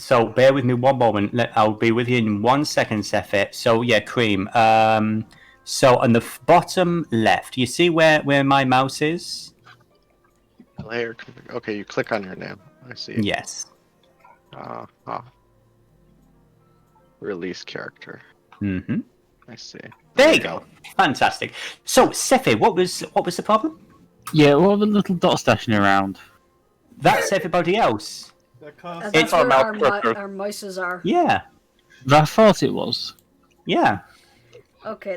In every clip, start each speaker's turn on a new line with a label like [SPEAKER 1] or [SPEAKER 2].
[SPEAKER 1] So bear with me one moment. I'll be with you in 1 second, Seethe. So yeah, Cream. So on the bottom left, you see where my mouse is?
[SPEAKER 2] Layer. Okay, you click on your name. I see.
[SPEAKER 1] Yes.
[SPEAKER 2] Release character.
[SPEAKER 1] Mm-hmm.
[SPEAKER 2] I see.
[SPEAKER 1] There you go. Fantastic. So Seethe, what was the problem?
[SPEAKER 3] Yeah, what are the little dots dashing around?
[SPEAKER 1] That's everybody else.
[SPEAKER 4] That's where our mouses are.
[SPEAKER 1] Yeah.
[SPEAKER 3] I thought it was.
[SPEAKER 1] Yeah.
[SPEAKER 4] Okay,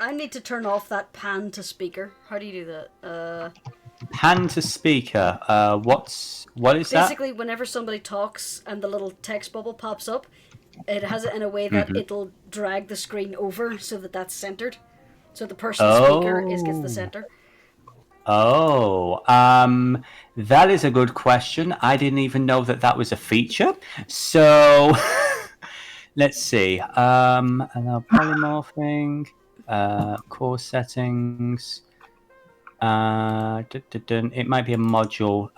[SPEAKER 4] I need to turn off that pan to speaker. How do you do that?
[SPEAKER 1] Pan to speaker. What is that?
[SPEAKER 4] Basically, whenever somebody talks and the little text bubble pops up, it has it in a way that it'll drag the screen over so that that's centered. So the person speaker gets the center.
[SPEAKER 1] Oh, that is a good question. I didn't even know that was a feature. So, let's see. Allow polymorphing, core settings. It might be a module.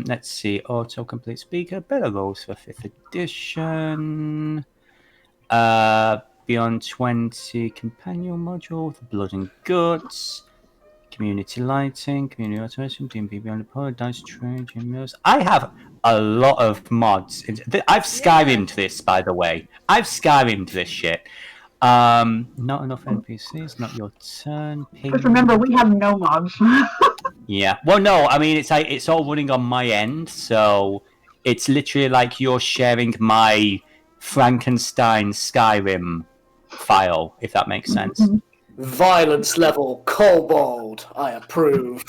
[SPEAKER 1] Let's see. Autocomplete speaker. Better goals for 5th edition. Beyond 20 companion module. The blood and guts. Community lighting, community automation, D&B beyond the pole, dice tray, gym. I have a lot of mods. I've Skyrim'd this, by the way. I've Skyrim'd this shit. Not enough NPCs. Not your turn.
[SPEAKER 5] But remember, we have no mods.
[SPEAKER 1] Yeah. Well, no. I mean, it's all running on my end, so it's literally like you're sharing my Frankenstein Skyrim file, if that makes sense.
[SPEAKER 6] Violence level, kobold, I approve.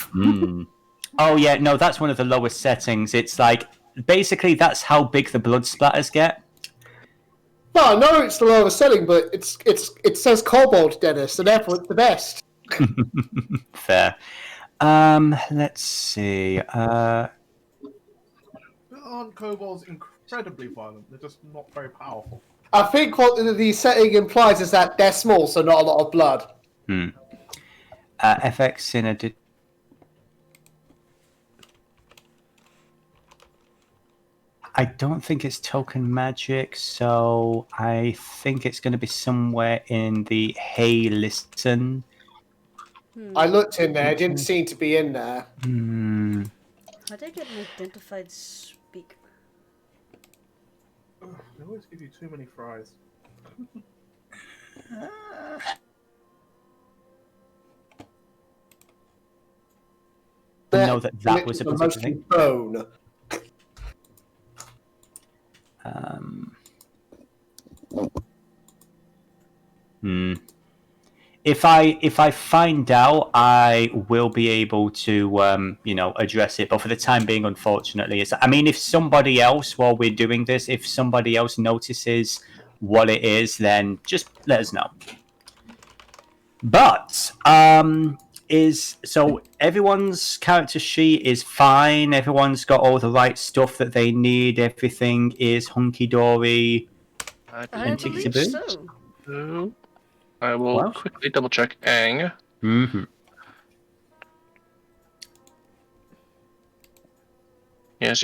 [SPEAKER 1] Oh yeah, no, that's one of the lowest settings. It's like, basically that's how big the blood splatters get.
[SPEAKER 6] No, I know it's the lowest setting, but it says kobold, Dennis, and therefore it's the best.
[SPEAKER 1] Fair. Let's see.
[SPEAKER 7] Aren't kobolds incredibly violent? They're just not very powerful.
[SPEAKER 6] I think what the setting implies is that they're small, so not a lot of blood.
[SPEAKER 1] FX in a... I don't think it's token magic, so I think it's going to be somewhere in the Hey Listen.
[SPEAKER 6] I looked in there, it didn't seem to be in there.
[SPEAKER 4] How did I get an identified speaker?
[SPEAKER 7] They always give you too many fries.
[SPEAKER 1] Know that was a particular thing.
[SPEAKER 6] Bone.
[SPEAKER 1] If I find out, I will be able to address it. But for the time being, unfortunately, I mean, if somebody else, while we're doing this, if somebody else notices what it is, then just let us know. But so everyone's character sheet is fine. Everyone's got all the right stuff that they need. Everything is hunky dory.
[SPEAKER 4] I believe so.
[SPEAKER 2] I will quickly double check Aang. Yes.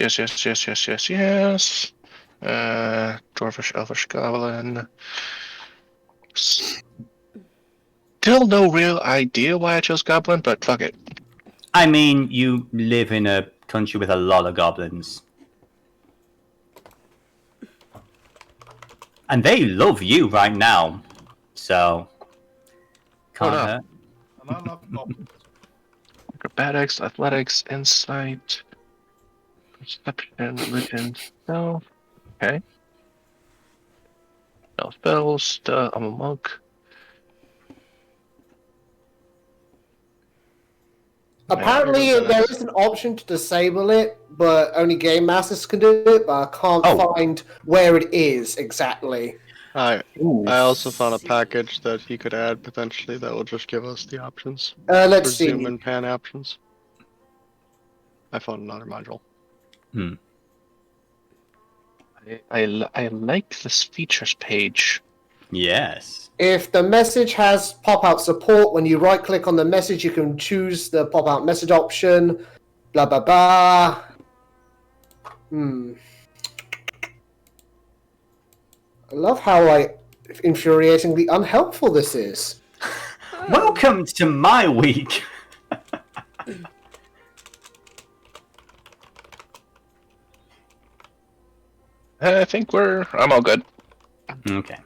[SPEAKER 2] Dwarfish, Elvish, Goblin. Still no real idea why I chose Goblin, but fuck it.
[SPEAKER 1] I mean, you live in a country with a lot of goblins. And they love you right now. So, can't hurt.
[SPEAKER 7] And I love goblins.
[SPEAKER 2] Acrobatics, athletics, insight, perception, religion. No. Okay. No spells. I'm a monk.
[SPEAKER 6] Apparently, there is an option to disable it, but only Game Masters can do it, but I can't find where it is exactly.
[SPEAKER 2] I also found a package that he could add potentially that will just give us the options.
[SPEAKER 6] Let's see.
[SPEAKER 2] Zoom and pan options. I found another module. I like this features page.
[SPEAKER 1] Yes.
[SPEAKER 6] If the message has pop-out support, when you right-click on the message, you can choose the pop-out message option. Blah, blah, blah. I love how infuriatingly unhelpful this is.
[SPEAKER 1] Welcome to my week.
[SPEAKER 8] I think I'm all good.
[SPEAKER 1] Okay.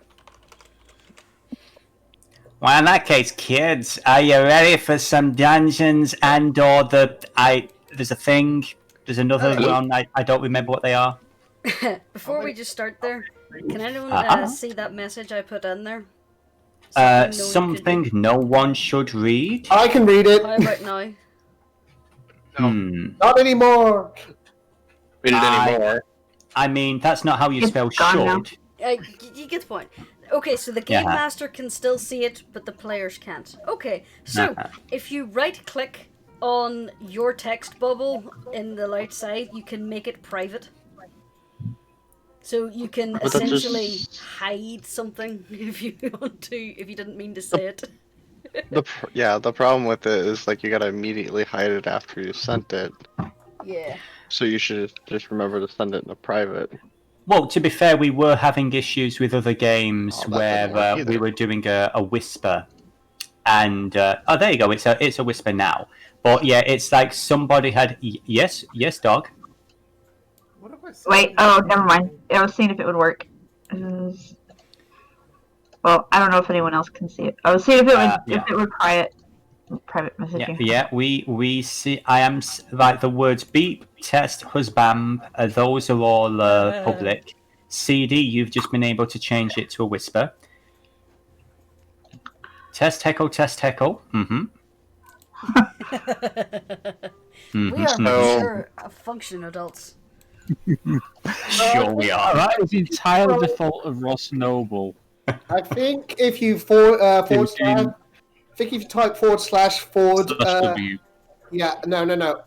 [SPEAKER 1] Well, in that case, kids, are you ready for some dungeons and/or there's a thing. There's another
[SPEAKER 4] Okay.
[SPEAKER 1] one. I don't remember what they are.
[SPEAKER 4] Before we just start there, can anyone see that message I put in there?
[SPEAKER 1] Something no one should read.
[SPEAKER 6] I can read it.
[SPEAKER 4] How about now?
[SPEAKER 6] Not anymore.
[SPEAKER 8] Read it anymore.
[SPEAKER 1] I mean, that's not how you
[SPEAKER 5] It's
[SPEAKER 1] spell
[SPEAKER 5] gone now.
[SPEAKER 1] should.
[SPEAKER 4] You get the point. Okay, so the game
[SPEAKER 1] Yeah.
[SPEAKER 4] master can still see it, but the players can't. Okay, so if you right-click on your text bubble in the right side, you can make it private. So you can
[SPEAKER 2] But that
[SPEAKER 4] essentially
[SPEAKER 2] just-
[SPEAKER 4] hide something if you want to, if you didn't mean to say it.
[SPEAKER 2] The problem with it is like you gotta immediately hide it after you sent it.
[SPEAKER 4] Yeah.
[SPEAKER 2] So you should just remember to send it in a private.
[SPEAKER 1] Well, to be fair, we were having issues with other games
[SPEAKER 2] Oh, that didn't work
[SPEAKER 1] where
[SPEAKER 2] either.
[SPEAKER 1] we were doing a whisper, and oh, there you go. It's a whisper now. But yeah, it's like somebody had yes, dog.
[SPEAKER 7] What have I said?
[SPEAKER 5] Wait, oh, never mind. I was seeing if it would work. Well, I don't know if anyone else can see it. I was seeing if it would
[SPEAKER 1] Yeah.
[SPEAKER 5] if it would private
[SPEAKER 1] Yeah,
[SPEAKER 5] messaging.
[SPEAKER 1] yeah. We see. I am like the words beep, test, husband. Those are all public. CD, you've just been able to change it to a whisper. Test heckle. Mm-hmm.
[SPEAKER 4] We are mature, functioning adults.
[SPEAKER 1] Sure we are.
[SPEAKER 3] That is entirely the fault of Ross Noble.
[SPEAKER 6] I think if you forward slash,
[SPEAKER 3] Continue.
[SPEAKER 6] I think if you type forward,
[SPEAKER 3] W.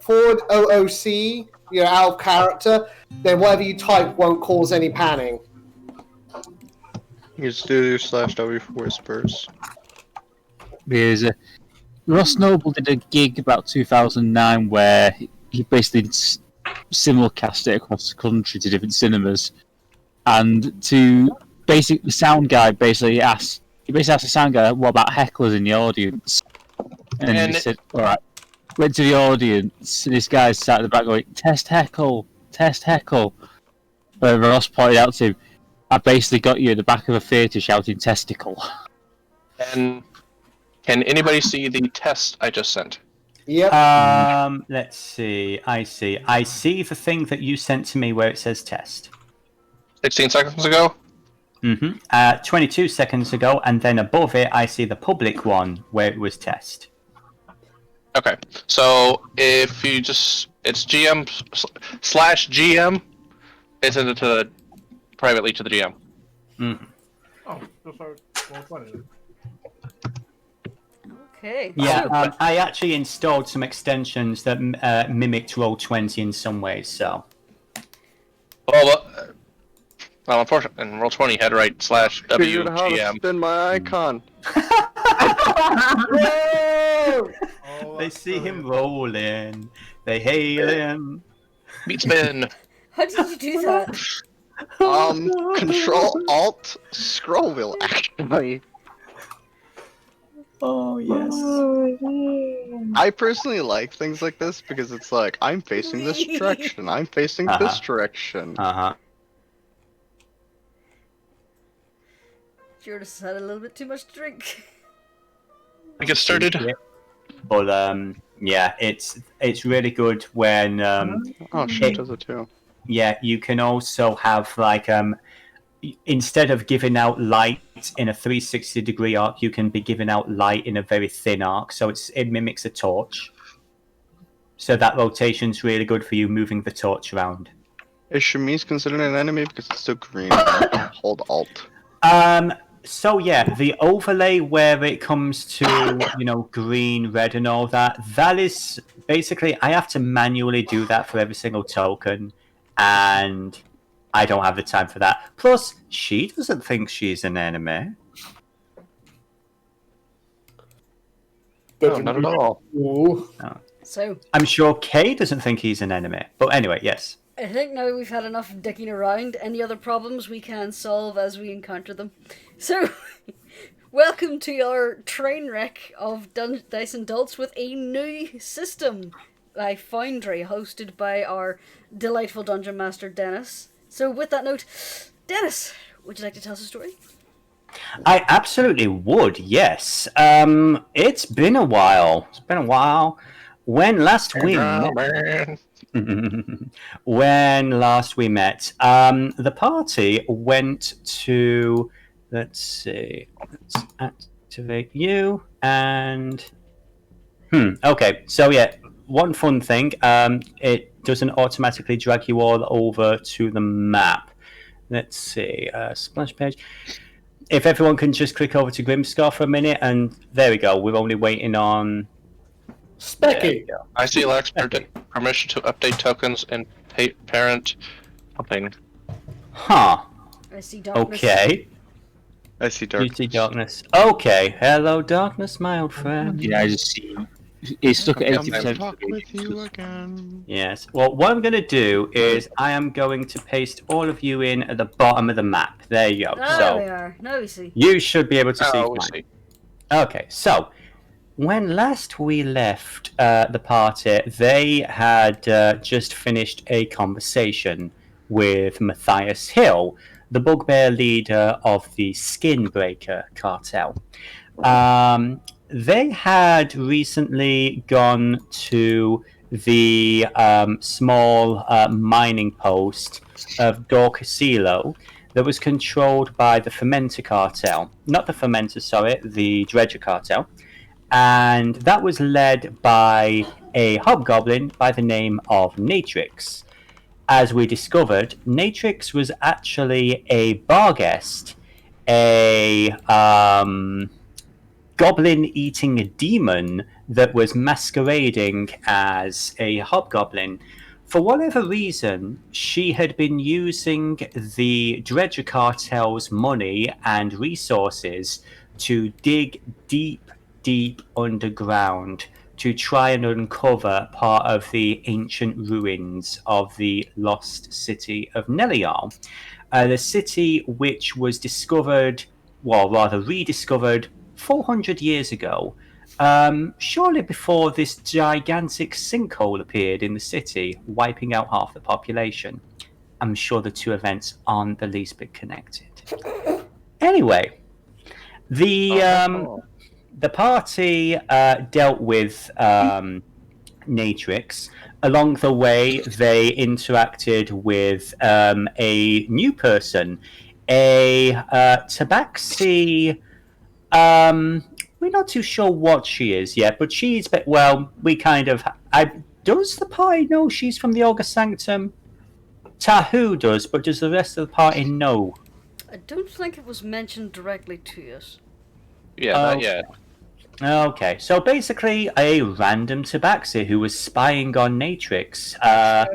[SPEAKER 6] forward OOC, you're out of character, then whatever you type won't cause any panning.
[SPEAKER 2] You just do /W for whispers.
[SPEAKER 3] Because Ross Noble did a gig about 2009 where he basically simulcast it across the country to different cinemas, and the sound guy basically asked the sound guy, "What about hecklers in the audience?" And he said, "All right." Went to the audience, and this guy sat at the back going, "Test heckle." But Ross pointed out to him, "I basically got you at the back of a theatre shouting testicle."
[SPEAKER 8] And can anybody see the test I just sent?
[SPEAKER 6] Yep.
[SPEAKER 1] Let's see. I see the thing that you sent to me where it says test.
[SPEAKER 8] 16 seconds ago?
[SPEAKER 1] 22 seconds ago, and then above it, I see the public one where it was test.
[SPEAKER 8] Okay. So if you just... It's GM/GM. It's send it to privately to the GM.
[SPEAKER 7] Oh, just so well, funny.
[SPEAKER 4] Okay.
[SPEAKER 1] Yeah, I actually installed some extensions that mimicked Roll20 in some ways, so...
[SPEAKER 8] Well, unfortunately, in Roll20 had to write
[SPEAKER 2] Figured out how to
[SPEAKER 8] /WGM.
[SPEAKER 2] spin my icon.
[SPEAKER 7] Oh,
[SPEAKER 1] They
[SPEAKER 7] that's
[SPEAKER 1] see him
[SPEAKER 7] brilliant.
[SPEAKER 1] rolling, they hail him.
[SPEAKER 8] Beat spin.
[SPEAKER 4] How did you do that?
[SPEAKER 2] Control Alt scroll wheel actually.
[SPEAKER 1] Oh, yes.
[SPEAKER 2] I personally like things like this because it's like I'm facing this direction, I'm facing this direction.
[SPEAKER 1] Uh-huh.
[SPEAKER 4] Jurnis had a little bit too much to drink.
[SPEAKER 8] We get started.
[SPEAKER 1] But, yeah, it's really good when,
[SPEAKER 2] Oh, shit does it too.
[SPEAKER 1] yeah, you can also have, like, instead of giving out light in a 360-degree arc, you can be giving out light in a very thin arc, so it mimics a torch. So that rotation's really good for you moving the torch around.
[SPEAKER 2] Is Chemise considered an enemy because it's still green? Hold Alt.
[SPEAKER 1] So yeah, the overlay where it comes to, green, red and all that is basically, I have to manually do that for every single token, and I don't have the time for that. Plus, she doesn't think she's an enemy.
[SPEAKER 8] No, not at all.
[SPEAKER 6] Ooh.
[SPEAKER 4] So,
[SPEAKER 1] I'm sure Kay doesn't think he's an enemy. But anyway, yes.
[SPEAKER 4] I think now we've had enough dicking around. Any other problems we can solve as we encounter them. So, welcome to our train wreck of Dice&Dolts with a new system by Foundry, hosted by our delightful Dungeon Master, Dennis. So, with that note, Dennis, would you like to tell us a story?
[SPEAKER 1] I absolutely would, yes. It's been a while. When last we met... when last we met, the party went to... Let's see. Let's activate you, and... okay, so yeah, one fun thing. It doesn't automatically drag you all over to the map. Let's see. Splash page. If everyone can just click over to Grimscar for a minute, and there we go. We're only waiting on
[SPEAKER 6] Specky.
[SPEAKER 8] I see lacks permission to update tokens and parent helping.
[SPEAKER 1] Huh.
[SPEAKER 4] I see darkness.
[SPEAKER 1] Okay.
[SPEAKER 2] I see
[SPEAKER 1] You
[SPEAKER 2] dark.
[SPEAKER 1] see darkness. Okay. Hello, darkness, my old friend.
[SPEAKER 3] Yeah, I just see. It's stuck at
[SPEAKER 2] Come and
[SPEAKER 3] 80%.
[SPEAKER 2] talk with you again.
[SPEAKER 1] Yes. Well, what I'm going to do is I am going to paste all of you in at the bottom of the map. There you go.
[SPEAKER 4] There we
[SPEAKER 1] So
[SPEAKER 4] are. Now we see.
[SPEAKER 1] you should be able to see.
[SPEAKER 8] Oh, we
[SPEAKER 1] fine.
[SPEAKER 8] see.
[SPEAKER 1] Okay, so when last we left the party, they had just finished a conversation with Matthias Hill, the bugbear leader of the Skinbreaker cartel. They had recently gone to the small mining post of Dorcasilo that was controlled by the Fermenter cartel. Not the Fermenter, sorry, the Dredger cartel. And that was led by a hobgoblin by the name of Natrix. As we discovered, Natrix was actually a bar guest, a goblin-eating demon that was masquerading as a hobgoblin. For whatever reason, she had been using the Dredger cartel's money and resources to dig deep underground to try and uncover part of the ancient ruins of the lost city of Neliar. The city which was discovered, well, rather rediscovered 400 years ago, surely before this gigantic sinkhole appeared in the city, wiping out half the population. I'm sure the two events aren't the least bit connected. Anyway, the party dealt with Natrix. Along the way, they interacted with a new person, a Tabaxi. We're not too sure what she is yet, but she's, well, we kind of... does the party know she's from the Ogre Sanctum? Tahu does, but does the rest of the party know?
[SPEAKER 4] I don't think it was mentioned directly to us.
[SPEAKER 8] Yeah, not yet.
[SPEAKER 1] Okay, so basically a random Tabaxi who was spying on Natrix.
[SPEAKER 7] I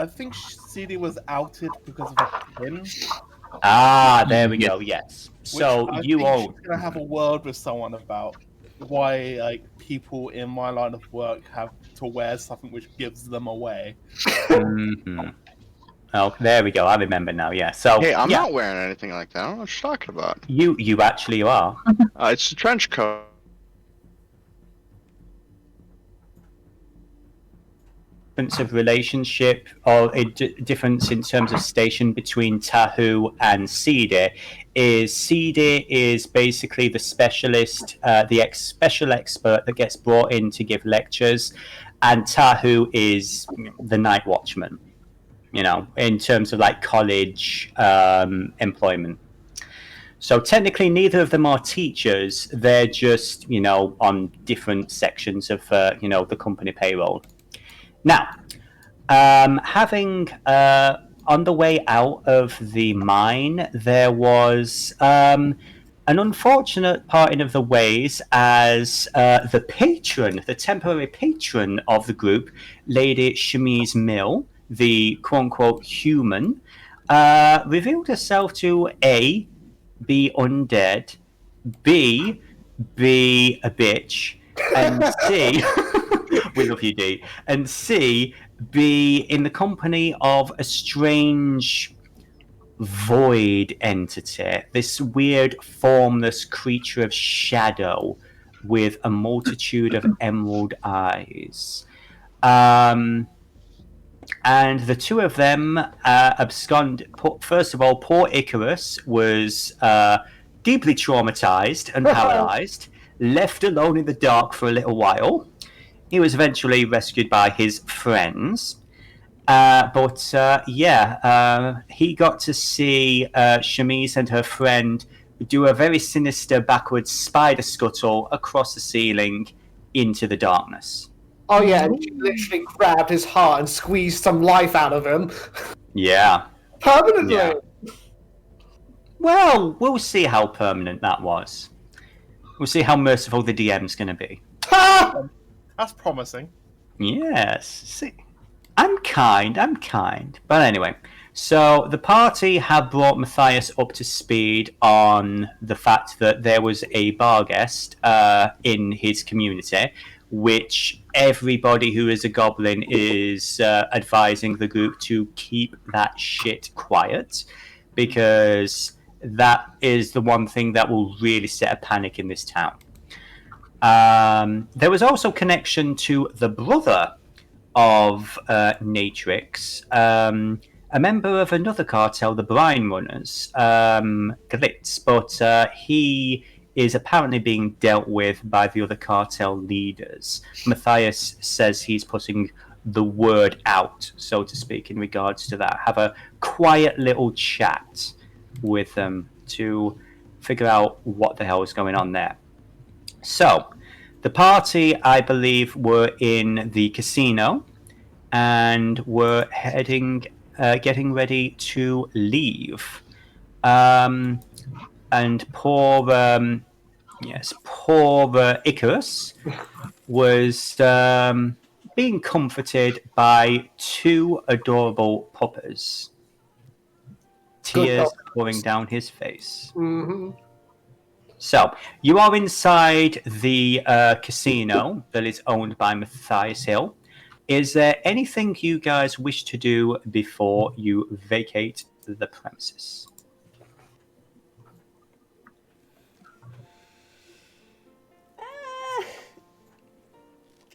[SPEAKER 7] think Seethe was outed because of a pin.
[SPEAKER 1] There we go, yes. So
[SPEAKER 7] I
[SPEAKER 1] you
[SPEAKER 7] think
[SPEAKER 1] all...
[SPEAKER 7] she's gonna have a word with someone about why, like, people in my line of work have to wear something which gives them away.
[SPEAKER 1] Mm-hmm. Oh, there we go. I remember now. Yeah. So
[SPEAKER 2] Hey, I'm
[SPEAKER 1] yeah,
[SPEAKER 2] not wearing anything like that. I don't know what you're talking about.
[SPEAKER 1] you actually are.
[SPEAKER 2] It's a trench coat.
[SPEAKER 1] Difference of relationship or a difference in terms of station between Tahu and Seethe is Seethe is basically the specialist, the special expert that gets brought in to give lectures, and Tahu is the night watchman. You know, in terms of like college employment. So technically, neither of them are teachers. They're just, you know, on different sections of, you know, the company payroll. Now, having on the way out of the mine, there was an unfortunate parting of the ways as the patron, the temporary patron of the group, Lady Chemise Mill, the quote-unquote human, revealed herself to A, be undead, B, be a bitch, and C, we love you, D, and C, be in the company of a strange void entity, this weird formless creature of shadow with a multitude of emerald eyes. And the two of them abscond. First of all, poor Icrius was deeply traumatized and paralyzed, left alone in the dark for a little while. He was eventually rescued by his friends. He got to see Chemise and her friend do a very sinister backwards spider scuttle across the ceiling into the darkness.
[SPEAKER 6] Oh yeah, and she literally grabbed his heart and squeezed some life out of him.
[SPEAKER 1] Yeah.
[SPEAKER 6] Permanently.
[SPEAKER 1] Yeah. Well, we'll see how permanent that was. We'll see how merciful the DM's going to be.
[SPEAKER 6] Ha!
[SPEAKER 7] That's promising.
[SPEAKER 1] Yes. See, I'm kind. But anyway, so the party have brought Matthias up to speed on the fact that there was a bar guest in his community, which everybody who is a goblin is advising the group to keep that shit quiet, because that is the one thing that will really set a panic in this town. There was also connection to the brother of Natrix, a member of another cartel, the Brine Runners, Glitz, but he is apparently being dealt with by the other cartel leaders. Matthias says he's putting the word out, so to speak, in regards to that. Have a quiet little chat with them to figure out what the hell is going on there. So, the party, I believe, were in the casino and were getting ready to leave. And poor Icarus was being comforted by two adorable puppers. Tears pouring down his face.
[SPEAKER 6] Mm-hmm.
[SPEAKER 1] So, you are inside the casino that is owned by Matthias Hill. Is there anything you guys wish to do before you vacate the premises?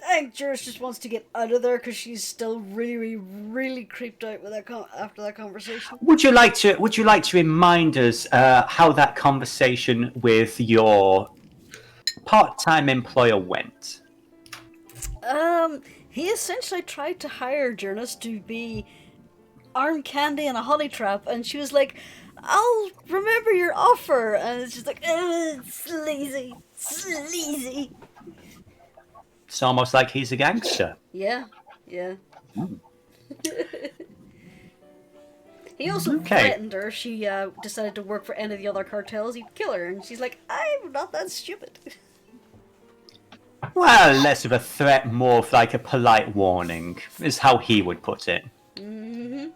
[SPEAKER 4] I think Jurnis just wants to get out of there because she's still really creeped out with after that conversation.
[SPEAKER 1] Would you like to remind us how that conversation with your part-time employer went?
[SPEAKER 4] He essentially tried to hire Jurnis to be arm candy and a honey trap, and she was like, "I'll remember your offer," and it's just like, sleazy.
[SPEAKER 1] It's almost like he's a gangster.
[SPEAKER 4] Yeah.
[SPEAKER 1] Mm.
[SPEAKER 4] He also
[SPEAKER 1] Okay.
[SPEAKER 4] threatened her. She decided to work for any of the other cartels, he'd kill her, and she's like, "I'm not that stupid."
[SPEAKER 1] Well, less of a threat, more of like a polite warning, is how he would put it.
[SPEAKER 4] Mm-hmm.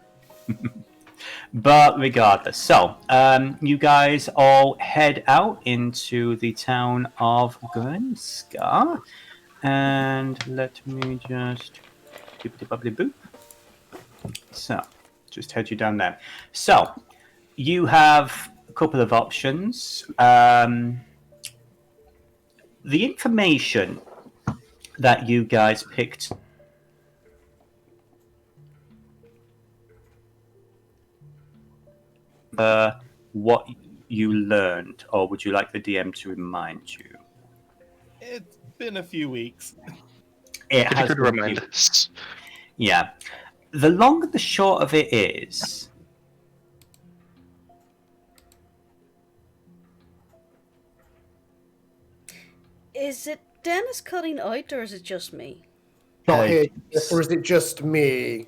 [SPEAKER 1] But regardless, so you guys all head out into the town of Grenska, and let me just boop. So, just head you down there. So, you have a couple of options. The information that you guys picked what you learned, or would you like the DM to remind you?
[SPEAKER 7] It's been a few weeks.
[SPEAKER 1] It
[SPEAKER 8] If you
[SPEAKER 1] has
[SPEAKER 8] could
[SPEAKER 1] been
[SPEAKER 8] remind us.
[SPEAKER 1] Yeah. The long and the short of it is,
[SPEAKER 4] Is it Dennis cutting out, or is it just me?
[SPEAKER 6] Not here, or is it just me?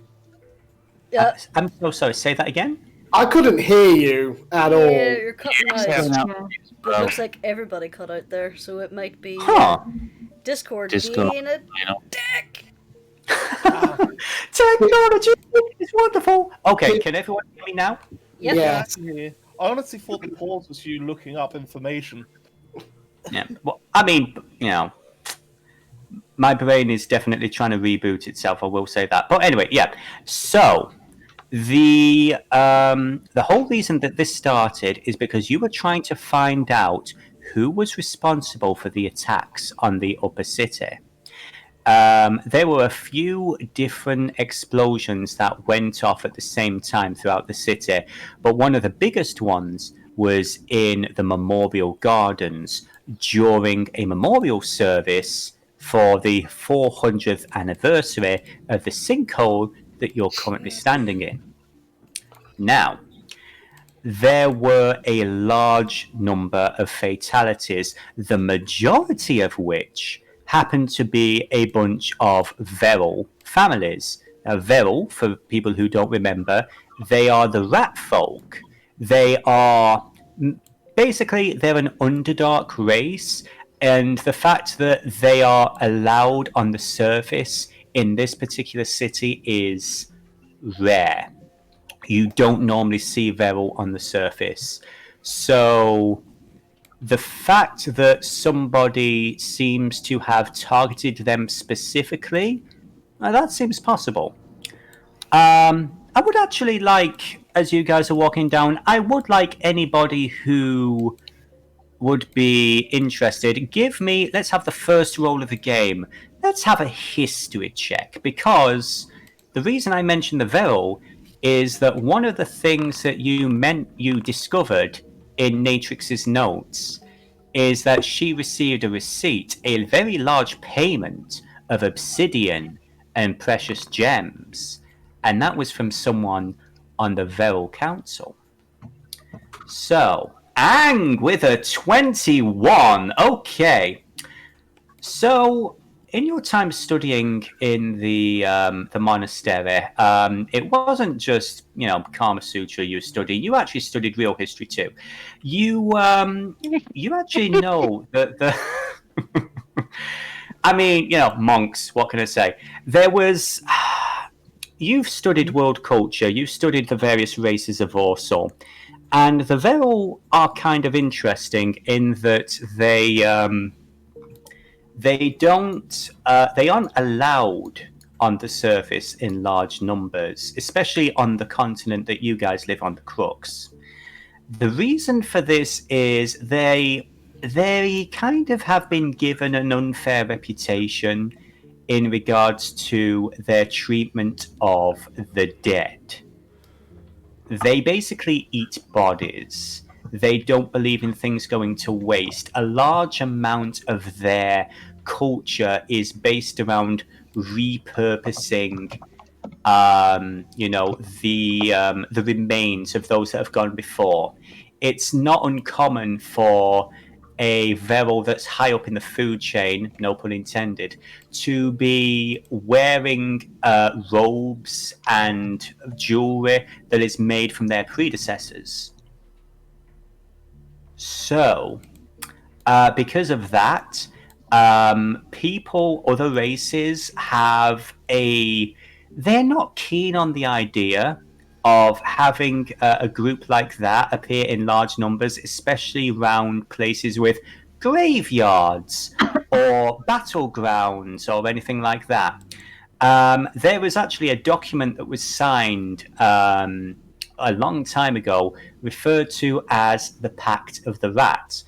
[SPEAKER 1] I'm so sorry, say that again?
[SPEAKER 6] I couldn't hear you at all.
[SPEAKER 4] Yeah, you're cutting out.
[SPEAKER 3] Yeah.
[SPEAKER 4] But it looks like everybody cut out there, so it might be
[SPEAKER 1] Huh.
[SPEAKER 4] Discord
[SPEAKER 3] Discord,
[SPEAKER 4] being a
[SPEAKER 3] you know.
[SPEAKER 4] dick.
[SPEAKER 1] Technology is wonderful. Okay, can everyone hear me now?
[SPEAKER 4] Yep.
[SPEAKER 6] Yeah.
[SPEAKER 7] Yeah. I honestly thought the pause was you looking up information.
[SPEAKER 1] Yeah. Well, I mean, you know, my brain is definitely trying to reboot itself. I will say that. But anyway, yeah. So the whole reason that this started is because you were trying to find out who was responsible for the attacks on the upper city. There were a few different explosions that went off at the same time throughout the city, but one of the biggest ones was in the Memorial Gardens during a memorial service for the 400th anniversary of the sinkhole that you're currently standing in. Now, there were a large number of fatalities, the majority of which happened to be a bunch of Veril families. Now, Veril, for people who don't remember, they are the rat folk. They are basically they're an Underdark race, and the fact that they are allowed on the surface in this particular city is rare. You don't normally see Veril on the surface. So the fact that somebody seems to have targeted them specifically, that seems possible. I would actually like, as you guys are walking down, I would like anybody who would be interested, let's have the first roll of the game. Let's have a history check, because the reason I mentioned the Veril is that one of the things that you discovered in Natrix's notes is that she received a receipt, a very large payment of obsidian and precious gems, and that was from someone on the Veril Council. So, Ang with a 21. Okay. So, in your time studying in the monastery, it wasn't just Kama Sutra you studied. You actually studied real history too. You actually know that the. I mean, monks. What can I say? There was. You've studied world culture. You've studied the various races of Voarcel. And the Veril are kind of interesting in that they aren't allowed on the surface in large numbers, especially on the continent that you guys live on, the Crux. The reason for this is they kind of have been given an unfair reputation in regards to their treatment of the dead. They basically eat bodies. They don't believe in things going to waste. A large amount of their culture is based around repurposing, the remains of those that have gone before. It's not uncommon for a Veril that's high up in the food chain, no pun intended, to be wearing robes and jewelry that is made from their predecessors. So, because of that, other races they're not keen on the idea of having a group like that appear in large numbers, especially around places with graveyards or battlegrounds or anything like that. There was actually a document that was signed a long time ago, referred to as the Pact of the Rat,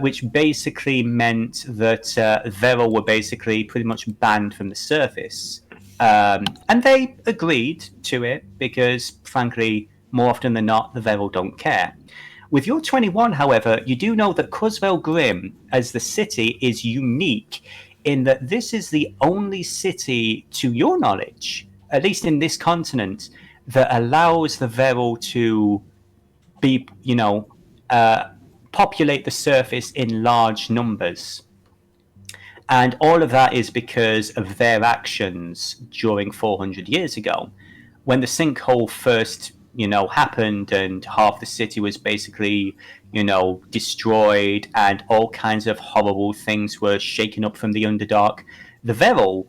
[SPEAKER 1] which basically meant that Veril were basically pretty much banned from the surface. And they agreed to it because, frankly, more often than not, the Veril don't care. With your 21, however, you do know that Cusvel Grim, as the city, is unique in that this is the only city, to your knowledge, at least in this continent, that allows the Veril to be, populate the surface in large numbers. And all of that is because of their actions during 400 years ago. When the sinkhole first, happened and half the city was basically, destroyed and all kinds of horrible things were shaken up from the Underdark, the Veril,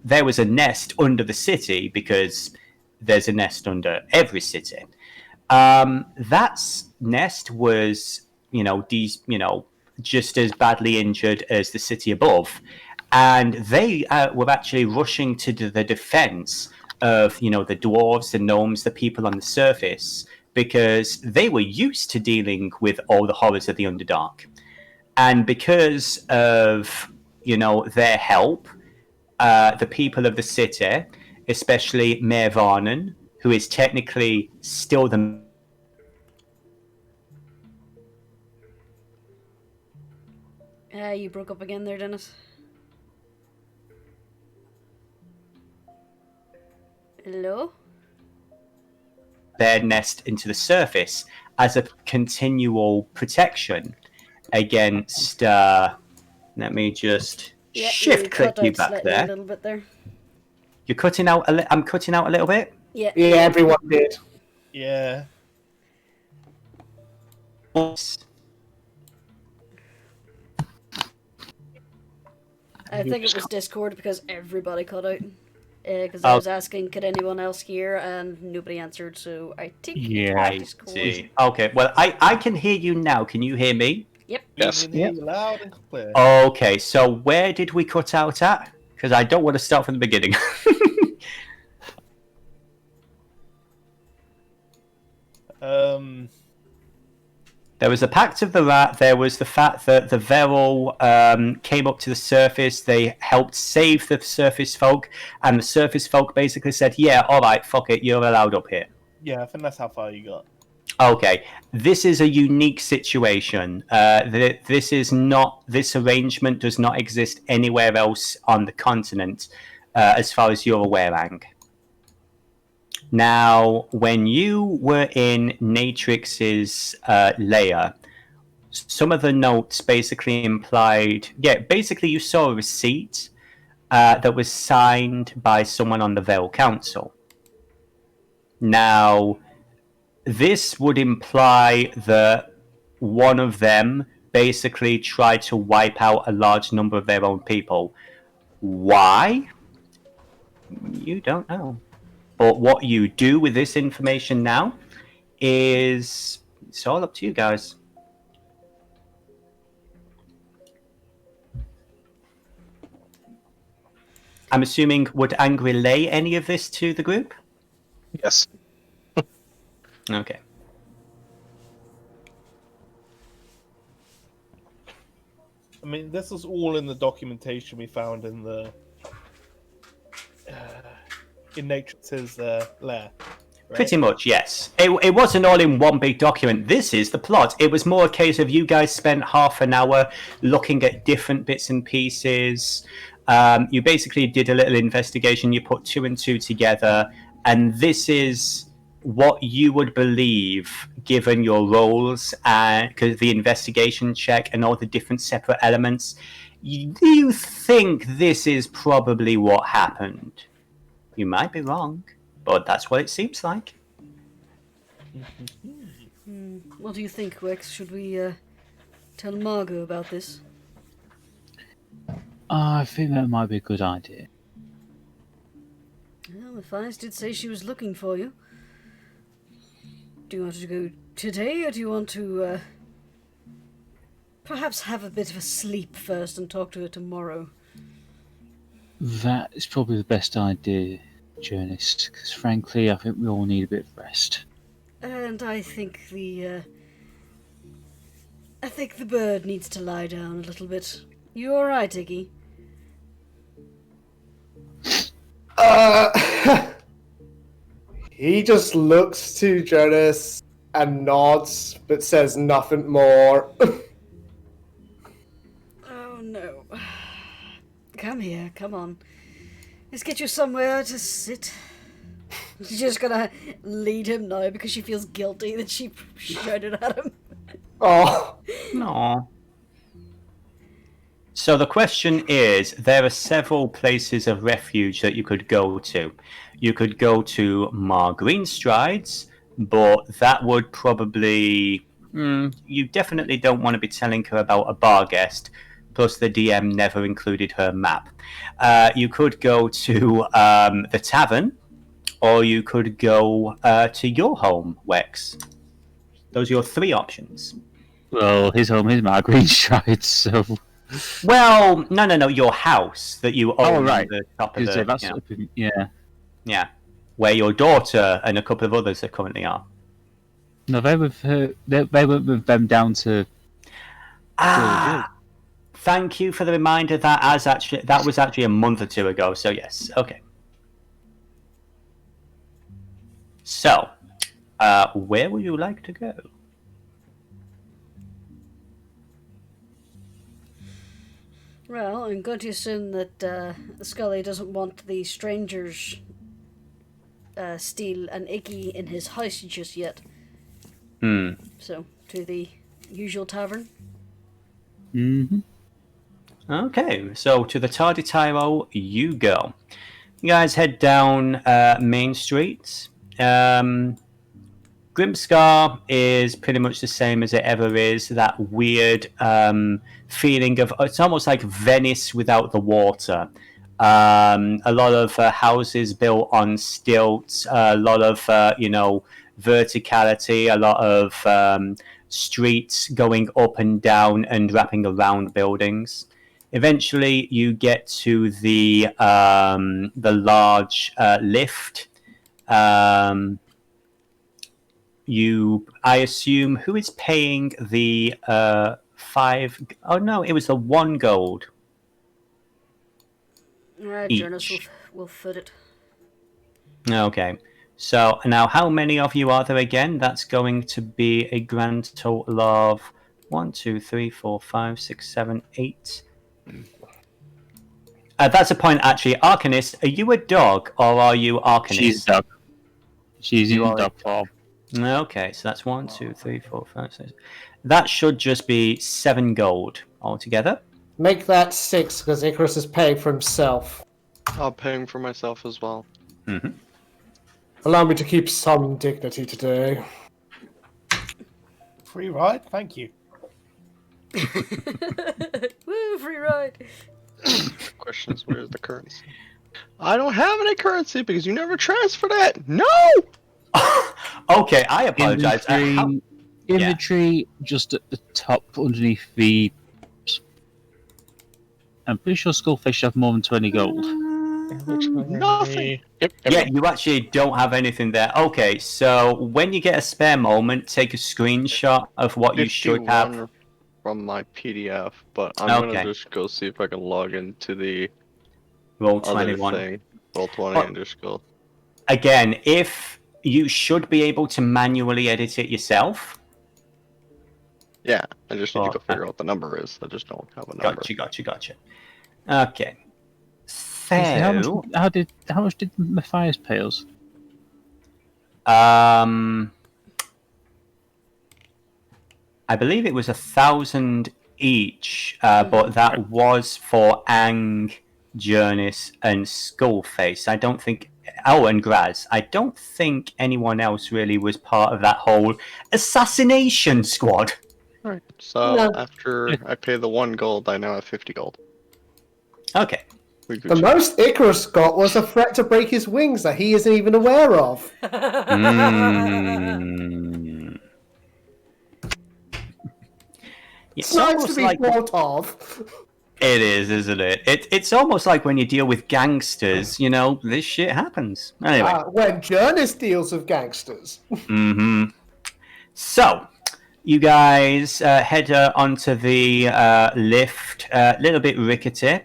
[SPEAKER 1] there was a nest under the city because there's a nest under every city. That nest was, just as badly injured as the city above. and they were actually rushing to the defense of, the dwarves, the gnomes, the people on the surface, because they were used to dealing with all the horrors of the Underdark. And because of, their help, the people of the city, especially Mayor Varnon, who is technically still the...
[SPEAKER 4] You broke up again there, Dennis. Hello?
[SPEAKER 1] their nest into the surface as a continual protection against... let me just shift-click you back there.
[SPEAKER 4] A little bit there.
[SPEAKER 1] You're cutting out I'm cutting out a little bit?
[SPEAKER 4] Yeah.
[SPEAKER 6] Yeah, everyone did.
[SPEAKER 7] Yeah.
[SPEAKER 1] Oops.
[SPEAKER 4] I think it was Discord because everybody cut out. Because I was asking, could anyone else hear? And nobody answered, so I think
[SPEAKER 1] I see. Okay, well, I can hear you now. Can you hear me?
[SPEAKER 4] Yep.
[SPEAKER 8] Yes.
[SPEAKER 7] Loud and clear.
[SPEAKER 1] Okay, so where did we cut out at? Because I don't want to start from the beginning. There was a Pact of the Rat. There was the fact that the Veril came up to the surface. They helped save the surface folk, and the surface folk basically said, "Yeah, all right, fuck it, you're allowed up here."
[SPEAKER 7] Yeah, I think that's how far you got.
[SPEAKER 1] Okay, this is a unique situation. This arrangement does not exist anywhere else on the continent, as far as you're aware, Ang. Now, when you were in Natrix's lair, some of the notes basically implied... Yeah, basically you saw a receipt that was signed by someone on the Veril Council. Now, this would imply that one of them basically tried to wipe out a large number of their own people. Why? You don't know. But what you do with this information now is... It's all up to you guys. I'm assuming, would Ang relay any of this to the group?
[SPEAKER 8] Yes.
[SPEAKER 1] Okay.
[SPEAKER 7] I mean, this is all in the documentation we found in the... in Natrix's lair. Right?
[SPEAKER 1] Pretty much, yes. It wasn't all in one big document. This is the plot. It was more a case of you guys spent half an hour looking at different bits and pieces. You basically did a little investigation. You put 2 and 2 together. And this is what you would believe, given your roles, because the investigation check and all the different separate elements. You think this is probably what happened. You might be wrong, but that's what it seems like.
[SPEAKER 4] What do you think, Wex? Should we tell Margot about this?
[SPEAKER 3] I think that might be a good idea.
[SPEAKER 4] Well, the Fies did say she was looking for you. Do you want to go today, or do you want to perhaps have a bit of a sleep first and talk to her tomorrow?
[SPEAKER 3] That is probably the best idea, Jurnis, because frankly, I think we all need a bit of rest.
[SPEAKER 4] And I think the bird needs to lie down a little bit. You all right, Iggy?
[SPEAKER 6] He just looks to Jurnis and nods, but says nothing more.
[SPEAKER 4] Oh no. Come here, come on. Let's get you somewhere to sit. She's just gonna lead him now because she feels guilty that she shouted at him.
[SPEAKER 6] Oh.
[SPEAKER 1] No. So the question is, there are several places of refuge that you could go to. You could go to Mar Greenstrides, but that would probably... you definitely don't want to be telling her about a bar guest. Plus, the DM never included her map. You could go to the tavern, or you could go to your home, Wex. Those are your 3 options.
[SPEAKER 3] Well, his home is Mar Greenstrides, so...
[SPEAKER 1] Well, no, your house that you own
[SPEAKER 3] right.
[SPEAKER 1] on the top of
[SPEAKER 3] Because
[SPEAKER 1] the,
[SPEAKER 3] that's
[SPEAKER 1] you know,
[SPEAKER 3] up in, yeah.
[SPEAKER 1] yeah, where your daughter and a couple of others are currently are.
[SPEAKER 3] No, they were they went with them down to.
[SPEAKER 1] Ah, thank you for the reminder. That was actually a month or two ago. So yes, okay. So, where would you like to go?
[SPEAKER 4] Well, I'm going to assume that Scully doesn't want the strangers steal an Iggy in his house just yet. So, to the usual tavern.
[SPEAKER 3] Mm-hmm.
[SPEAKER 1] Okay, so to the Tardy Tyro you go. You guys head down Main Street. Grimscar is pretty much the same as it ever is. That weird feeling of it's almost like Venice without the water. A lot of houses built on stilts. A lot of verticality. A lot of streets going up and down and wrapping around buildings. Eventually, you get to the large lift. I assume, who is paying the 5? Oh no, it was the 1 gold.
[SPEAKER 4] Jurnis will foot it.
[SPEAKER 1] Okay, so now how many of you are there again? That's going to be a grand total of 1, 2, 3, 4, 5, 6, 7, 8. That's a point, actually. Arcanist, are you a dog or are you Arcanist?
[SPEAKER 3] She's a dog. She's in
[SPEAKER 1] You are
[SPEAKER 3] dog form.
[SPEAKER 1] Okay, so that's 1, 2, 3, 4, 5, 6. That should just be 7 gold altogether.
[SPEAKER 6] Make that 6 because Icrius is paying for himself.
[SPEAKER 2] I'm paying for myself as well.
[SPEAKER 1] Mm-hmm.
[SPEAKER 6] Allow me to keep some dignity today.
[SPEAKER 7] Free ride? Thank you.
[SPEAKER 4] Woo, free ride!
[SPEAKER 2] Question is, where's the currency? I don't have any currency because you never transferred it. No.
[SPEAKER 1] Okay, I apologize.
[SPEAKER 3] Inventory just at the top underneath the. I'm pretty sure Skullfish have more than 20 gold.
[SPEAKER 2] Nothing.
[SPEAKER 8] Yep.
[SPEAKER 1] Yeah, you actually don't have anything there. Okay, so when you get a spare moment, take a screenshot of what you should have.
[SPEAKER 2] 51 from my PDF, but I'm
[SPEAKER 1] Okay.
[SPEAKER 2] gonna just go see if I can log into the
[SPEAKER 1] Roll
[SPEAKER 2] other
[SPEAKER 1] 21.
[SPEAKER 2] thing. Roll 20 and just go.
[SPEAKER 1] Again, if you should be able to manually edit it yourself.
[SPEAKER 2] Yeah, I just need to go figure
[SPEAKER 1] Okay.
[SPEAKER 2] out what the number is. I just don't have a number.
[SPEAKER 1] Gotcha. Okay. So,
[SPEAKER 3] How much did Matthias pay us?
[SPEAKER 1] I believe it was 1,000 each, but that was for Ang, Jurnis, and Skullface. I don't think. Oh, and Graz. I don't think anyone else really was part of that whole assassination squad.
[SPEAKER 2] Alright, so
[SPEAKER 6] No.
[SPEAKER 2] after I pay the 1 gold, I now have 50 gold.
[SPEAKER 1] Okay.
[SPEAKER 6] The most Icarus got was a threat to break his wings that he isn't even aware of.
[SPEAKER 1] Mm.
[SPEAKER 6] It's nice to be thought of.
[SPEAKER 1] It is, isn't it? It's almost like when you deal with gangsters, this shit happens. Anyway.
[SPEAKER 6] When Jurnis deals with gangsters.
[SPEAKER 1] Mm-hmm. So, you guys head onto the lift. A little bit rickety,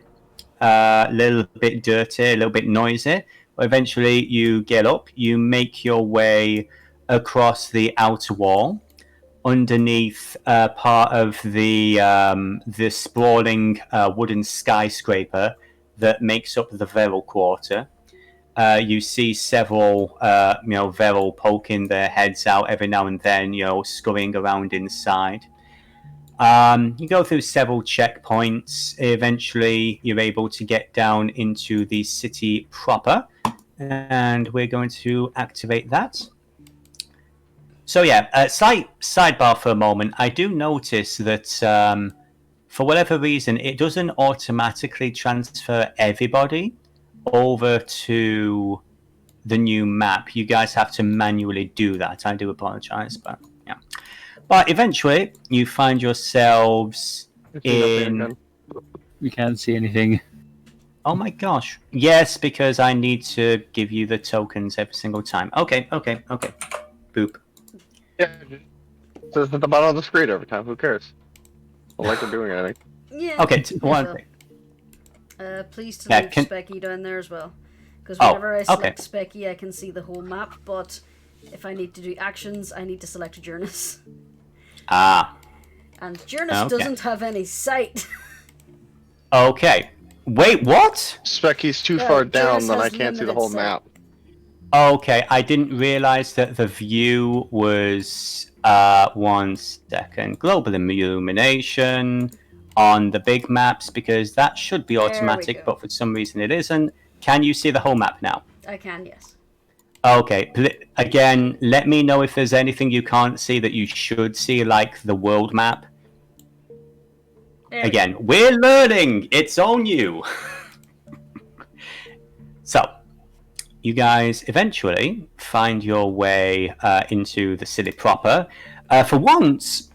[SPEAKER 1] a little bit dirty, a little bit noisy. But eventually you get up. You make your way across the outer wall. Underneath part of the sprawling wooden skyscraper that makes up the Veril Quarter, you see several Veril poking their heads out every now and then, scurrying around inside. You go through several checkpoints. Eventually, you're able to get down into the city proper, and we're going to activate that. So yeah, slight sidebar for a moment. I do notice that for whatever reason, it doesn't automatically transfer everybody over to the new map. You guys have to manually do that. I do apologize, but yeah. But eventually, you find yourselves in.
[SPEAKER 3] We can't see anything.
[SPEAKER 1] Oh my gosh. Yes, because I need to give you the tokens every single time. Okay. Boop.
[SPEAKER 2] Yeah, just says at the bottom of the screen every time. Who cares? I like we're doing anything.
[SPEAKER 4] Yeah.
[SPEAKER 1] Okay,
[SPEAKER 4] yeah,
[SPEAKER 1] one
[SPEAKER 4] well.
[SPEAKER 1] thing.
[SPEAKER 4] Please to
[SPEAKER 1] Yeah,
[SPEAKER 4] leave
[SPEAKER 1] can-
[SPEAKER 4] Specky down there as well. Because
[SPEAKER 1] Oh,
[SPEAKER 4] whenever I select
[SPEAKER 1] okay.
[SPEAKER 4] Specky, I can see the whole map, but if I need to do actions, I need to select Jurnis.
[SPEAKER 1] Ah.
[SPEAKER 4] And Jurnis
[SPEAKER 1] Okay.
[SPEAKER 4] doesn't have any sight.
[SPEAKER 1] Okay. Wait, what?
[SPEAKER 2] Specky's too
[SPEAKER 4] Yeah,
[SPEAKER 2] far
[SPEAKER 4] Jurnis
[SPEAKER 2] down, then I
[SPEAKER 4] has
[SPEAKER 2] can't see the
[SPEAKER 4] limited
[SPEAKER 2] whole
[SPEAKER 4] sight.
[SPEAKER 2] map.
[SPEAKER 1] Okay, I didn't realize that the view was 1 second. Global illumination on the big maps because that should be
[SPEAKER 4] There we
[SPEAKER 1] automatic,
[SPEAKER 4] go.
[SPEAKER 1] but for some reason it isn't. Can you see the whole map now?
[SPEAKER 4] I can, yes.
[SPEAKER 1] Okay, again, let me know if there's anything you can't see that you should see, like the world map.
[SPEAKER 4] There we
[SPEAKER 1] Again, we're learning! It's on you! So, you guys eventually find your way into the city proper. For once,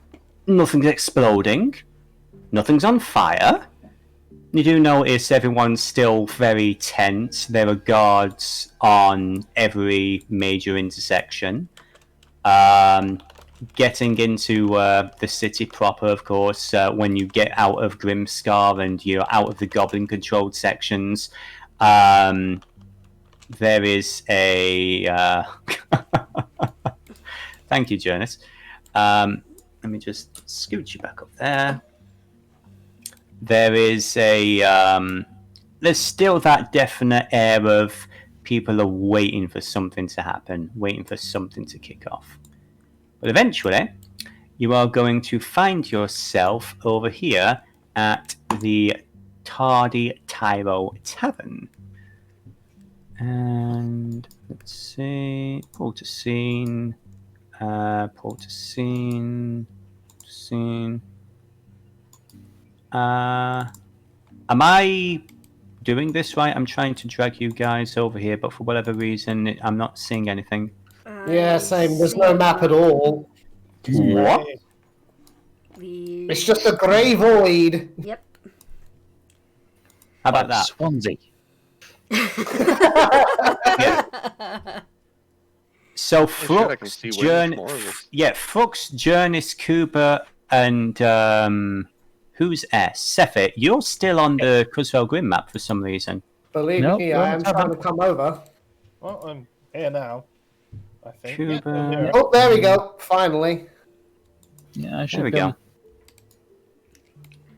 [SPEAKER 1] nothing's exploding, nothing's on fire. You do notice everyone's still very tense. There are guards on every major intersection. Getting into the city proper, of course, when you get out of Grimscar and you're out of the goblin-controlled sections, there is a... Thank you, Jurnis. Let me just scoot you back up there. There is a... there's still that definite air of people are waiting for something to happen, waiting for something to kick off. But eventually, you are going to find yourself over here at the Tardy Tyro Tavern. And let's see, pull to scene. Am I doing this right? I'm trying to drag you guys over here, but for whatever reason, I'm not seeing anything.
[SPEAKER 6] Yeah, same. There's no map at all.
[SPEAKER 1] What?
[SPEAKER 6] It's just a grey void.
[SPEAKER 4] Yep.
[SPEAKER 1] How about that?
[SPEAKER 3] Swansea.
[SPEAKER 1] So
[SPEAKER 2] shit, I can
[SPEAKER 1] Frux,
[SPEAKER 2] see way much more of this.
[SPEAKER 1] Frux, Jurnis, Kubur, and who's S? Seethe, you're still on the Cruzwell Grim map for some reason.
[SPEAKER 6] Believe
[SPEAKER 3] Nope,
[SPEAKER 6] me,
[SPEAKER 3] we're on
[SPEAKER 6] I am
[SPEAKER 3] the
[SPEAKER 6] trying to come over.
[SPEAKER 7] Well, I'm here now. I think.
[SPEAKER 1] Cuba.
[SPEAKER 7] Yeah, I'm here.
[SPEAKER 6] Oh, there we go. Finally.
[SPEAKER 3] Yeah, I should
[SPEAKER 1] There we
[SPEAKER 3] go.
[SPEAKER 1] go.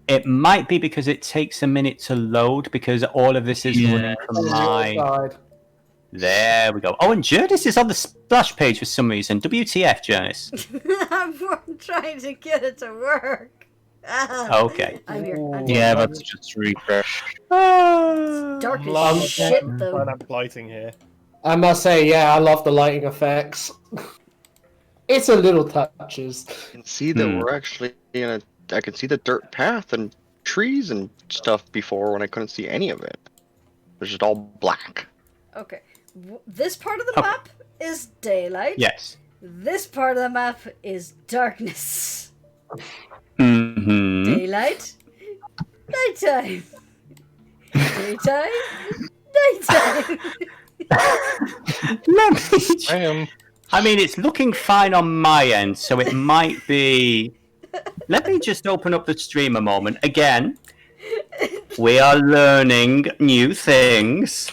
[SPEAKER 1] It might be because it takes a minute to load because all of this is running
[SPEAKER 6] On
[SPEAKER 1] from
[SPEAKER 6] the
[SPEAKER 1] my...
[SPEAKER 6] other side.
[SPEAKER 1] There we go. Oh, and Jurnis is on the splash page for some reason. WTF, Jurnis?
[SPEAKER 4] I'm trying to get it to work.
[SPEAKER 1] Okay.
[SPEAKER 4] I'm here.
[SPEAKER 3] Yeah, that's just refresh.
[SPEAKER 4] Dark as
[SPEAKER 7] Love
[SPEAKER 4] shit,
[SPEAKER 7] the
[SPEAKER 4] though.
[SPEAKER 7] pineapple lighting here.
[SPEAKER 6] I must say, yeah, I love the lighting effects. It's a little touches.
[SPEAKER 2] I can see that we're actually in a. I can see the dirt path and trees and stuff before when I couldn't see any of it. It was just all black.
[SPEAKER 4] Okay. This part of the map is daylight.
[SPEAKER 1] Yes.
[SPEAKER 4] This part of the map is darkness.
[SPEAKER 1] Mm-hmm.
[SPEAKER 4] Daylight. Nighttime. Daytime. Nighttime.
[SPEAKER 1] Let me...
[SPEAKER 8] I am.
[SPEAKER 1] I mean, it's looking fine on my end, so it might be... Let me just open up the stream a moment. Again, we are learning new things.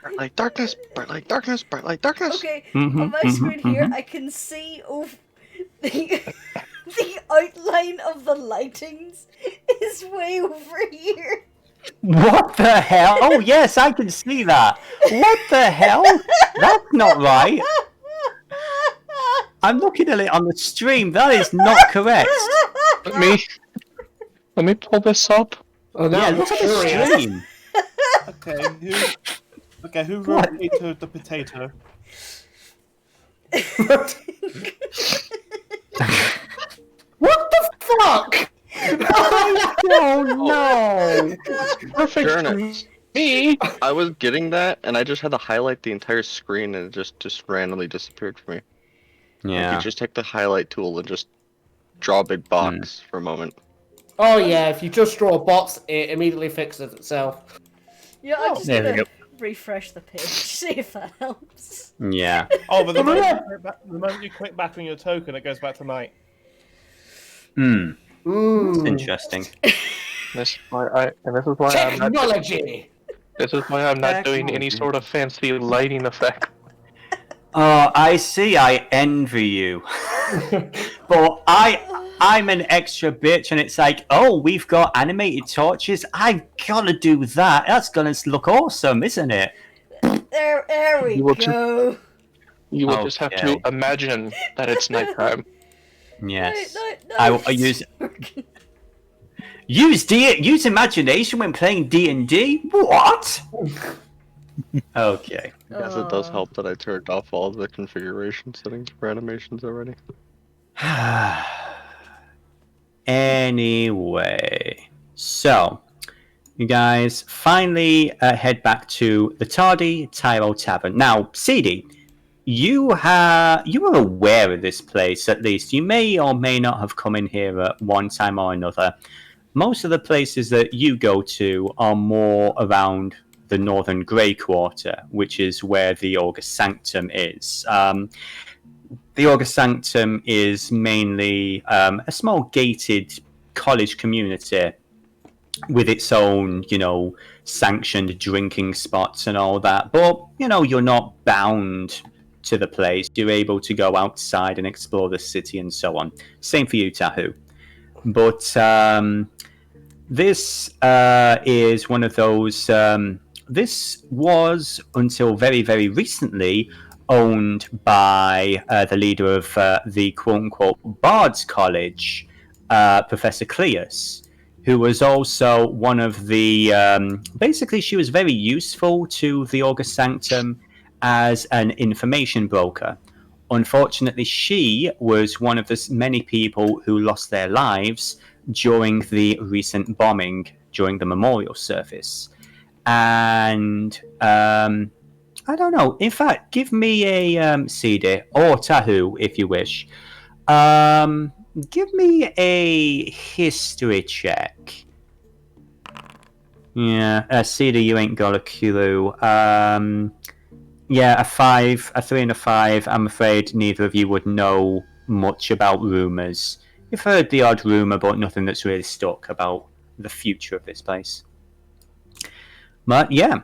[SPEAKER 2] Bright light, darkness, bright light, darkness, bright light, darkness.
[SPEAKER 4] Okay,
[SPEAKER 1] Mhm,
[SPEAKER 4] on my
[SPEAKER 1] mhm,
[SPEAKER 4] screen here,
[SPEAKER 1] mhm.
[SPEAKER 4] I can see the outline of the lightings is way over here.
[SPEAKER 1] What the hell? Oh, yes, I can see that. What the hell? That's not right. I'm looking at it on the stream. That is not correct.
[SPEAKER 8] Let me pull this up.
[SPEAKER 6] Oh, now
[SPEAKER 1] Yeah,
[SPEAKER 6] I'm
[SPEAKER 1] look at the
[SPEAKER 6] curious.
[SPEAKER 1] stream.
[SPEAKER 7] Who
[SPEAKER 1] What?
[SPEAKER 7] rotated the potato?
[SPEAKER 6] What the fuck?
[SPEAKER 1] I don't know.
[SPEAKER 8] Perfect.
[SPEAKER 2] Jurnis.
[SPEAKER 8] Me.
[SPEAKER 2] I was getting that, and I just had to highlight the entire screen, and it just randomly disappeared for me. Like,
[SPEAKER 1] Yeah.
[SPEAKER 2] you just take the highlight tool and just draw a big box for a moment.
[SPEAKER 6] Oh yeah, if you just draw a box, it immediately fixes itself.
[SPEAKER 4] Yeah, I'm just
[SPEAKER 3] there we
[SPEAKER 4] gonna
[SPEAKER 3] go.
[SPEAKER 4] refresh the page, see if that helps.
[SPEAKER 1] Yeah.
[SPEAKER 7] Oh, but the
[SPEAKER 6] Oh, yeah.
[SPEAKER 7] moment you click back on your token, it goes back to night.
[SPEAKER 1] Hmm. That's
[SPEAKER 6] Mmm.
[SPEAKER 1] interesting.
[SPEAKER 8] This is why
[SPEAKER 6] Technology.
[SPEAKER 8] This is why I'm not doing any sort of fancy lighting effect.
[SPEAKER 1] Oh, I see. I envy you. But I'm an extra bitch, and it's like, oh, we've got animated torches. I've got to do that. That's gonna look awesome, isn't it?
[SPEAKER 4] There we
[SPEAKER 8] You will
[SPEAKER 4] go.
[SPEAKER 8] You will just have to
[SPEAKER 1] Okay.
[SPEAKER 8] imagine that it's nighttime.
[SPEAKER 1] Yes.
[SPEAKER 4] No,
[SPEAKER 1] I use use imagination when playing D&D. What? Okay.
[SPEAKER 2] I guess it does help that I turned off all the configuration settings for animations already.
[SPEAKER 1] Anyway, so you guys finally head back to the Tardy Tyro Tavern. Now, Seethe, you are aware of this place, at least. You may or may not have come in here at one time or another. Most of the places that you go to are more around the Northern Grey Quarter, which is where the August Sanctum is. The August Sanctum is mainly a small gated college community with its own, sanctioned drinking spots and all that. But, you're not bound to the place. You're able to go outside and explore the city and so on. Same for you, Tahu. But this is one of those... this was, until very, very recently, owned by the leader of the quote-unquote Bard's College, Professor Cleus, who was also one of the... basically, she was very useful to the August Sanctum as an information broker. Unfortunately, she was one of the many people who lost their lives during the recent bombing during the memorial service. And I don't know. In fact, give me a Seethe or Tahu if you wish. Give me a history check. Yeah, Seethe, you ain't got a clue. Yeah, a 5, a 3 and a 5. I'm afraid neither of you would know much about rumours. You've heard the odd rumour, but nothing that's really stuck about the future of this place. But yeah,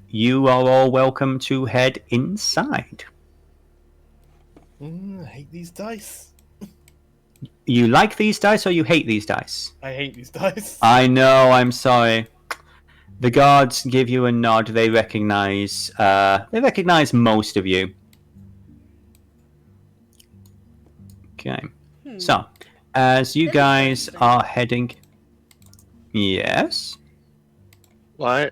[SPEAKER 1] you are all welcome to head inside.
[SPEAKER 7] I hate these dice.
[SPEAKER 1] You like these dice or you hate these dice?
[SPEAKER 7] I hate these dice.
[SPEAKER 1] I know, I'm sorry. The guards give you a nod. They recognize most of you. Okay. So, as you guys are heading... Yes?
[SPEAKER 2] Why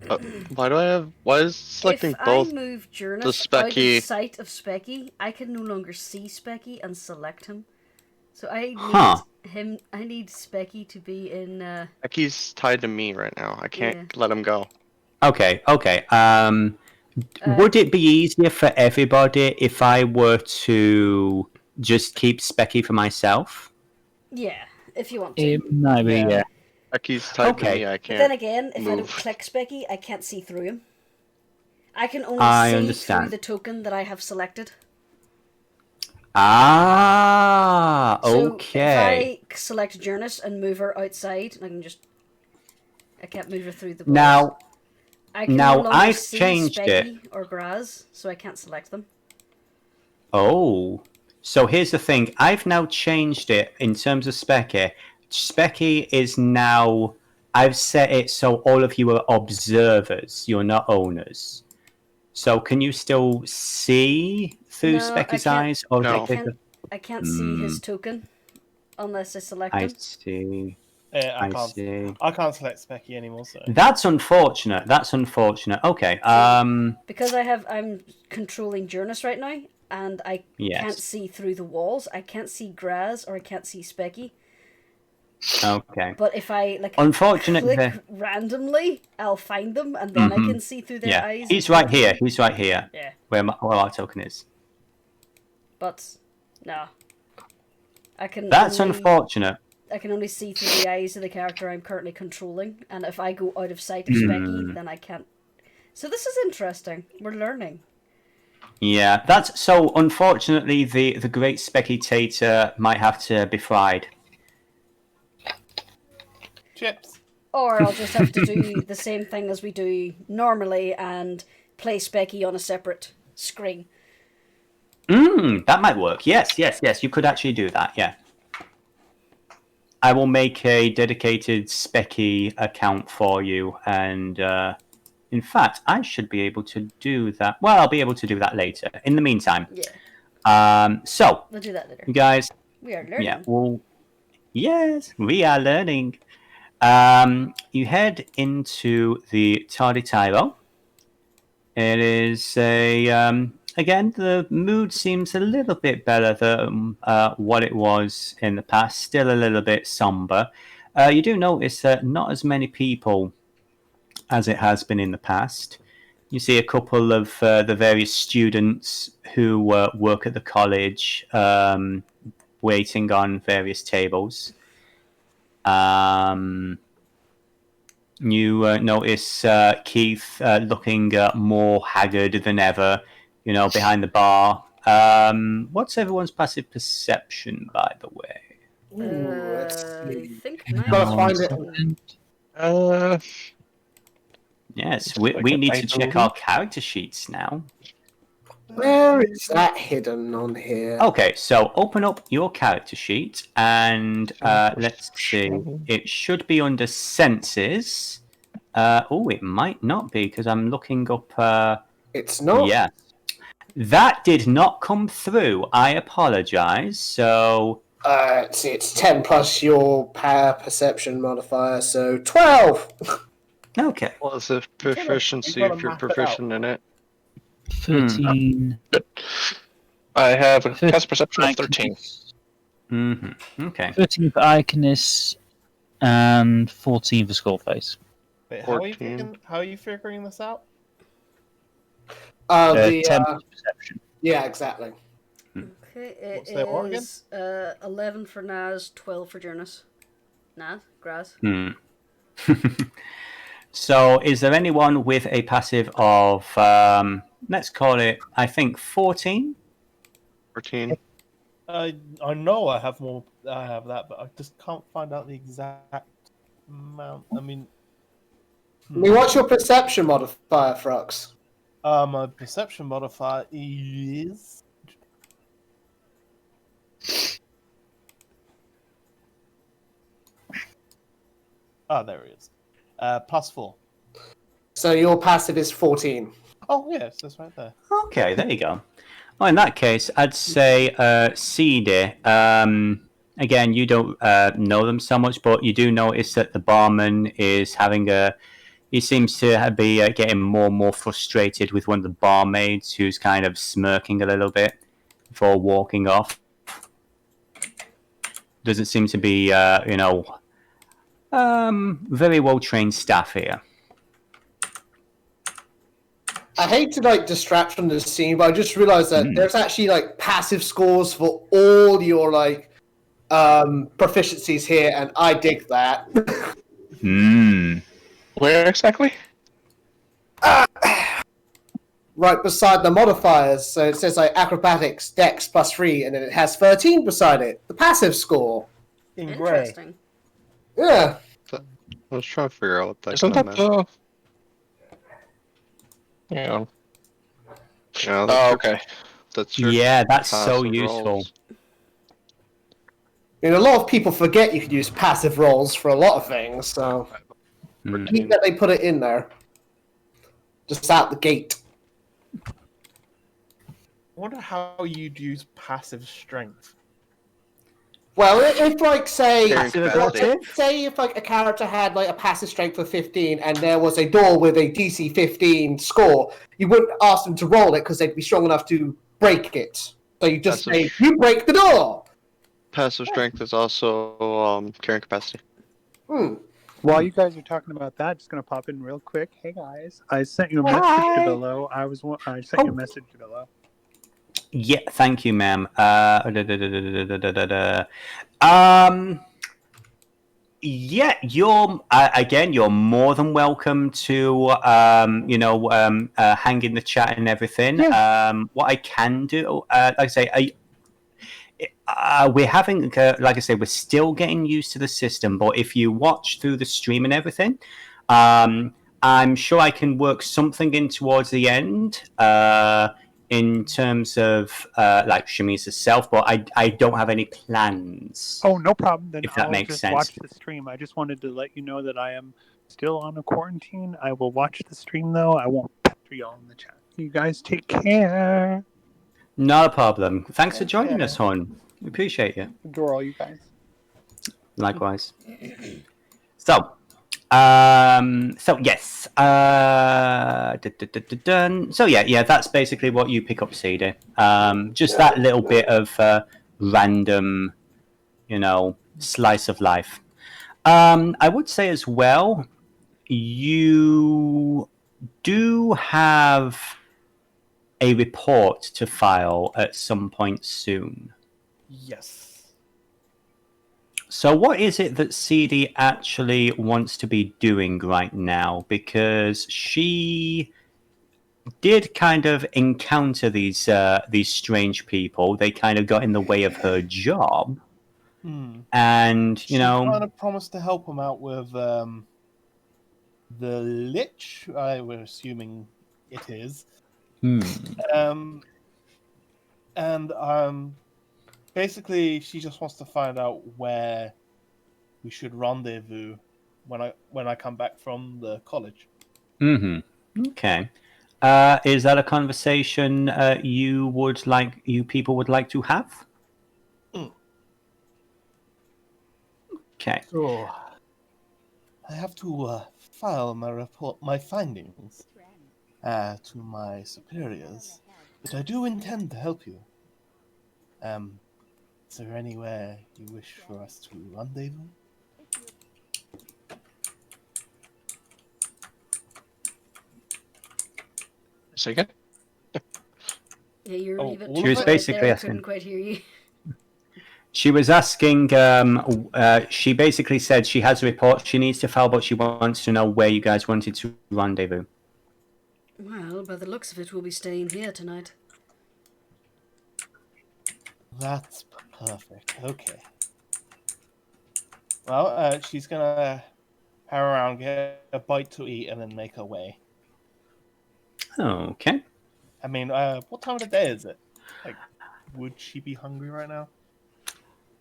[SPEAKER 2] do I have... Why is selecting
[SPEAKER 4] if
[SPEAKER 2] both
[SPEAKER 4] I move Jurnis
[SPEAKER 2] the
[SPEAKER 4] out
[SPEAKER 2] Specky-
[SPEAKER 4] of sight of Specky, I can no longer see Specky and select him. So I need
[SPEAKER 1] Huh.
[SPEAKER 4] him. I need Specky to be in.
[SPEAKER 2] He's tied to me right now. I can't let him go.
[SPEAKER 1] Okay. Would it be easier for everybody if I were to just keep Specky for myself?
[SPEAKER 4] Yeah, if you want to.
[SPEAKER 3] It might be, yeah.
[SPEAKER 2] He's tied to
[SPEAKER 1] Okay.
[SPEAKER 2] me. I
[SPEAKER 4] But
[SPEAKER 2] can't.
[SPEAKER 4] then again, if I don't
[SPEAKER 2] move.
[SPEAKER 4] click Specky, I can't see through him. I can only
[SPEAKER 1] I
[SPEAKER 4] see
[SPEAKER 1] understand.
[SPEAKER 4] through the token that I have selected.
[SPEAKER 1] Ah,
[SPEAKER 4] So
[SPEAKER 1] okay.
[SPEAKER 4] if I select Jurnis and move her outside, I can't move her through the walls.
[SPEAKER 1] Now,
[SPEAKER 4] I can
[SPEAKER 1] now
[SPEAKER 4] no longer
[SPEAKER 1] I've
[SPEAKER 4] see
[SPEAKER 1] changed it.
[SPEAKER 4] Specky or Graz, so I can't select them.
[SPEAKER 1] Oh, so here's the thing. I've now changed it in terms of Specky. Specky is now... I've set it so all of you are observers. You're not owners. So can you still see through
[SPEAKER 4] No,
[SPEAKER 1] Specky's
[SPEAKER 4] I can't-
[SPEAKER 1] eyes? Or
[SPEAKER 2] No.
[SPEAKER 4] I can't see his token unless I select
[SPEAKER 1] I
[SPEAKER 4] him.
[SPEAKER 1] see.
[SPEAKER 7] Yeah, I
[SPEAKER 1] I
[SPEAKER 7] can't.
[SPEAKER 1] see.
[SPEAKER 7] I can't select Specky anymore. So
[SPEAKER 1] That's unfortunate. That's unfortunate. Okay.
[SPEAKER 4] Because I'm controlling Jurnis right now, and I
[SPEAKER 1] Yes.
[SPEAKER 4] can't see through the walls. I can't see Graz or I can't see Specky.
[SPEAKER 1] Okay.
[SPEAKER 4] But if I
[SPEAKER 1] Unfortunately,
[SPEAKER 4] click randomly, I'll find them, and then I can see through their
[SPEAKER 1] yeah.
[SPEAKER 4] eyes.
[SPEAKER 1] He's right here. He's right here.
[SPEAKER 4] Yeah,
[SPEAKER 1] Where our token is.
[SPEAKER 4] but no, I can.
[SPEAKER 1] That's
[SPEAKER 4] only,
[SPEAKER 1] unfortunate.
[SPEAKER 4] I can only see through the eyes of the character I'm currently controlling, and if I go out of sight of Specky, then I can't. So this is interesting. We're learning.
[SPEAKER 1] Yeah, that's so. Unfortunately, the great speculator might have to be fried.
[SPEAKER 7] Chips.
[SPEAKER 4] Or I'll just have to do the same thing as we do normally and play Specky on a separate screen.
[SPEAKER 1] That might work. Yes. You could actually do that. Yeah. I will make a dedicated Specky account for you, and in fact, I should be able to do that. Well, I'll be able to do that later. In the meantime, so
[SPEAKER 4] We'll do that later.
[SPEAKER 1] you guys,
[SPEAKER 4] We are learning.
[SPEAKER 1] yeah, well, yes, we are learning. You head into the Tarditiro. It is again, the mood seems a little bit better than what it was in the past. Still a little bit somber. You do notice that not as many people as it has been in the past. You see a couple of the various students who work at the college waiting on various tables. You notice Keith looking more haggard than ever, behind the bar. What's everyone's passive perception, by the way?
[SPEAKER 6] Ooh, let's
[SPEAKER 4] I
[SPEAKER 6] see.
[SPEAKER 4] think
[SPEAKER 6] Gotta
[SPEAKER 4] mine.
[SPEAKER 6] find it.
[SPEAKER 1] Yes, we need to check our character sheets now.
[SPEAKER 6] Where is that hidden on here?
[SPEAKER 1] Okay, so open up your character sheet and let's see. It should be under senses. It might not be because I'm looking up.
[SPEAKER 6] It's not.
[SPEAKER 1] Yeah, that did not come through. I apologize. So
[SPEAKER 6] See, it's 10 plus your power perception modifier, so 12.
[SPEAKER 1] okay.
[SPEAKER 2] Well, it's a proficiency
[SPEAKER 7] gotta
[SPEAKER 2] if you're
[SPEAKER 7] map it out.
[SPEAKER 2] proficient in it.
[SPEAKER 3] 13.
[SPEAKER 8] I have a cast perception of 13.
[SPEAKER 1] Okay.
[SPEAKER 3] 13 for Icrius and 14 for Skullface.
[SPEAKER 7] Wait,
[SPEAKER 2] 14.
[SPEAKER 7] how are you figuring this out?
[SPEAKER 3] 10 plus perception.
[SPEAKER 6] Yeah, exactly.
[SPEAKER 4] Okay, it
[SPEAKER 7] What's that organ?
[SPEAKER 4] is 11 for Naz, 12 for Jurnis. Naz? Graz?
[SPEAKER 1] So, is there anyone with a passive of, let's call it, I think, 14?
[SPEAKER 2] 14.
[SPEAKER 7] I know I have more. I have that, but I just can't find out the exact amount. I mean,
[SPEAKER 6] What's your perception modifier, Frux?
[SPEAKER 7] my perception modifier is. Oh, there it is. +4.
[SPEAKER 6] So your passive is 14.
[SPEAKER 7] Oh yes, that's right there.
[SPEAKER 1] Okay, there you go. Well, in that case, I'd say Seethe. Again, you don't know them so much, but you do notice that the barman is having he seems to be getting more and more frustrated with one of the barmaids who's kind of smirking a little bit before walking off. Doesn't seem to be, very well trained staff here.
[SPEAKER 6] I hate to distract from the scene, but I just realized that there's actually passive scores for all your proficiencies here, and I dig that.
[SPEAKER 8] Where exactly?
[SPEAKER 6] Right beside the modifiers, so it says acrobatics, dex +3, and then it has 13 beside it. The passive score.
[SPEAKER 7] In grey.
[SPEAKER 4] Interesting.
[SPEAKER 6] Yeah.
[SPEAKER 2] I was trying to figure out what that
[SPEAKER 8] Isn't
[SPEAKER 2] kind
[SPEAKER 8] that
[SPEAKER 2] of meant.
[SPEAKER 8] the... Yeah.
[SPEAKER 2] Yeah,
[SPEAKER 8] Oh, okay.
[SPEAKER 2] That's your
[SPEAKER 1] Yeah, that's so
[SPEAKER 2] passive
[SPEAKER 1] useful.
[SPEAKER 2] rolls.
[SPEAKER 6] A lot of people forget you can use passive rolls for a lot of things, so neat that they put it in there. Just out the gate.
[SPEAKER 7] I wonder how you'd use passive strength.
[SPEAKER 6] Well, if say
[SPEAKER 2] Carrying capacity.
[SPEAKER 6] say if a character had a passive strength of 15 and there was a door with a DC 15 score, you wouldn't ask them to roll it because they'd be strong enough to break it. So you just say, "You break the door."
[SPEAKER 2] Passive strength is also carrying capacity.
[SPEAKER 9] While you guys are talking about that, just gonna pop in real quick. Hey guys, I sent you a message, Devillo. I sent you a message, Devillo.
[SPEAKER 1] Yeah, thank you, ma'am. Yeah, you're more than welcome to hang in the chat and everything. What I can do, like I say, we're having, like I say, we're still getting used to the system. But if you watch through the stream and everything, I'm sure I can work something in towards the end. In terms of like Chemise herself, but I don't have any plans.
[SPEAKER 9] Oh, no problem. Then
[SPEAKER 1] If that
[SPEAKER 9] I'll
[SPEAKER 1] makes
[SPEAKER 9] just
[SPEAKER 1] sense.
[SPEAKER 9] watch the stream. I just wanted to let you know that I am still on a quarantine. I will watch the stream though. I won't pester y'all in the chat. You guys take care.
[SPEAKER 1] Not a problem. Thanks for joining
[SPEAKER 7] Okay.
[SPEAKER 1] us, Horn. We appreciate you.
[SPEAKER 9] Adore all you guys.
[SPEAKER 1] Likewise. So yes. So yeah, that's basically what you pick up, Seethe. Just that little bit of random, slice of life. I would say as well, you do have a report to file at some point soon.
[SPEAKER 7] Yes.
[SPEAKER 1] So what is it that Seethe actually wants to be doing right now? Because she did kind of encounter these strange people. They kind of got in the way of her job. And,
[SPEAKER 7] She kind of promised to help him out with the Lich, I was assuming it is. Basically, she just wants to find out where we should rendezvous when I come back from the college.
[SPEAKER 1] Okay. Is that a conversation you people would like to have? Okay.
[SPEAKER 7] So I have to file my findings to my superiors, but I do intend to help you. Is there anywhere you wish for us to rendezvous?
[SPEAKER 8] Say again?
[SPEAKER 4] Yeah, you're
[SPEAKER 7] Oh,
[SPEAKER 4] even
[SPEAKER 1] She was
[SPEAKER 4] right
[SPEAKER 1] basically
[SPEAKER 4] there. I
[SPEAKER 1] asking.
[SPEAKER 4] couldn't quite hear you.
[SPEAKER 1] She was asking. She basically said she has a report she needs to file, but she wants to know where you guys wanted to rendezvous.
[SPEAKER 4] Well, by the looks of it, we'll be staying here tonight.
[SPEAKER 7] That's perfect. Okay. Well, she's gonna hang around, get a bite to eat, and then make her way.
[SPEAKER 1] Okay.
[SPEAKER 7] I mean, what time of the day is it? Like, would she be hungry right now?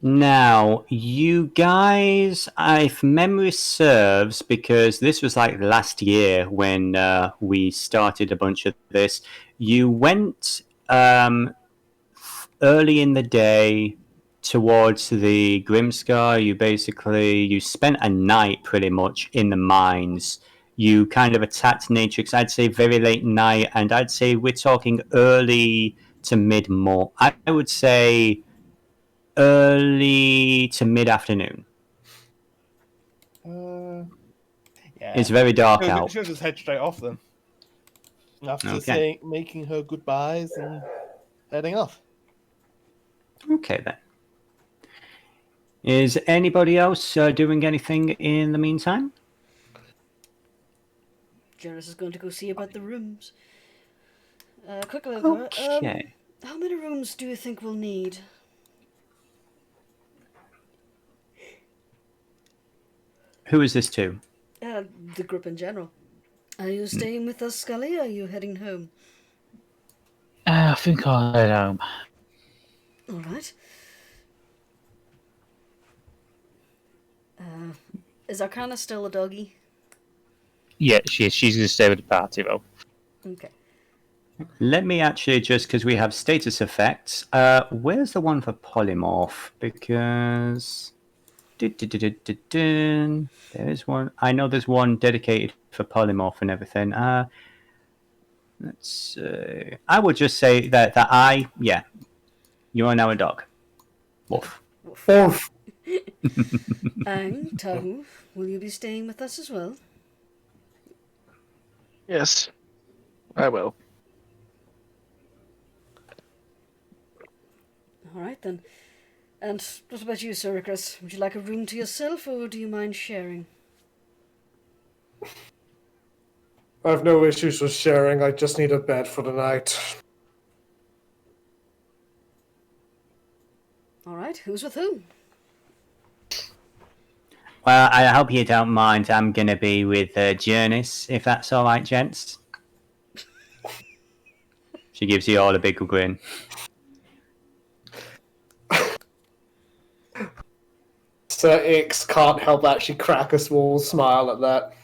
[SPEAKER 1] Now, you guys, if memory serves, because this was like last year when we started a bunch of this, you went early in the day towards the Grimscar. You spent a night pretty much in the mines. You kind of attacked Natrix, I'd say very late night, and I'd say we're talking early to mid-morning. I would say early to mid-afternoon.
[SPEAKER 7] Yeah.
[SPEAKER 1] It's very dark out.
[SPEAKER 7] She'll just head straight off then. After making her goodbyes and heading off.
[SPEAKER 1] Okay then. Is anybody else doing anything in the meantime?
[SPEAKER 4] Jurnis is going to go see about the rooms. Quickly,
[SPEAKER 1] Okay.
[SPEAKER 4] how many rooms do you think we'll need?
[SPEAKER 1] Who is this to?
[SPEAKER 4] The group in general. Are you staying with us, Scully, or are you heading home?
[SPEAKER 3] I think I'll head home.
[SPEAKER 4] Alright. Is Arcana still a doggy?
[SPEAKER 3] Yeah, she's going to stay with the party, though.
[SPEAKER 4] Okay.
[SPEAKER 1] Let me actually just, because we have status effects, where's the one for polymorph? Because there is one. I know there's one dedicated for polymorph and everything. Let's see. I would just say that you are now a dog. Woof.
[SPEAKER 6] Orf.
[SPEAKER 4] And Tahu, will you be staying with us as well?
[SPEAKER 8] Yes, I will.
[SPEAKER 4] Alright then. And what about you, Sir Icrius? Would you like a room to yourself, or do you mind sharing?
[SPEAKER 6] I have no issues with sharing. I just need a bed for the night.
[SPEAKER 4] All right, who's with who?
[SPEAKER 1] Well, I hope you don't mind. I'm going to be with Jurnis, if that's all right, gents. She gives you all a big grin.
[SPEAKER 6] Sir Ix can't help actually crack a small smile at that.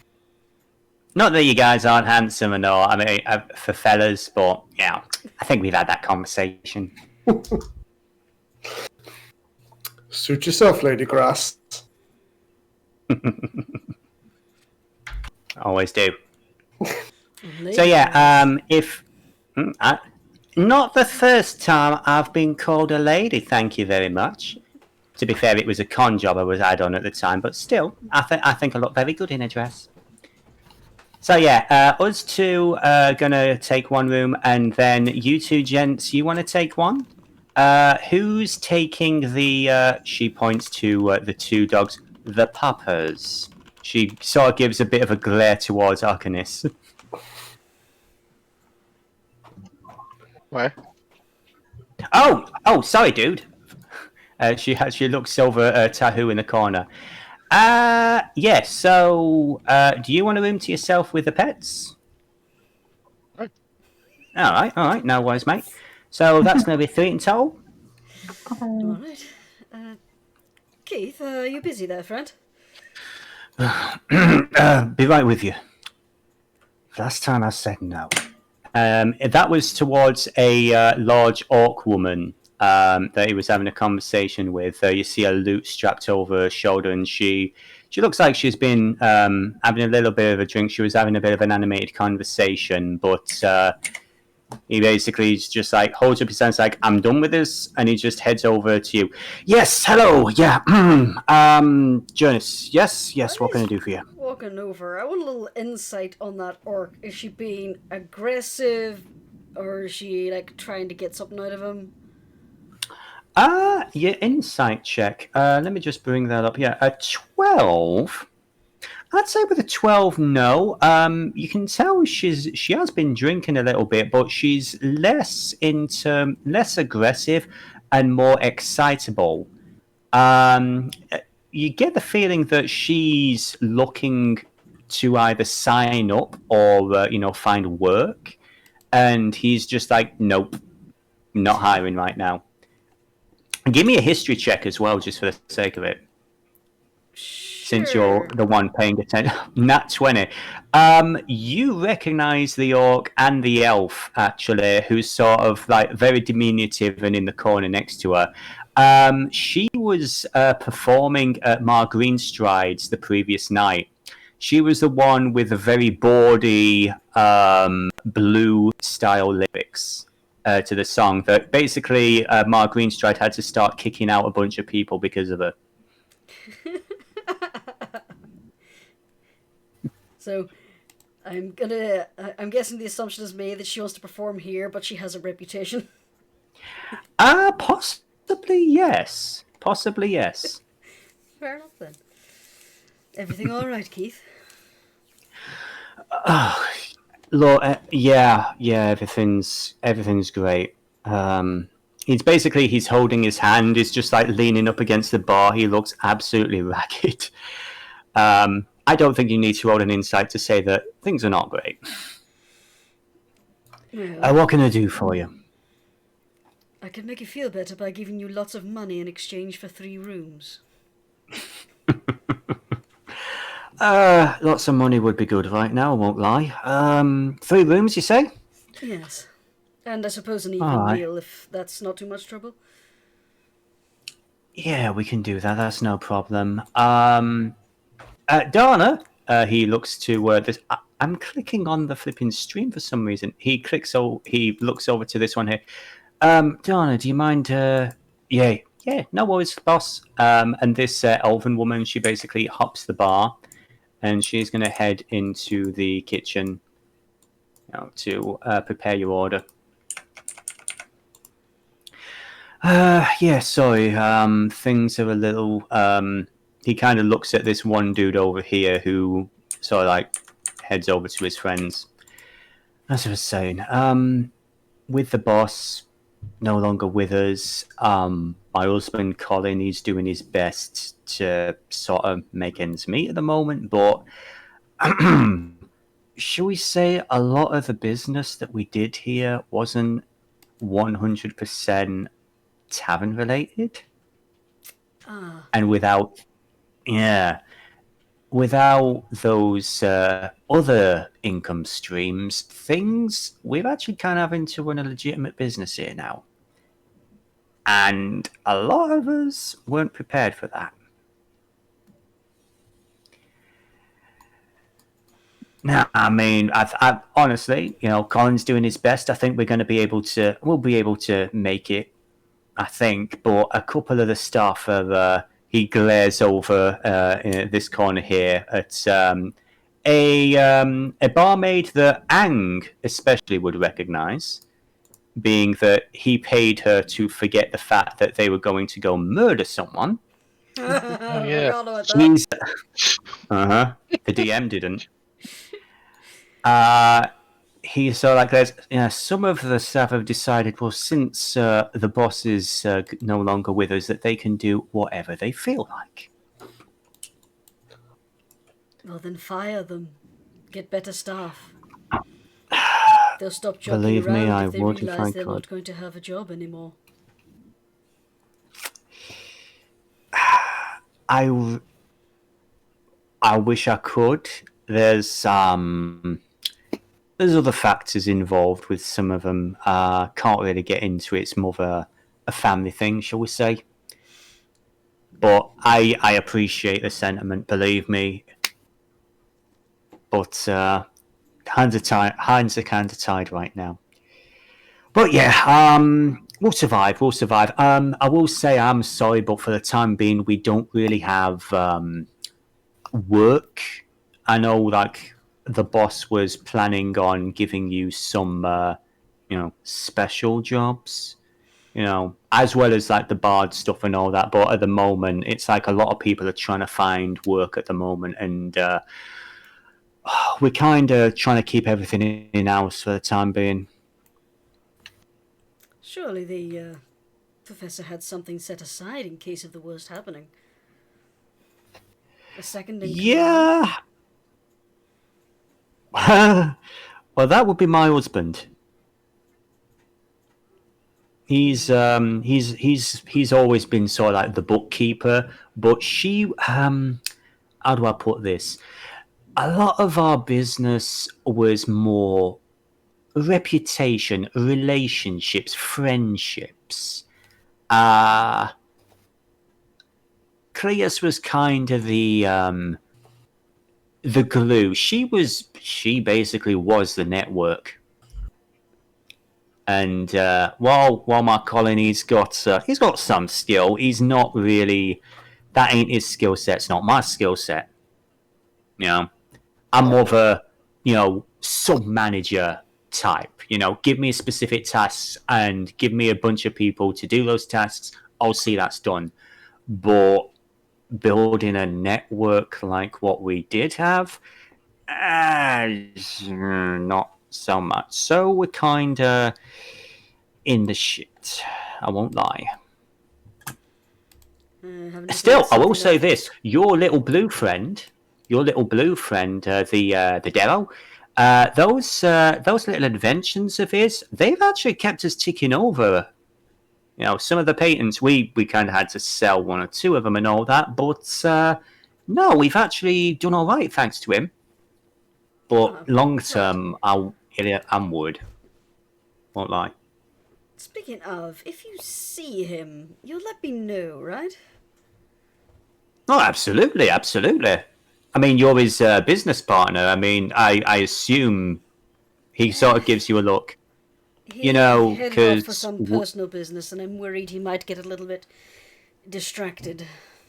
[SPEAKER 1] Not that you guys aren't handsome and all. I mean, for fellas, but yeah, I think we've had that conversation.
[SPEAKER 6] Suit yourself, Lady Grass.
[SPEAKER 1] Always do. So yeah, if not the first time I've been called a lady, thank you very much. To be fair, it was a con job I was had on at the time, but still, I think I look very good in a dress. So yeah, us two are gonna take one room, and then you two gents, you want to take one? Who's taking the? She points to the two dogs, the puppers. She sort of gives a bit of a glare towards Arcanus.
[SPEAKER 2] Why?
[SPEAKER 1] Oh, sorry, dude. She looks over Tahu in the corner. Yes. So, do you want a room to yourself with the pets?
[SPEAKER 2] Right.
[SPEAKER 1] All right. No worries, mate. So that's going to be 3 in total.
[SPEAKER 4] All right. Keith, are you busy there, friend?
[SPEAKER 1] Be right with you. Last time I said no. That was towards a large orc woman that he was having a conversation with. You see a lute strapped over her shoulder, and she looks like she's been having a little bit of a drink. She was having a bit of an animated conversation, but he basically is just like holds up his hands like, I'm done with this, and he just heads over to you. Yes, hello, yeah, Jurnis, yes, what can I do for you?
[SPEAKER 4] Walking over, I want a little insight on that orc. Is she being aggressive, or is she like trying to get something out of him?
[SPEAKER 1] Your insight check. Let me just bring that up. Yeah, a 12. I'd say with a 12, no. You can tell she has been drinking a little bit, but she's less aggressive and more excitable. You get the feeling that she's looking to either sign up or find work, and he's just like, nope, not hiring right now. Give me a history check as well, just for the sake of it. Since you're the one paying attention. Nat 20. You recognize the orc and the elf, actually, who's sort of like very diminutive and in the corner next to her. She was performing at Mar Greenstride's the previous night. She was the one with the very bawdy blue style lyrics to the song that basically Mar Greenstride had to start kicking out a bunch of people because of her.
[SPEAKER 4] So, I'm guessing the assumption is made that she wants to perform here, but she has a reputation.
[SPEAKER 1] Possibly yes.
[SPEAKER 4] Fair enough then. Everything all right, Keith?
[SPEAKER 1] Lord, yeah, everything's great. He's holding his hand. He's just like leaning up against the bar. He looks absolutely ragged. I don't think you need to roll an insight to say that things are not great.
[SPEAKER 4] Well,
[SPEAKER 1] What can I do for you?
[SPEAKER 4] I can make you feel better by giving you lots of money in exchange for 3 rooms.
[SPEAKER 1] Lots of money would be good right now, I won't lie. 3 rooms, you say?
[SPEAKER 4] Yes. And I suppose an evening meal, if that's not too much trouble.
[SPEAKER 1] Yeah, we can do that. That's no problem. Dana, he looks to this. I'm clicking on the flipping stream for some reason. He looks over to this one here. Dana, do you mind? Yeah, no worries, boss. And this elven woman, she basically hops the bar, and she's gonna head into the kitchen, to prepare your order. Yeah, sorry. Things are a little. He kind of looks at this one dude over here who sort of like heads over to his friends. As I was saying, with the boss no longer with us, my husband Colin, he's doing his best to sort of make ends meet at the moment, but shall we say a lot of the business that we did here wasn't 100% tavern related?
[SPEAKER 4] Ah,
[SPEAKER 1] And without those other income streams, things we're actually kind of having to run a legitimate business here now, and a lot of us weren't prepared for that. Now, I mean, I honestly, Colin's doing his best. I think we'll be able to make it. I think, but a couple of the staff are. He glares over in this corner here at a barmaid that Ang especially would recognise, being that he paid her to forget the fact that they were going to go murder someone.
[SPEAKER 8] yeah.
[SPEAKER 4] forgot about that.
[SPEAKER 1] She's the DM didn't. He so like there's some of the staff have decided, well, since the boss is no longer with us, that they can do whatever they feel like.
[SPEAKER 4] Well, then fire them. Get better staff. They'll stop joking
[SPEAKER 1] Believe
[SPEAKER 4] around
[SPEAKER 1] me, I
[SPEAKER 4] if they
[SPEAKER 1] would if
[SPEAKER 4] realise
[SPEAKER 1] I
[SPEAKER 4] they're not
[SPEAKER 1] could.
[SPEAKER 4] going to have a job anymore.
[SPEAKER 1] I wish I could. There's other factors involved with some of them. Can't really get into it. It's more of a family thing, shall we say. But I appreciate the sentiment, believe me. But hands are kind of tied right now. But yeah, we'll survive. We'll survive. I will say I'm sorry, but for the time being, we don't really have work. I know, like, the boss was planning on giving you some, special jobs, as well as like the bard stuff and all that. But at the moment, it's like a lot of people are trying to find work at the moment, and we're kind of trying to keep everything in house for the time being.
[SPEAKER 4] Surely the professor had something set aside in case of the worst happening. A second in command?
[SPEAKER 1] Yeah. Well, that would be my husband. He's always been sort of like the bookkeeper, but she how do I put this? A lot of our business was more reputation, relationships, friendships. Cleus was kind of the glue. She basically was the network. And while my Colin, he's got some skill. He's not really, that ain't his skill set. It's not my skill set. I'm more of a sub manager type. Give me a specific task and give me a bunch of people to do those tasks. I'll see that's done. But building a network like what we did have, not so much. So we're kind of in the shit. I won't lie. Still, I will say this: your little blue friend, the Devillo, those little inventions of his, they've actually kept us ticking over. Some of the patents we kind of had to sell one or two of them and all that, but no, we've actually done all right thanks to him. But long term, I'm worried. Won't lie.
[SPEAKER 4] Speaking of, if you see him, you'll let me know, right?
[SPEAKER 1] Oh, absolutely. I mean, you're his business partner. I mean, I assume he sort of gives you a look.
[SPEAKER 4] He's heading off for
[SPEAKER 1] because
[SPEAKER 4] some personal business, and I'm worried he might get a little bit distracted,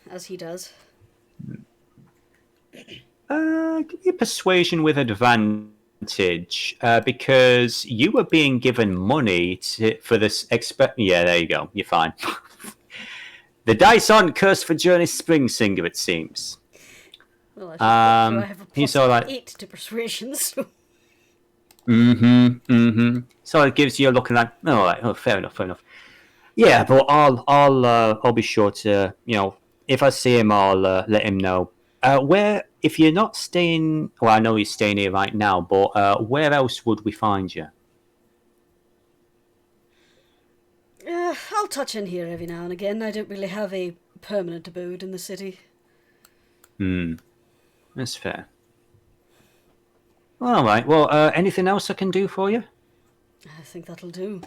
[SPEAKER 4] as he does.
[SPEAKER 1] give me a persuasion with advantage. because you were being given money for this. Yeah, there you go. You're fine. The dice aren't cursed for Jurnis Spring Singer, it seems.
[SPEAKER 4] Well, I have a
[SPEAKER 1] he's
[SPEAKER 4] plus
[SPEAKER 1] all like,
[SPEAKER 4] 8 to persuasion, so...
[SPEAKER 1] So it gives you a look like, all right, oh, fair enough. Yeah, but I'll be sure to, if I see him, I'll let him know. If you're not staying, well, I know you're staying here right now, but where else would we find you?
[SPEAKER 4] I'll touch in here every now and again. I don't really have a permanent abode in the city.
[SPEAKER 1] That's fair. All right. Well, anything else I can do for you?
[SPEAKER 4] I think that'll do.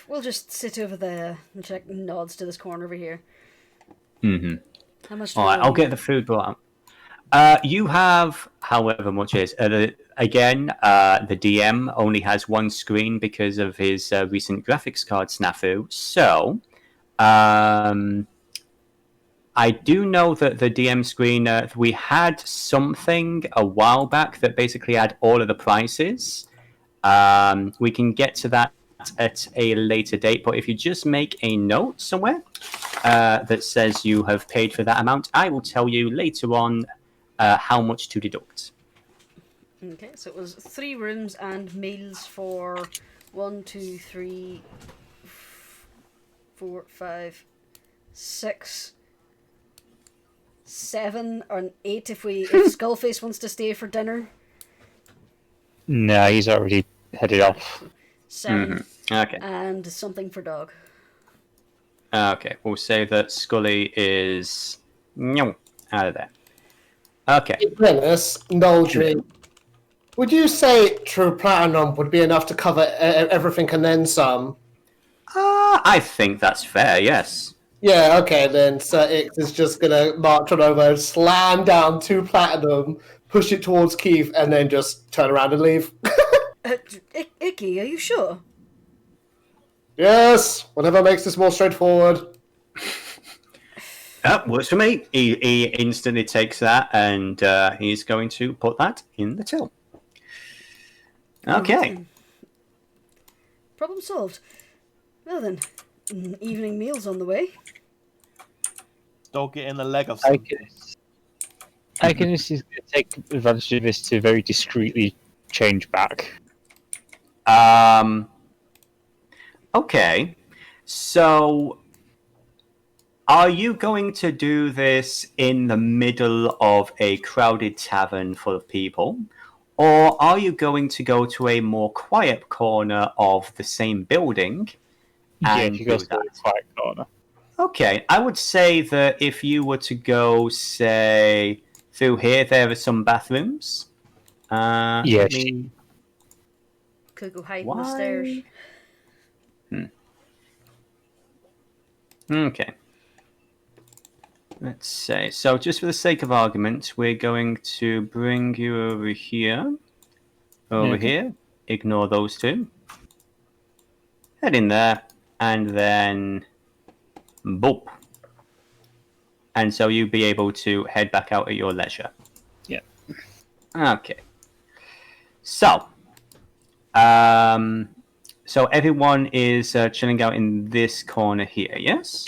[SPEAKER 4] We'll just sit over there and check nods to this corner over here. How much do
[SPEAKER 1] All right, I'll get the food brought out. You have however much it is. Again, the DM only has one screen because of his recent graphics card snafu. So, I do know that the DM screen, we had something a while back that basically had all of the prices. We can get to that at a later date, but if you just make a note somewhere that says you have paid for that amount, I will tell you later on how much to deduct.
[SPEAKER 4] Okay, so it was 3 rooms and meals for 1, 2, 3, 4, 5, 6, 7, or 8 if Skullface wants to stay for dinner.
[SPEAKER 3] No, he's already headed off.
[SPEAKER 4] 7.
[SPEAKER 1] Okay.
[SPEAKER 4] And something for dog.
[SPEAKER 1] Okay, we'll say that Scully is out of there. Okay.
[SPEAKER 6] Dennis, Noldry, would you say true platinum would be enough to cover everything and then some?
[SPEAKER 1] I think that's fair, yes.
[SPEAKER 6] Yeah, okay, then Sir Ix is just gonna march on over, slam down 2 platinum, push it towards Keith, and then just turn around and leave.
[SPEAKER 4] Icky, are you sure?
[SPEAKER 6] Yes, whatever makes this more straightforward.
[SPEAKER 1] Works for me. He instantly takes that, and he's going to put that in the till. Okay.
[SPEAKER 4] Problem solved. Well then, evening meal's on the way.
[SPEAKER 7] Don't get in the leg of something.
[SPEAKER 3] Icrius is going to take advantage of this to very discreetly change back.
[SPEAKER 1] Okay. So, are you going to do this in the middle of a crowded tavern full of people? Or are you going to go to a more quiet corner of the same building?
[SPEAKER 3] Yeah, if you go to the quiet corner.
[SPEAKER 1] Okay, I would say that if you were to go, say, through here, there are some bathrooms.
[SPEAKER 3] Yeah.
[SPEAKER 4] Could go hide in the stairs.
[SPEAKER 1] Okay. Let's say. So, just for the sake of argument, we're going to bring you over here. Here. Ignore those 2. Head in there. And then... boop. And so you'll be able to head back out at your leisure.
[SPEAKER 3] Yeah.
[SPEAKER 1] Okay. So... so everyone is chilling out in this corner here, yes?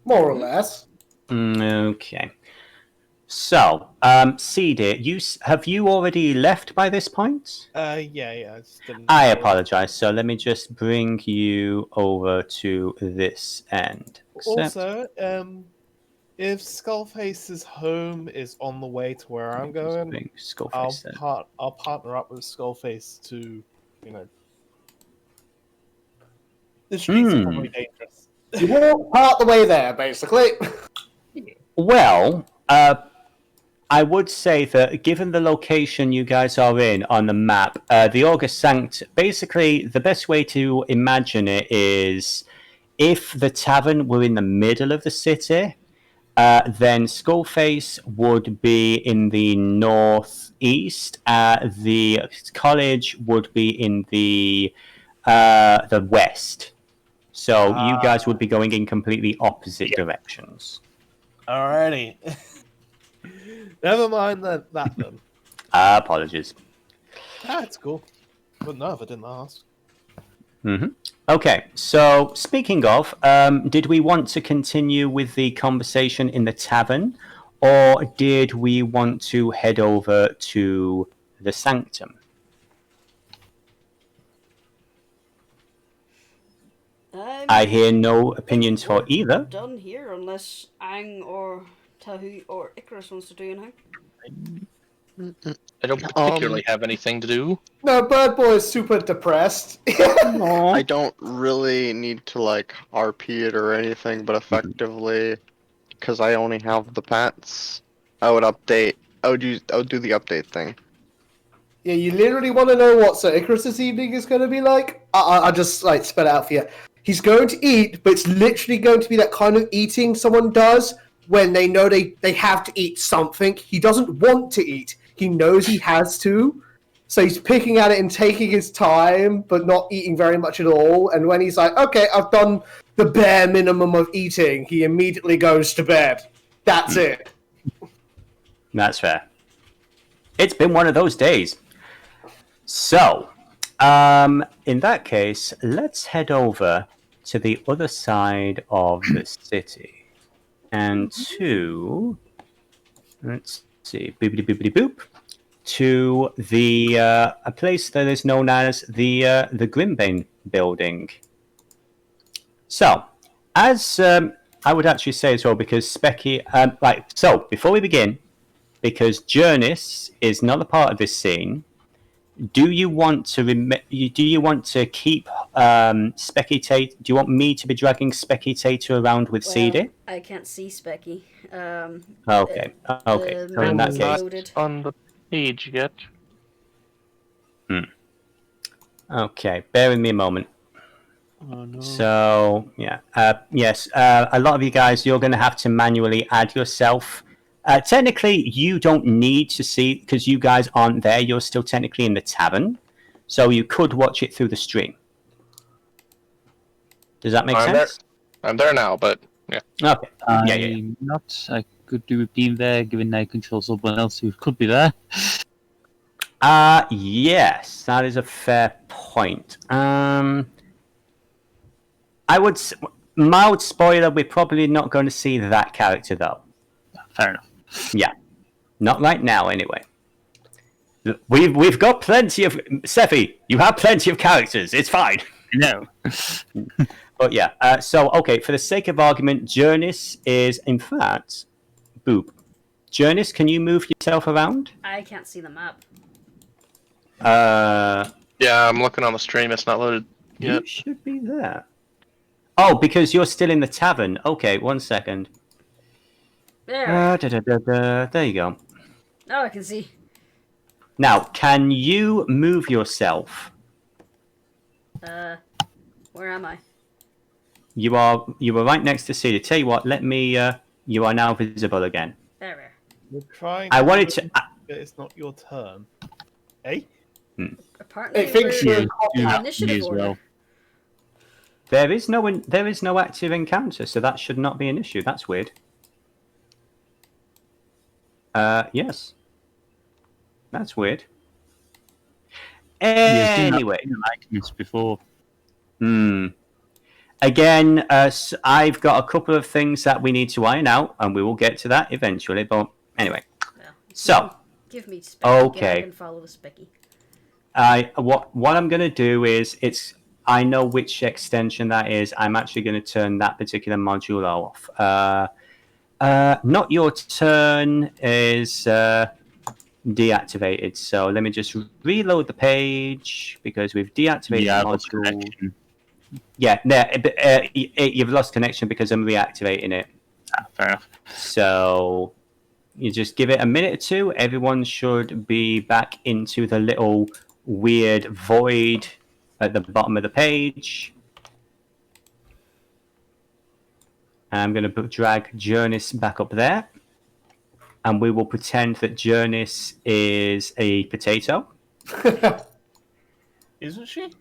[SPEAKER 6] More or less.
[SPEAKER 1] Okay. So, Seethe, have you already left by this point?
[SPEAKER 7] Yeah.
[SPEAKER 1] I apologize. So let me just bring you over to this end.
[SPEAKER 7] Also, if Skullface's home is on the way to where I'm going, I'll partner up with Skullface to, the streets are probably dangerous.
[SPEAKER 6] You walk part the way there, basically.
[SPEAKER 1] Well, I would say that given the location you guys are in on the map, the August Sanct, basically the best way to imagine it is if the tavern were in the middle of the city, then Skullface would be in the northeast, the college would be in the west. So you guys would be going in completely opposite directions.
[SPEAKER 7] Alrighty. Never mind that then.
[SPEAKER 1] Apologies.
[SPEAKER 7] That's cool. Wouldn't know if I didn't ask.
[SPEAKER 1] Okay, so speaking of, did we want to continue with the conversation in the tavern, or did we want to head over to the sanctum? I hear no opinions for either.
[SPEAKER 4] Done here, unless Ang or Tahu or Icrius wants to do anything.
[SPEAKER 8] I don't particularly have anything to do.
[SPEAKER 6] No, Bird Boy is super depressed.
[SPEAKER 2] I don't really need to like RP it or anything, but effectively, because I only have the pets, I would update. I would do the update thing.
[SPEAKER 6] Yeah, you literally want to know what Sir Icarus' evening is going to be like? I'll just like spell it out for you. He's going to eat, but it's literally going to be that kind of eating someone does when they know they have to eat something. He doesn't want to eat. He knows he has to. So he's picking at it and taking his time, but not eating very much at all. And when he's like, okay, I've done the bare minimum of eating, he immediately goes to bed. That's it.
[SPEAKER 1] That's fair. It's been one of those days. So, in that case, let's head over to the other side of the city. And let's see, boopity boopity boop, to the a place that is known as the Grimbane building. So, as I would actually say as well, because Specky, so before we begin, because Jurnis is not a part of this scene, do you want to keep Specky Tate? Do you want me to be dragging Specky Tate around with Seethe?
[SPEAKER 4] I can't see Specky.
[SPEAKER 1] Okay. So in that case,
[SPEAKER 4] Loaded.
[SPEAKER 8] On the page yet.
[SPEAKER 1] Okay, bear with me a moment.
[SPEAKER 7] Oh no.
[SPEAKER 1] So yeah, yes, a lot of you guys, you're going to have to manually add yourself. Technically, you don't need to see, because you guys aren't there. You're still technically in the tavern, so you could watch it through the stream. Does that make sense?
[SPEAKER 8] I'm there now, but yeah.
[SPEAKER 1] Okay. Yeah.
[SPEAKER 3] I'm not. I could do with being there, given I control someone else who could be there.
[SPEAKER 1] Yes, that is a fair point. I would mild spoiler. We're probably not going to see that character though.
[SPEAKER 3] Fair enough.
[SPEAKER 1] Yeah, not right now anyway. We've got plenty of Seethe. You have plenty of characters. It's fine.
[SPEAKER 3] No.
[SPEAKER 1] But yeah. So okay, for the sake of argument, Jurnis is in fact Boop. Jurnis, can you move yourself around?
[SPEAKER 4] I can't see the map.
[SPEAKER 8] Yeah, I'm looking on the stream. It's not loaded yet.
[SPEAKER 1] You should be there. Oh, because you're still in the tavern. Okay, 1 second.
[SPEAKER 4] There.
[SPEAKER 1] There you go.
[SPEAKER 4] Now I can see.
[SPEAKER 1] Now, can you move yourself?
[SPEAKER 4] Where am I?
[SPEAKER 1] You are right next to Seethe. Tell you what, let me. You are now visible again.
[SPEAKER 4] There.
[SPEAKER 7] You're trying.
[SPEAKER 1] I wanted to.
[SPEAKER 7] It's not your turn. Eh?
[SPEAKER 4] Apparently,
[SPEAKER 6] It thinks
[SPEAKER 4] we're
[SPEAKER 6] you're
[SPEAKER 4] in
[SPEAKER 3] me
[SPEAKER 4] initiative
[SPEAKER 3] as
[SPEAKER 4] order.
[SPEAKER 3] well.
[SPEAKER 1] There is no active encounter, so that should not be an issue. That's weird. Yes. That's weird. Anyway.
[SPEAKER 3] Like this before.
[SPEAKER 1] Again, I've got a couple of things that we need to iron out, and we will get to that eventually. But anyway,
[SPEAKER 4] Well,
[SPEAKER 1] so
[SPEAKER 4] give me Specky.
[SPEAKER 1] Okay.
[SPEAKER 4] I can follow with Specky.
[SPEAKER 1] what I'm going to do is I know which extension that is. I'm actually going to turn that particular module off. Not your turn is deactivated. So let me just reload the page because we've deactivated the module. Yeah, you've lost connection because I'm reactivating it.
[SPEAKER 3] Fair enough.
[SPEAKER 1] So you just give it a minute or two. Everyone should be back into the little weird void at the bottom of the page. And I'm going to drag Jurnis back up there. And we will pretend that Jurnis is a potato.
[SPEAKER 7] Isn't she?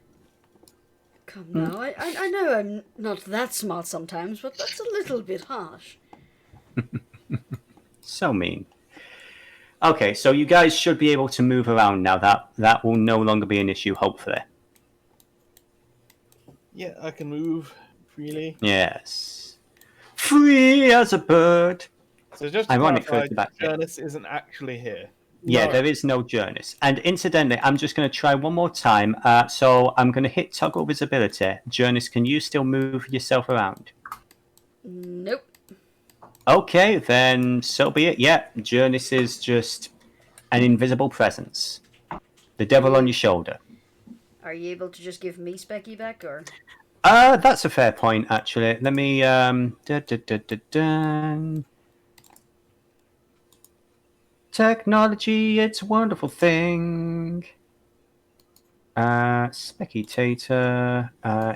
[SPEAKER 4] Come now, I know I'm not that smart sometimes, but that's a little bit harsh.
[SPEAKER 1] So mean. Okay, so you guys should be able to move around now. That will no longer be an issue, hopefully.
[SPEAKER 7] Yeah, I can move freely.
[SPEAKER 1] Yes. Free as a bird.
[SPEAKER 7] So just to
[SPEAKER 1] Ironic for
[SPEAKER 7] clarify,
[SPEAKER 1] it to back here.
[SPEAKER 7] Jurnis isn't actually here.
[SPEAKER 1] Yeah,
[SPEAKER 6] No.
[SPEAKER 1] there is no Jurnis. And incidentally, I'm just going to try one more time. So I'm going to hit toggle visibility. Jurnis, can you still move yourself around?
[SPEAKER 4] Nope.
[SPEAKER 1] Okay, then so be it. Yeah, Jurnis is just an invisible presence. The devil on your shoulder.
[SPEAKER 4] Are you able to just give me Specky back, or?
[SPEAKER 1] That's a fair point, actually. Let me Technology, it's a wonderful thing. Spectator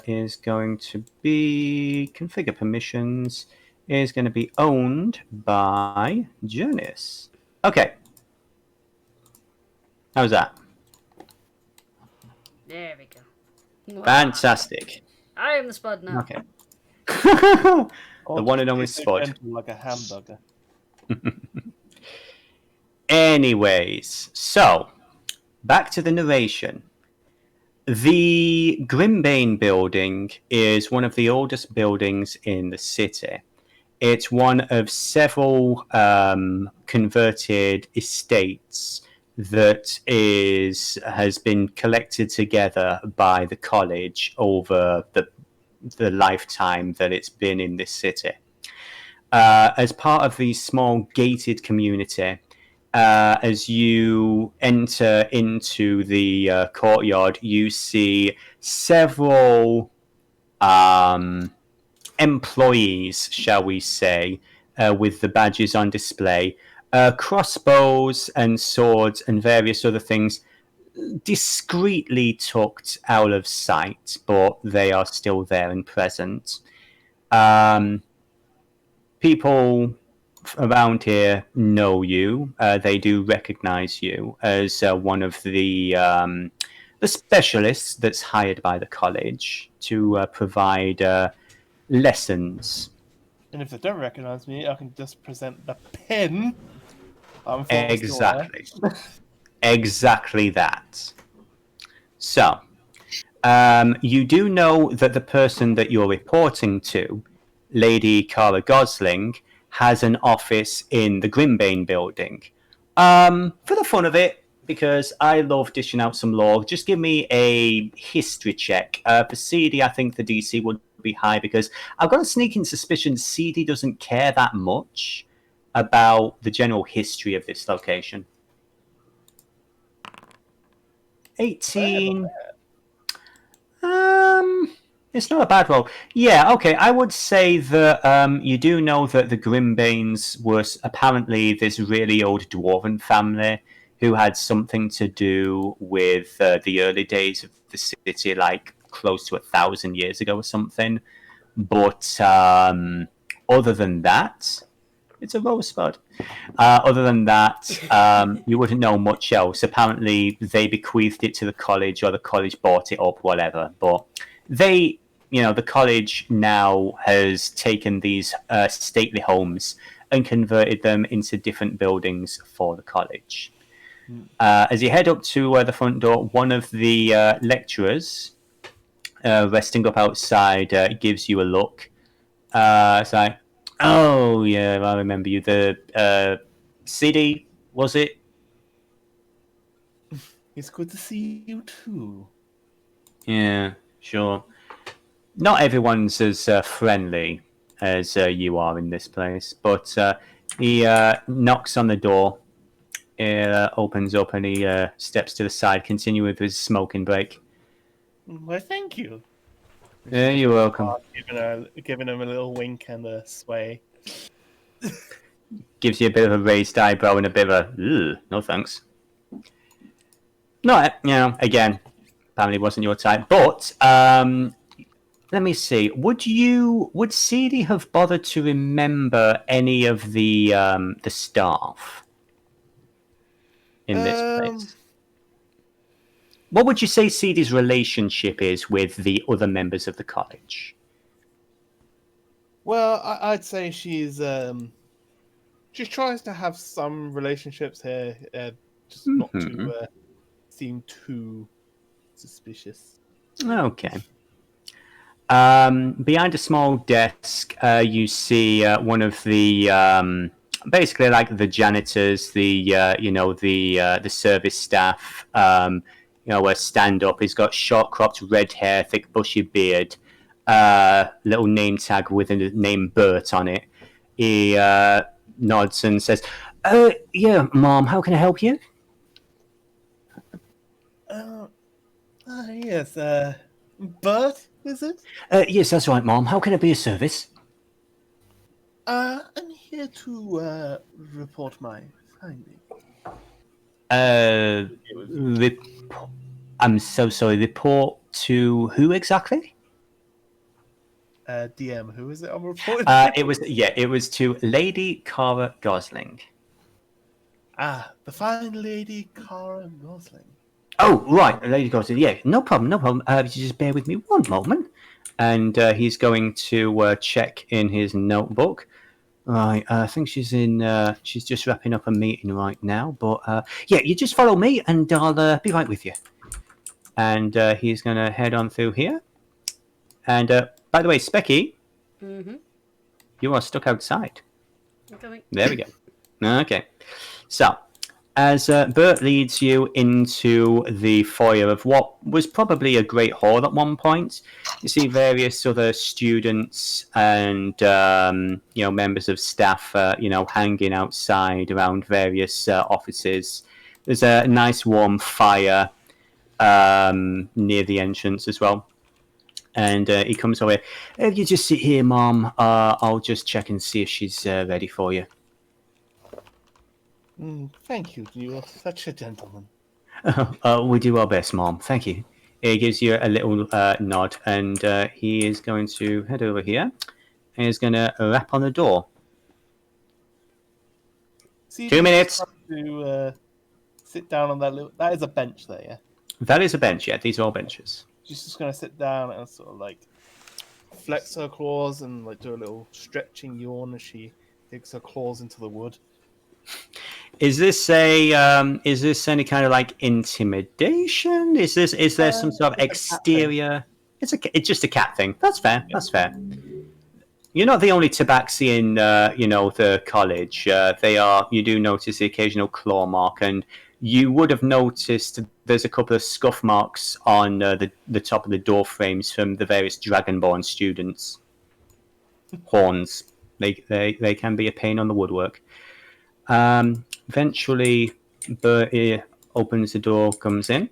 [SPEAKER 1] is going to be configure permissions. Is going to be owned by Jurnis. Okay. How's that?
[SPEAKER 4] There we go.
[SPEAKER 1] Fantastic.
[SPEAKER 4] I am the spud now.
[SPEAKER 1] Okay. The one and only
[SPEAKER 7] It's
[SPEAKER 1] spot.
[SPEAKER 7] gentle like a hamburger.
[SPEAKER 1] Anyways, so back to the narration. The Grimbane building is one of the oldest buildings in the city. It's one of several converted estates that has been collected together by the college over the lifetime that it's been in this city. As part of the small gated community, as you enter into the courtyard, you see several employees, shall we say, with the badges on display, crossbows and swords and various other things discreetly tucked out of sight, but they are still there and present. People around here know you. They do recognize you as one of the specialists that's hired by the college to provide lessons.
[SPEAKER 7] And if they don't recognize me, I can just present the pen.
[SPEAKER 1] Exactly. Exactly that. So, you do know that the person that you're reporting to, Lady Cara Gosling, has an office in the Grimbane building. For the fun of it, because I love dishing out some lore, just give me a history check. For Seethe, I think the DC would be high because I've got a sneaking suspicion Seethe doesn't care that much about the general history of this location. 18. It's not a bad roll. Yeah, okay. I would say that you do know that the Grimbanes was apparently this really old dwarven family who had something to do with the early days of the city, like close to 1,000 years ago or something. But other than that, it's a rosebud. Other than that, you wouldn't know much else. Apparently, they bequeathed it to the college, or the college bought it up, whatever. But the college now has taken these stately homes and converted them into different buildings for the college. As you head up to the front door, one of the lecturers resting up outside gives you a look. It's like, oh, yeah, I remember you. The city, was it?
[SPEAKER 7] It's good to see you too.
[SPEAKER 1] Yeah, sure. Not everyone's as friendly as you are in this place, but he knocks on the door. It opens up and he steps to the side, continuing with his smoking break.
[SPEAKER 7] Well, thank you.
[SPEAKER 1] Yeah, you're welcome.
[SPEAKER 7] Giving him a little wink and a sway.
[SPEAKER 1] Gives you a bit of a raised eyebrow and a bit of a, no thanks. No, again, apparently wasn't your type. But let me see. Would Seethe have bothered to remember any of the staff in this place? What would you say Seethe's relationship is with the other members of the college?
[SPEAKER 7] Well, I'd say she's she tries to have some relationships here, just not
[SPEAKER 1] Mhm.
[SPEAKER 7] to seem too suspicious.
[SPEAKER 1] Okay. Behind a small desk, you see one of the basically like the janitors, the the service staff. Stand up. He's got short cropped red hair, thick bushy beard, little name tag with a name Bert on it. He nods and says, "Yeah, Mom, how can I help you?"
[SPEAKER 7] Yes, Bert, is it?
[SPEAKER 1] Yes, that's right, Mom. How can I be of service?
[SPEAKER 7] I'm here to report my finding.
[SPEAKER 1] I'm so sorry. Report to who exactly?
[SPEAKER 7] DM, who is it I'm reporting?
[SPEAKER 1] It was to Lady Cara Gosling.
[SPEAKER 7] The fine lady Cara Gosling.
[SPEAKER 1] Oh, right, Lady Gosling. Yeah, no problem, no problem. You just bear with me one moment, and he's going to check in his notebook. Right, I think she's in. She's just wrapping up a meeting right now. But yeah, you just follow me, and I'll be right with you. And he's going to head on through here. And by the way, Specky, you are stuck outside.
[SPEAKER 4] I'm coming.
[SPEAKER 1] There we go. Okay. So, as Bert leads you into the foyer of what was probably a great hall at one point, you see various other students and members of staff, hanging outside around various offices. There's a nice warm fire near the entrance as well. And he comes over. If you just sit here, Mom, I'll just check and see if she's ready for you.
[SPEAKER 7] Thank you. You are such a gentleman.
[SPEAKER 1] We do our best, Mom. Thank you. He gives you a little nod, and he is going to head over here, and he's going to rap on the door.
[SPEAKER 7] See,
[SPEAKER 1] 2 minutes.
[SPEAKER 7] To sit down on that little. That is a bench there, yeah.
[SPEAKER 1] That is a bench. Yeah, these are all benches.
[SPEAKER 7] She's just gonna sit down and sort of like flex her claws and like do a little stretching yawn as she digs her claws into the wood.
[SPEAKER 1] Is this any kind of like intimidation? Is there some sort of exterior? It's just a cat thing. That's fair. That's fair. You're not the only Tabaxi in the college. You do notice the occasional claw mark, and you would have noticed there's a couple of scuff marks on the top of the door frames from the various Dragonborn students. Horns. They can be a pain on the woodwork. Eventually, Bert opens the door, comes in.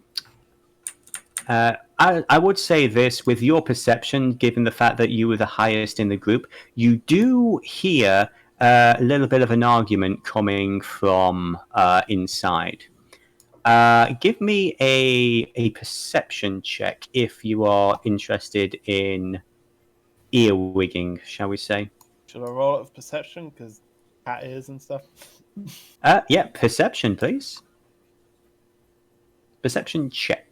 [SPEAKER 1] I would say this, with your perception, given the fact that you were the highest in the group, you do hear a little bit of an argument coming from inside. Give me a perception check if you are interested in earwigging, shall we say.
[SPEAKER 7] Should I roll it with perception? Because cat ears and stuff.
[SPEAKER 1] Yeah, perception, please. Perception check.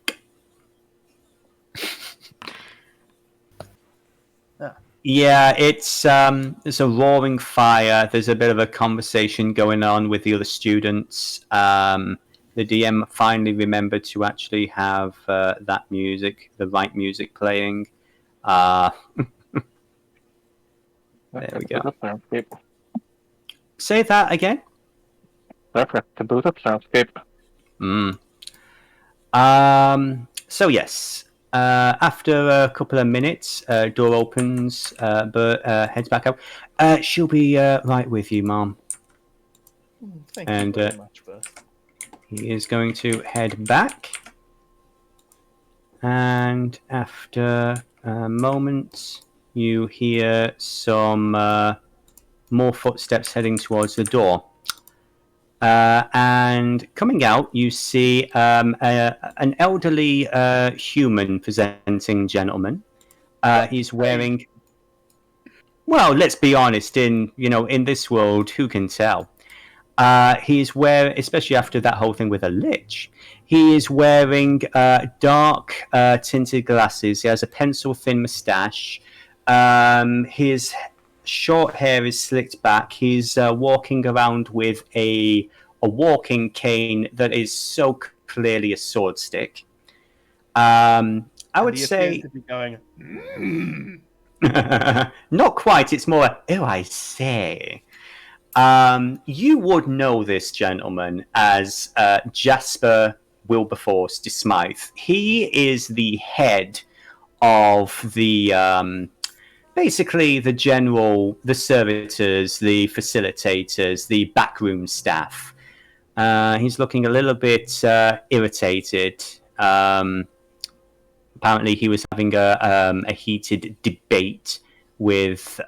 [SPEAKER 1] Yeah, it's a roaring fire. There's a bit of a conversation going on with the other students. The DM finally remembered to actually have the right music playing. There we go. Say that again.
[SPEAKER 8] Perfect. To boot up soundscape.
[SPEAKER 1] So yes. After a couple of minutes, door opens, Bert heads back out. She'll be right with you, Mom.
[SPEAKER 7] Thank you very much, Bert.
[SPEAKER 1] He is going to head back. And after a moment, you hear some more footsteps heading towards the door. And coming out, you see an elderly human-presenting gentleman. He's wearing. Well, let's be honest. In this world, who can tell? He's wearing, especially after that whole thing with a lich. He is wearing dark tinted glasses. He has a pencil-thin moustache. His short hair is slicked back. He's walking around with a walking cane that is so clearly a sword stick. I would
[SPEAKER 7] he
[SPEAKER 1] say
[SPEAKER 7] appears to be going.
[SPEAKER 1] not quite. It's more, oh, I say. You would know this gentleman as Jasper Wilberforce de Smythe. He is the head of the basically the servitors, the facilitators, the backroom staff. He's looking a little bit irritated. Apparently, he was having a heated debate with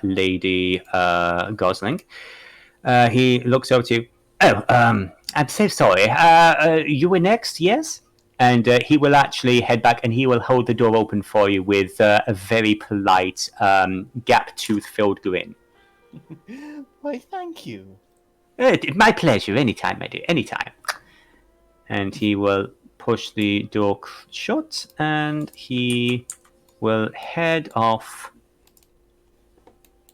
[SPEAKER 1] Lady Gosling. He looks over to you. Oh, I'm so sorry. You were next, yes? And he will actually head back and he will hold the door open for you with a very polite, gap tooth-filled grin.
[SPEAKER 7] Why, thank you.
[SPEAKER 1] My pleasure. Anytime, my dear. Anytime. And he will push the door shut and he will head off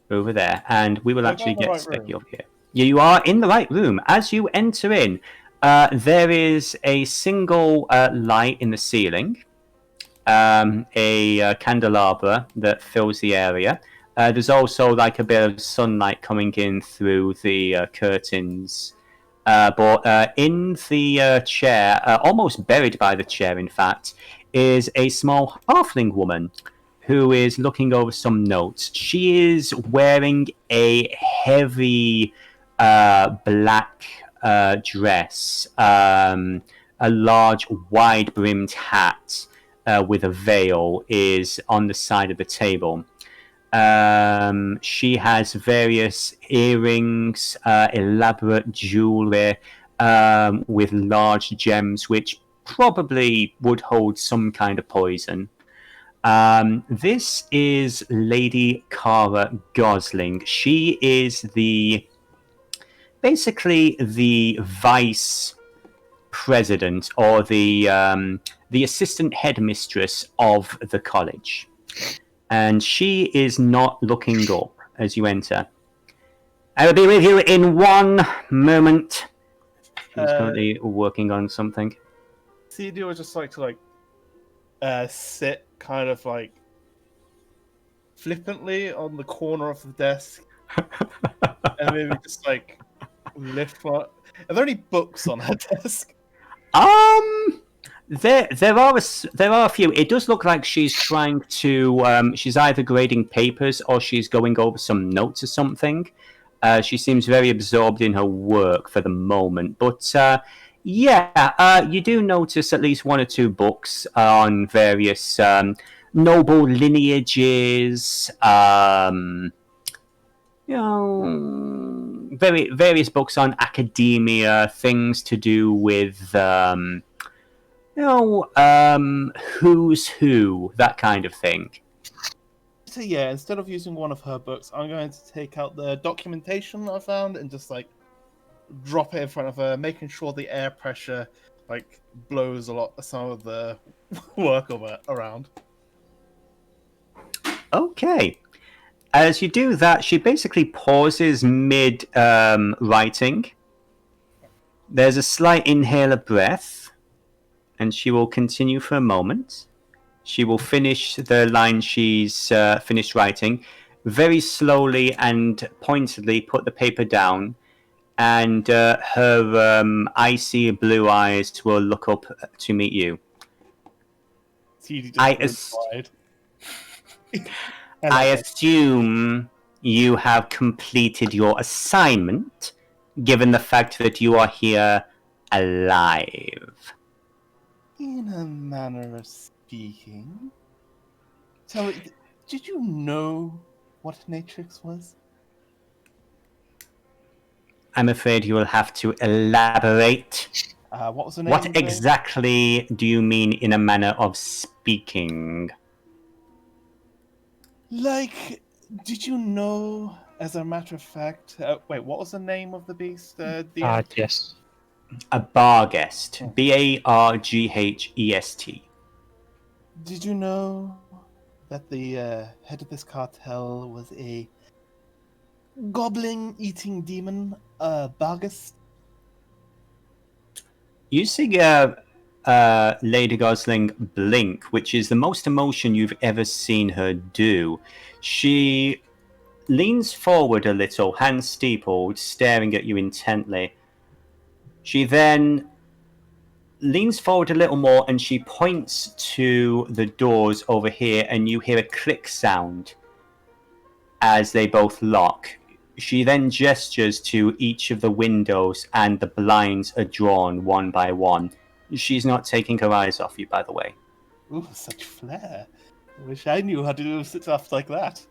[SPEAKER 1] over there. And we will actually get Specky over here. Yeah, you are in the right room. As you enter in, there is a single light in the ceiling, a candelabra that fills the area. There's also like a bit of sunlight coming in through the curtains. But in the chair, almost buried by the chair, in fact, is a small halfling woman who is looking over some notes. She is wearing a heavy black dress, a large wide-brimmed hat with a veil is on the side of the table. She has various earrings, elaborate jewelry with large gems, which probably would hold some kind of poison. This is Lady Cara Gosling. She is basically the vice president or the assistant headmistress of the college. And she is not looking up as you enter. I will be with you in one moment. She's currently working on something.
[SPEAKER 7] Seethe would just like to sit kind of like flippantly on the corner of the desk, and maybe just like lift one. Are there any books on her desk?
[SPEAKER 1] There are a few. It does look like she's trying to. She's either grading papers or she's going over some notes or something. She seems very absorbed in her work for the moment. But you do notice at least one or two books on various noble lineages. Various books on academia, things to do with. Who's who, that kind of thing.
[SPEAKER 7] So yeah, instead of using one of her books, I'm going to take out the documentation I found and just like drop it in front of her, making sure the air pressure like blows some of the work of it around.
[SPEAKER 1] Okay. As you do that, she basically pauses mid writing. There's a slight inhale of breath. And she will continue for a moment. She will finish the line she's finished writing, very slowly and pointedly put the paper down, and her icy blue eyes will look up to meet you. I assume you have completed your assignment, given the fact that you are here alive.
[SPEAKER 7] In a manner of speaking. So, did you know what Natrix was?
[SPEAKER 1] I'm afraid you will have to elaborate.
[SPEAKER 7] What was the name?
[SPEAKER 1] What exactly do you mean in a manner of speaking?
[SPEAKER 7] Like, did you know, as a matter of fact... wait, what was the name of the beast?
[SPEAKER 3] Yes.
[SPEAKER 1] A Barghest. Barghest.
[SPEAKER 7] Did you know that the head of this cartel was a goblin-eating demon, Bargus.
[SPEAKER 1] You see Lady Gosling blink, which is the most emotion you've ever seen her do. She leans forward a little, hands steepled, staring at you intently. She then leans forward a little more and she points to the doors over here, and you hear a click sound as they both lock. She then gestures to each of the windows, and the blinds are drawn one by one. She's not taking her eyes off you, by the way.
[SPEAKER 7] Ooh, such flair. Wish I knew how to do stuff like that.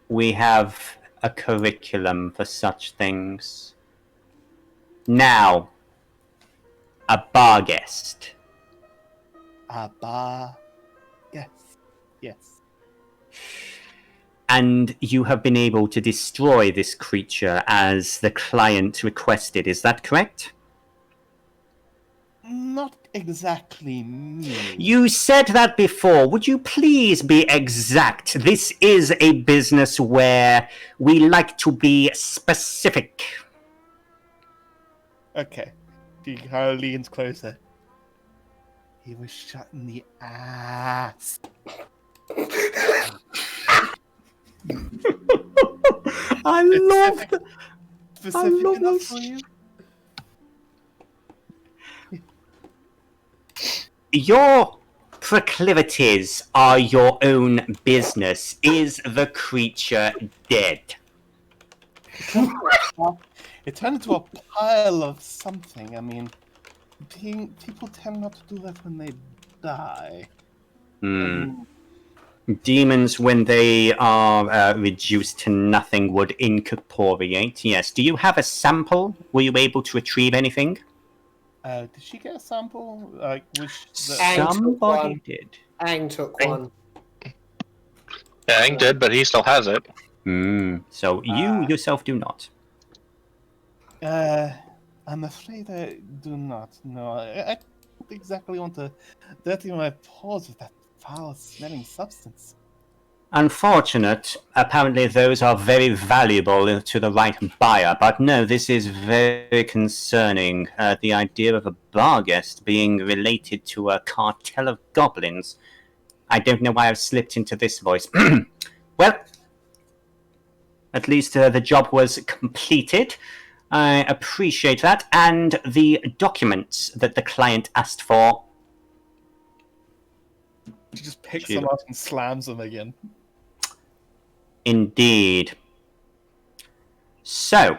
[SPEAKER 1] We have a curriculum for such things. Now, a bar guest.
[SPEAKER 7] A bar. Yes.
[SPEAKER 1] And you have been able to destroy this creature as the client requested, is that correct?
[SPEAKER 7] Not exactly me.
[SPEAKER 1] You said that before. Would you please be exact? This is a business where we like to be specific.
[SPEAKER 7] Okay. He kind of leans closer. He was shot in the ass.
[SPEAKER 1] I love that.
[SPEAKER 7] Specific enough for you?
[SPEAKER 1] Your proclivities are your own business. Is the creature dead?
[SPEAKER 7] It turned into a pile of something. I mean, people tend not to do that when they die.
[SPEAKER 1] Demons, when they are reduced to nothing, would incorporate. Yes. Do you have a sample? Were you able to retrieve anything?
[SPEAKER 7] Did she get a sample? Like,
[SPEAKER 1] Somebody did.
[SPEAKER 6] Ang took one.
[SPEAKER 8] Yeah, Ang did, but he still has it.
[SPEAKER 1] So you yourself do not.
[SPEAKER 7] I'm afraid I do not. No, I don't exactly want to dirty my paws with that foul-smelling substance.
[SPEAKER 1] Unfortunate. Apparently those are very valuable to the right buyer, but no, this is very concerning. The idea of a bar guest being related to a cartel of goblins. I don't know why I've slipped into this voice. Well, at least the job was completed. I appreciate that. And the documents that the client asked for.
[SPEAKER 7] She just picks them up and slams them again.
[SPEAKER 1] Indeed. So,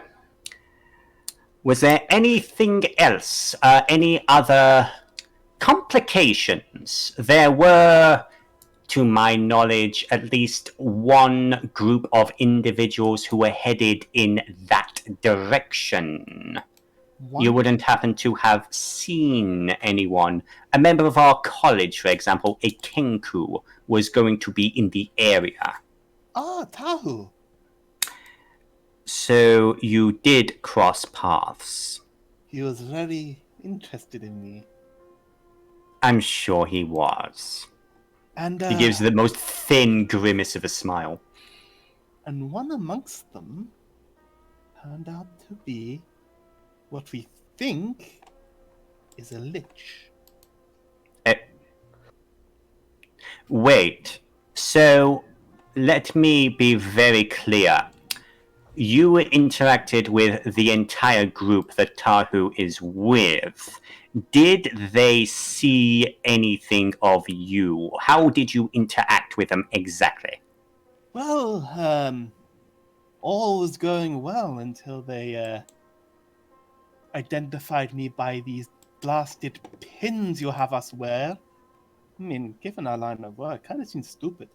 [SPEAKER 1] was there anything else? Any other complications? There were, to my knowledge, at least one group of individuals who were headed in that direction.
[SPEAKER 7] What?
[SPEAKER 1] You wouldn't happen to have seen anyone. A member of our college, for example, a Kenku, was going to be in the area.
[SPEAKER 7] Ah, Tahu.
[SPEAKER 1] So you did cross paths.
[SPEAKER 7] He was very interested in me.
[SPEAKER 1] I'm sure he was.
[SPEAKER 7] And
[SPEAKER 1] He gives the most thin grimace of a smile.
[SPEAKER 7] And one amongst them turned out to be what we think is a lich.
[SPEAKER 1] Wait, so let me be very clear. You interacted with the entire group that Tahu is with. Did they see anything of you? How did you interact with them exactly?
[SPEAKER 7] Well, all was going well until they identified me by these blasted pins you have us wear. I mean, given our line of work, kind of seems stupid.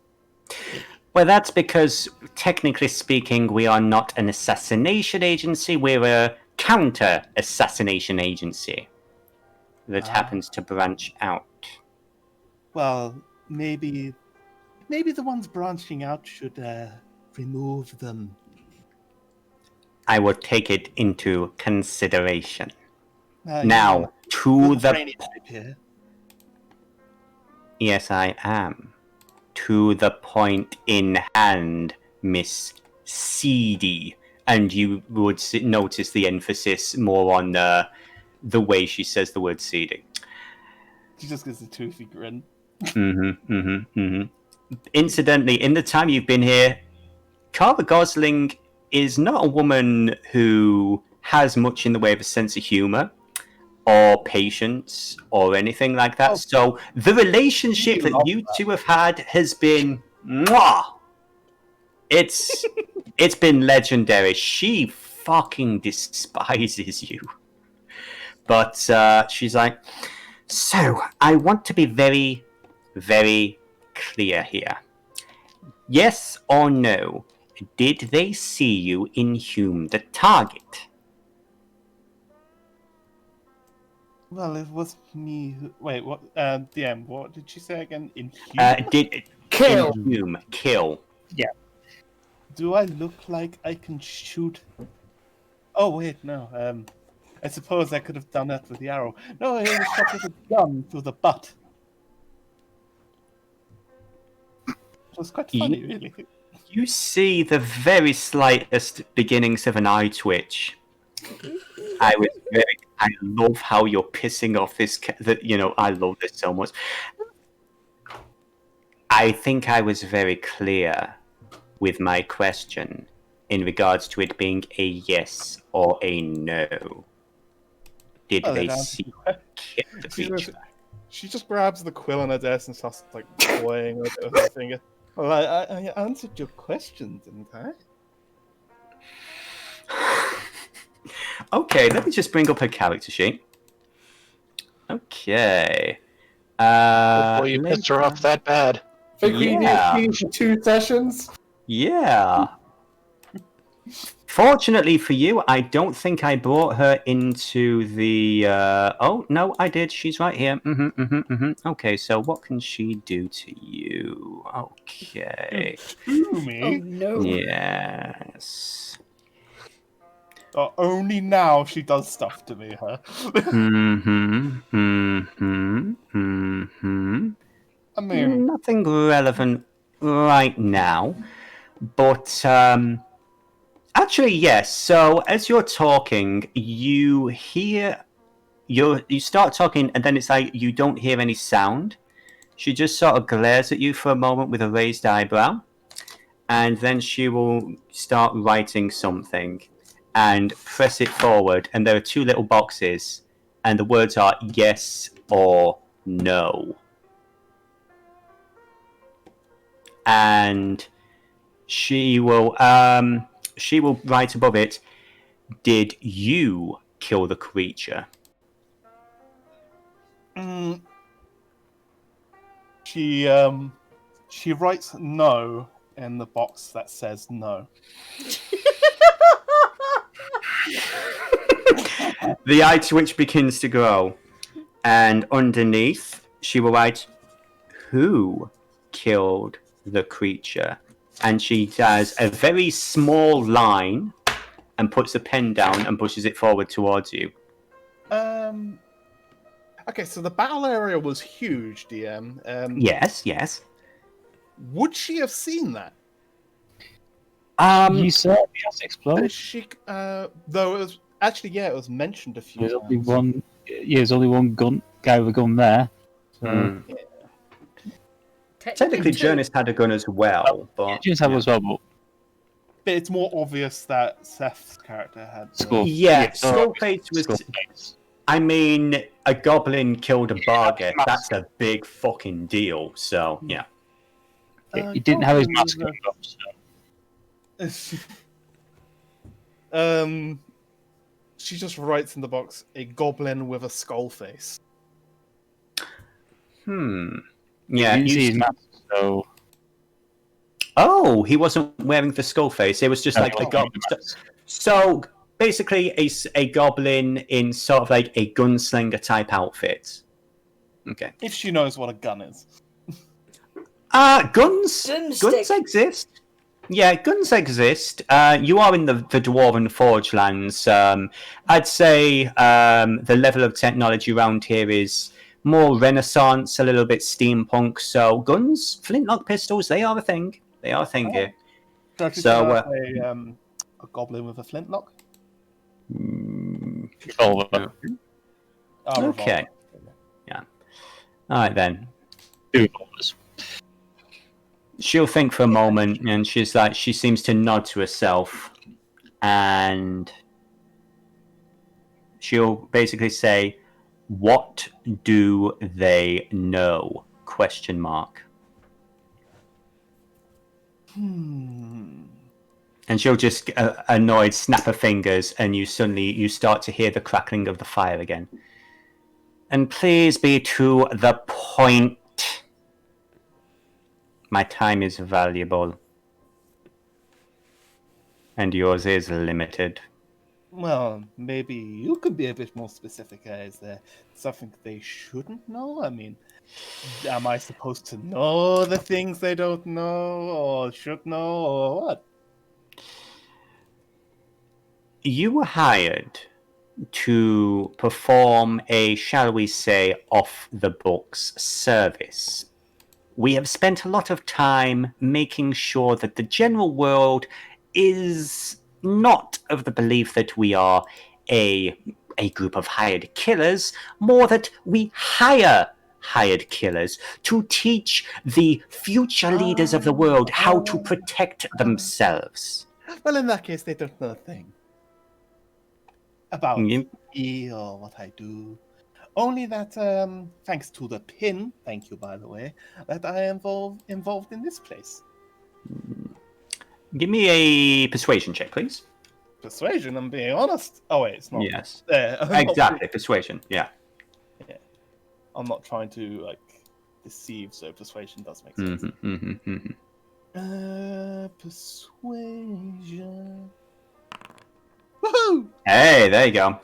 [SPEAKER 1] Well, that's because, technically speaking, we are not an assassination agency, we're a counter-assassination agency that happens to branch out.
[SPEAKER 7] Well, maybe the ones branching out should remove them.
[SPEAKER 1] I will take it into consideration.
[SPEAKER 7] You're
[SPEAKER 1] To
[SPEAKER 7] the
[SPEAKER 1] the...
[SPEAKER 7] brainy type here.
[SPEAKER 1] Yes, I am. To the point in hand, Miss seedy, and you would notice the emphasis more on the way she says the word seedy.
[SPEAKER 7] She just gets a toothy grin.
[SPEAKER 1] Incidentally, in the time you've been here, Cara Gosling is not a woman who has much in the way of a sense of humor or patience or anything like that.
[SPEAKER 7] Oh.
[SPEAKER 1] So the relationship that you two have had has been mwah. It's been legendary. She fucking despises you. But she's like, so I want to be very, very clear here. Yes or no? Did they see you inhume the target?
[SPEAKER 7] Well, it was me. Wait, what? DM, what did she say again? Inhuman?
[SPEAKER 1] Did
[SPEAKER 6] Kill.
[SPEAKER 1] inhume, kill?
[SPEAKER 7] Do I look like I can shoot? Oh wait, no. I suppose I could have done that with the arrow. No, I was shot with a gun through the butt. It was quite funny, really.
[SPEAKER 1] You see the very slightest beginnings of an eye twitch. I love how you're pissing off this. I love this so much. I think I was very clear with my question in regards to it being a yes or a no. Did they see the creature?
[SPEAKER 7] She just grabs the quill on her desk and starts like toying with it with her finger. Well, I answered your question, didn't I?
[SPEAKER 1] Okay, let me just bring up her character sheet. Okay.
[SPEAKER 8] Before you pissed her off that bad.
[SPEAKER 6] Think we
[SPEAKER 1] Yeah.
[SPEAKER 6] need for 2 sessions?
[SPEAKER 1] Yeah. Fortunately for you, I don't think I brought her into the. Oh no, I did. She's right here. Okay, so what can she do to you? Okay.
[SPEAKER 4] Oh
[SPEAKER 7] Me?
[SPEAKER 4] no.
[SPEAKER 1] Yes.
[SPEAKER 7] Only now she does stuff to me, huh? I mean,
[SPEAKER 1] Nothing relevant right now, but actually, yes. So as you're talking, you start talking, and then it's like you don't hear any sound. She just sort of glares at you for a moment with a raised eyebrow, and then she will start writing something and press it forward, and there are 2 little boxes, and the words are yes or no. And she will write above it, did you kill the creature?
[SPEAKER 7] she writes no in the box that says no.
[SPEAKER 1] The eye twitch begins to grow, and underneath she will write, who killed the creature? And she does a very small line and puts a pen down and pushes it forward towards you.
[SPEAKER 7] Okay, so the battle area was huge, DM.
[SPEAKER 1] Yes.
[SPEAKER 7] Would she have seen that?
[SPEAKER 3] You said it has exploded.
[SPEAKER 7] She, though it was actually, it was mentioned a few
[SPEAKER 3] There's
[SPEAKER 7] times.
[SPEAKER 3] only one. There's only one guy with a gun there. So.
[SPEAKER 1] Technically, Jurnis had a gun as well, but
[SPEAKER 3] Just have as well,
[SPEAKER 7] But it's more obvious that Seethe's character had.
[SPEAKER 3] Skull.
[SPEAKER 1] yeah, Skullface was.
[SPEAKER 3] Skullface.
[SPEAKER 1] I mean, a goblin killed a barget. That's a big fucking deal. So yeah.
[SPEAKER 3] He didn't have his mask on. So.
[SPEAKER 7] She just writes in the box, a goblin with a skull face.
[SPEAKER 1] Yeah,
[SPEAKER 3] He didn't see his mask, so.
[SPEAKER 1] Oh, he wasn't wearing the skull face. It was just like a goblin. So basically, a goblin in sort of like a gunslinger type outfit. Okay.
[SPEAKER 7] If she knows what a gun is.
[SPEAKER 1] Guns
[SPEAKER 4] Gunstick.
[SPEAKER 1] exist. Yeah, guns exist. You are in the Dwarven Forge lands. I'd say the level of technology around here is more Renaissance, a little bit steampunk. So guns, flintlock pistols, they are a thing. They are a thing here.
[SPEAKER 7] Should I just
[SPEAKER 1] So,
[SPEAKER 7] have a goblin with a flintlock?
[SPEAKER 3] Revolver.
[SPEAKER 1] Okay. Yeah. All right then.
[SPEAKER 3] Two revolvers.
[SPEAKER 1] She'll think for a moment, and she's like, she seems to nod to herself, and she'll basically say, "What do they know?" Question mark. And she'll just annoyed snap her fingers, and you start to hear the crackling of the fire again. And please be to the point. My time is valuable, and yours is limited.
[SPEAKER 7] Well, maybe you could be a bit more specific. Is there something they shouldn't know? I mean, am I supposed to know the things they don't know, or should know, or what?
[SPEAKER 1] You were hired to perform a, shall we say, off-the-books service. We have spent a lot of time making sure that the general world is not of the belief that we are a group of hired killers, more that we hire hired killers to teach the future leaders of the world how to protect themselves.
[SPEAKER 7] Well, in that case, they don't know a thing about
[SPEAKER 1] Yep.
[SPEAKER 7] me or what I do. Only that, thanks to the pin, thank you by the way, that I am involved in this place.
[SPEAKER 1] Give me a persuasion check, please.
[SPEAKER 7] Persuasion, I'm being honest. Oh wait, it's not.
[SPEAKER 1] Yes.
[SPEAKER 7] I'm not-
[SPEAKER 1] Exactly, persuasion, yeah.
[SPEAKER 7] I'm not trying to deceive, so persuasion does make sense. Persuasion. Woohoo!
[SPEAKER 1] Hey, there you go.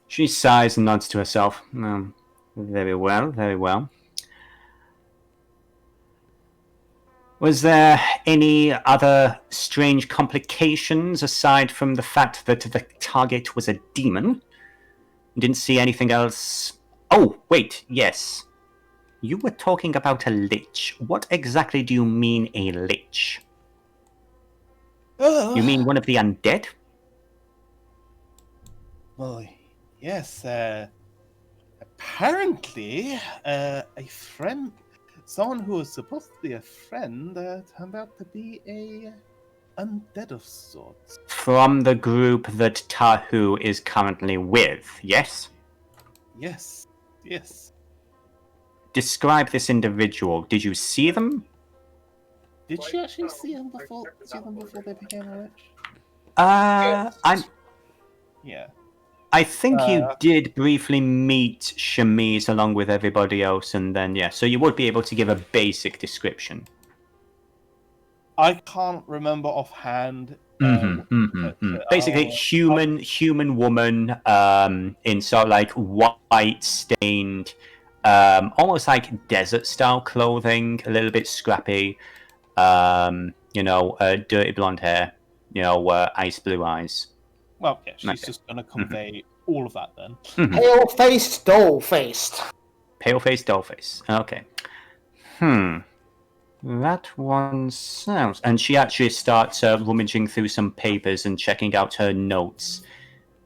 [SPEAKER 1] She sighs and nods to herself. Very well, very well. Was there any other strange complications aside from the fact that the target was a demon? Didn't see anything else. Oh, wait, yes. You were talking about a lich. What exactly do you mean a lich? You mean one of the undead?
[SPEAKER 7] Well, yes. Apparently, a friend, someone who was supposed to be a friend, turned out to be a undead of sorts.
[SPEAKER 1] From the group that Tahu is currently with, yes?
[SPEAKER 7] Yes. Yes.
[SPEAKER 1] Describe this individual. Did you see them?
[SPEAKER 7] Did she actually see them before they became a lich? Yeah.
[SPEAKER 1] I think you did briefly meet Chemise along with everybody else, and then so you would be able to give a basic description.
[SPEAKER 7] I can't remember offhand.
[SPEAKER 1] Basically, human woman in sort of like white stained, almost like desert style clothing, a little bit scrappy. Dirty blonde hair, ice blue eyes.
[SPEAKER 7] Well, yeah, she's just going to convey all of that then.
[SPEAKER 6] Pale-faced, doll-faced.
[SPEAKER 1] Pale-faced, doll-faced. Okay. That one sounds... And she actually starts rummaging through some papers and checking out her notes.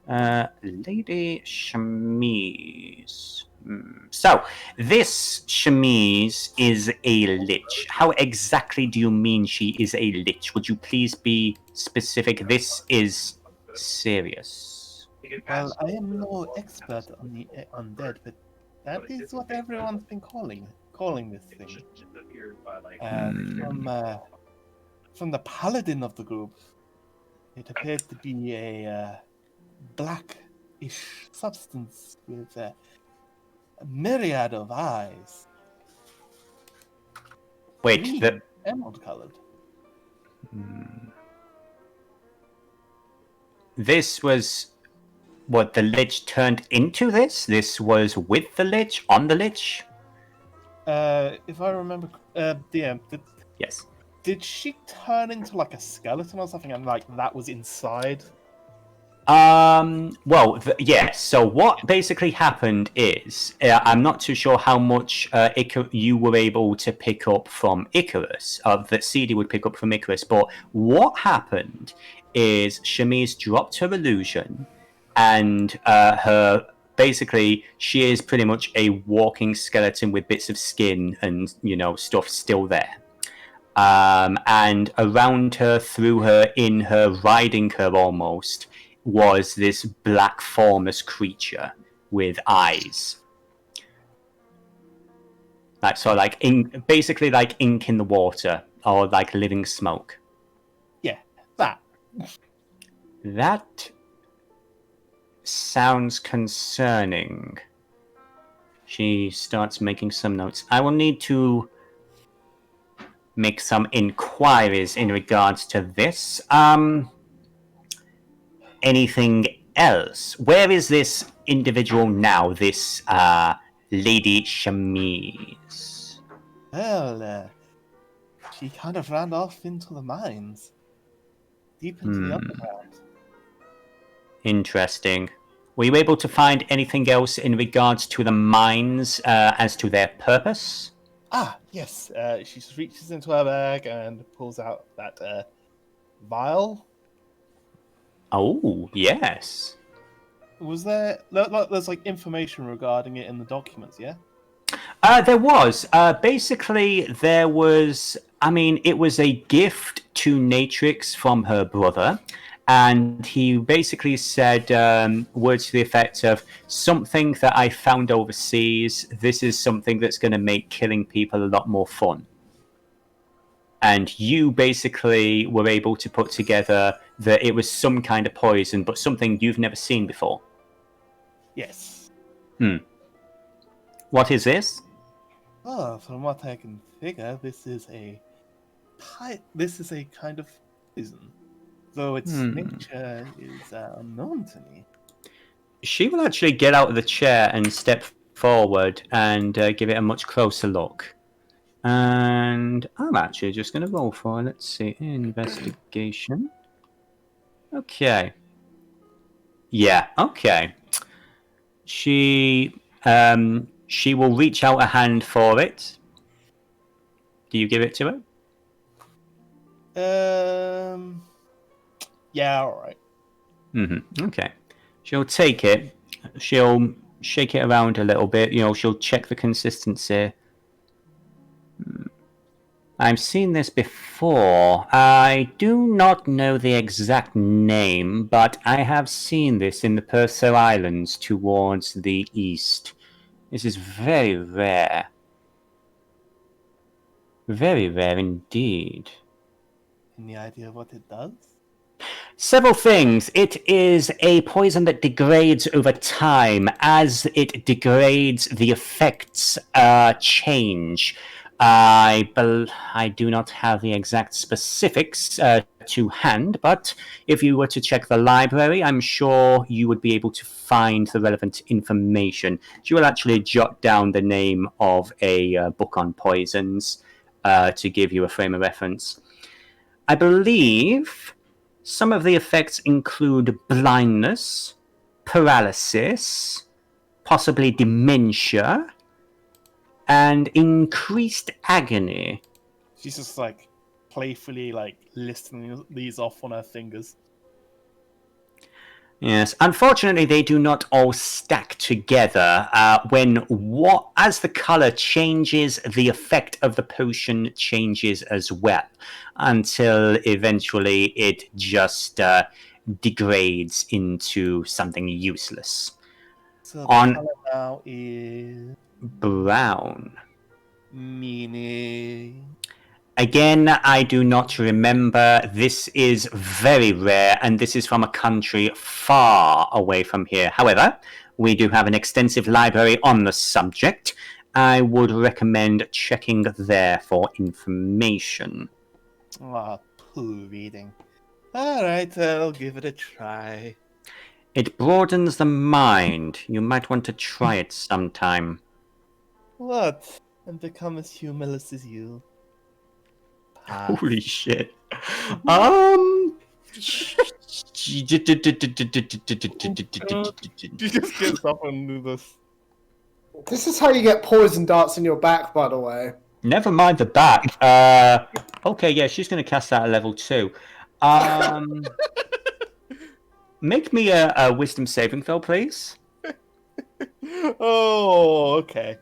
[SPEAKER 1] Lady Chemise. So, this Chemise is a lich. How exactly do you mean she is a lich? Would you please be specific? This is serious.
[SPEAKER 7] Well, I am no expert on the undead, but that is what everyone's been calling this thing. From the Paladin of the group, it appeared to be a blackish substance with a myriad of eyes.
[SPEAKER 1] Wait,
[SPEAKER 7] Green, emerald colored.
[SPEAKER 1] This was what the lich turned into this? This was with the lich, on the lich?
[SPEAKER 7] If I remember,
[SPEAKER 1] Yes.
[SPEAKER 7] Did she turn into like a skeleton or something, and like that was inside
[SPEAKER 1] Well, yes. So what basically happened is, I'm not too sure how much you were able to pick up from Icrius, that Seethe would pick up from Icrius, but what happened is Chemise dropped her illusion, and basically she is pretty much a walking skeleton with bits of skin and stuff still there. And around her, through her, in her, riding her almost, was this black formless creature with eyes. Like ink, basically like ink in the water, or like living smoke.
[SPEAKER 7] Yeah, that.
[SPEAKER 1] That sounds concerning. She starts making some notes. I will need to make some inquiries in regards to this. Anything else? Where is this individual now, this Lady Chemise?
[SPEAKER 7] Well, she kind of ran off into the mines. Deep into the underground.
[SPEAKER 1] Interesting. Were you able to find anything else in regards to the mines as to their purpose?
[SPEAKER 7] Ah, yes. She just reaches into her bag and pulls out that vial.
[SPEAKER 1] Oh, yes.
[SPEAKER 7] Was there's like information regarding it in the documents, yeah?
[SPEAKER 1] There was. Basically, there was... it was a gift to Natrix from her brother, and he basically said words to the effect of, something that I found overseas, this is something that's going to make killing people a lot more fun. And you basically were able to put together that it was some kind of poison, but something you've never seen before.
[SPEAKER 7] Yes.
[SPEAKER 1] What is this?
[SPEAKER 7] Oh, from what I can figure, this is a kind of poison, though its nature is unknown to me.
[SPEAKER 1] She will actually get out of the chair and step forward and give it a much closer look. And I'm actually just going to roll for it. Let's see. Investigation. Okay. Yeah, okay. She will reach out a hand for it. Do you give it to her?
[SPEAKER 7] Yeah, alright.
[SPEAKER 1] Okay. She'll take it. She'll shake it around a little bit. She'll check the consistency. I've seen this before. I do not know the exact name, but I have seen this in the Purcell Islands towards the east. This is very rare. Very rare indeed.
[SPEAKER 7] Any idea what it does?
[SPEAKER 1] Several things. It is a poison that degrades over time. As it degrades, the effects change. I do not have the exact specifics to hand, but if you were to check the library, I'm sure you would be able to find the relevant information. She will actually jot down the name of a book on poisons to give you a frame of reference. I believe some of the effects include blindness, paralysis, possibly dementia, and increased agony.
[SPEAKER 7] She's just like playfully listing these off on her fingers.
[SPEAKER 1] Yes, unfortunately, they do not all stack together. As the color changes, the effect of the potion changes as well, until eventually it just degrades into something useless.
[SPEAKER 7] So the color now is
[SPEAKER 1] brown.
[SPEAKER 7] Meaning?
[SPEAKER 1] Again, I do not remember. This is very rare, and this is from a country far away from here. However, we do have an extensive library on the subject. I would recommend checking there for information.
[SPEAKER 7] Ah, poor reading. Alright, I'll give it a try.
[SPEAKER 1] It broadens the mind. You might want to try it sometime.
[SPEAKER 7] What? And become as humorless as you.
[SPEAKER 1] Holy shit.
[SPEAKER 7] She just gets up and do this.
[SPEAKER 6] This is how you get poison darts in your back, by the way.
[SPEAKER 1] Never mind the back. Okay, yeah, she's going to cast that at level 2. Make me a wisdom saving throw, please.
[SPEAKER 7] Oh, okay.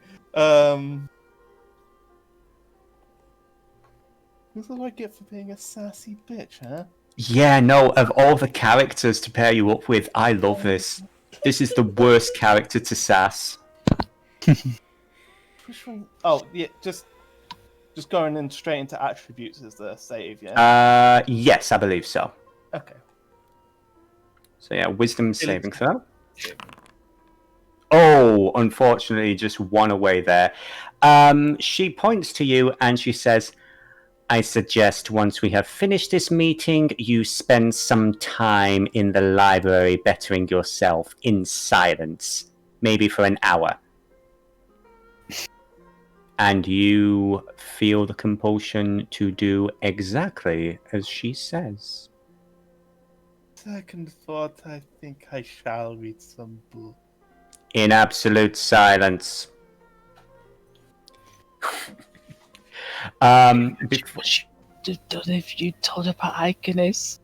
[SPEAKER 7] What do I get for being a sassy bitch, huh?
[SPEAKER 1] Yeah, no, of all the characters to pair you up with, I love this. This is the worst character to sass.
[SPEAKER 7] Which one? Oh, yeah, just going in straight into attributes is the save, yeah?
[SPEAKER 1] Yes, I believe so.
[SPEAKER 7] Okay.
[SPEAKER 1] So yeah, wisdom saving throw. Oh, unfortunately, just one away there. She points to you and she says, I suggest once we have finished this meeting, you spend some time in the library bettering yourself in silence, maybe for an hour. And you feel the compulsion to do exactly as she says.
[SPEAKER 7] Second thought, I think I shall read some book.
[SPEAKER 1] In absolute silence.
[SPEAKER 3] What should have done if you told her about Icrius?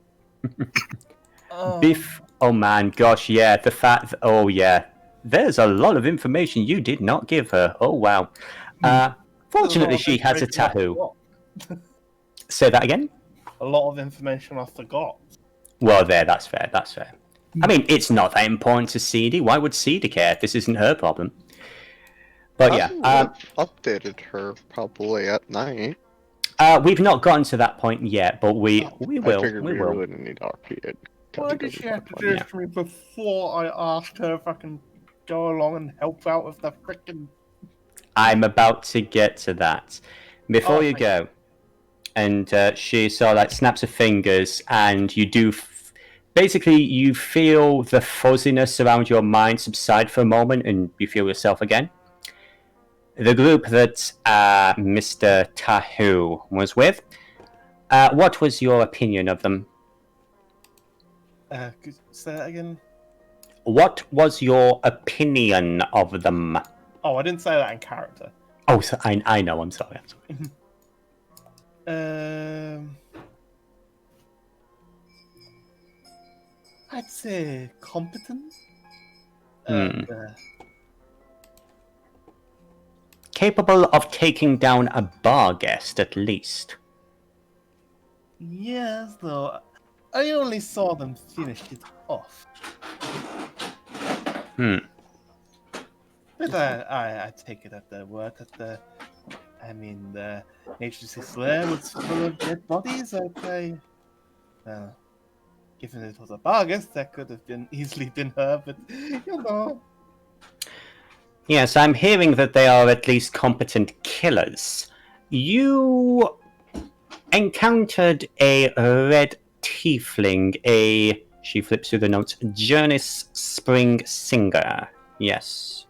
[SPEAKER 1] Oh man, gosh, yeah, the fact that, oh yeah, there's a lot of information you did not give her. Oh wow. Fortunately, she has a tattoo. Say that again?
[SPEAKER 7] A lot of information I forgot.
[SPEAKER 1] Well, that's fair. I mean, it's not that important to Seethe. Why would Seethe care? This isn't her problem. But yeah,
[SPEAKER 2] updated her probably at night.
[SPEAKER 1] We've not gotten to that point yet, but we will.
[SPEAKER 2] I figured
[SPEAKER 1] we
[SPEAKER 2] we
[SPEAKER 1] will.
[SPEAKER 2] wouldn't need RP it.
[SPEAKER 7] Why did she have to do this to me before I asked her if I can go along and help out with the frickin'...
[SPEAKER 1] I'm about to get to that. Before you go, and she sort of like snaps her fingers, and you do... Basically, you feel the fuzziness around your mind subside for a moment, and you feel yourself again. The group that Mr. Tahu was with, what was your opinion of them?
[SPEAKER 7] Could you say that again?
[SPEAKER 1] What was your opinion of them?
[SPEAKER 7] Oh, I didn't say that in character.
[SPEAKER 1] Oh, so I know, I'm sorry.
[SPEAKER 7] I'd say competent.
[SPEAKER 1] Capable of taking down a bar guest, at least.
[SPEAKER 7] Yes, though. I only saw them finish it off. But I take it at their word that I mean, the HCC lair was full of dead bodies. Given it was a bar guest, that could have easily been her, but you know.
[SPEAKER 1] Yes, I'm hearing that they are at least competent killers. You encountered a red tiefling, she flips through the notes, Jurnis Spring Singer. Yes.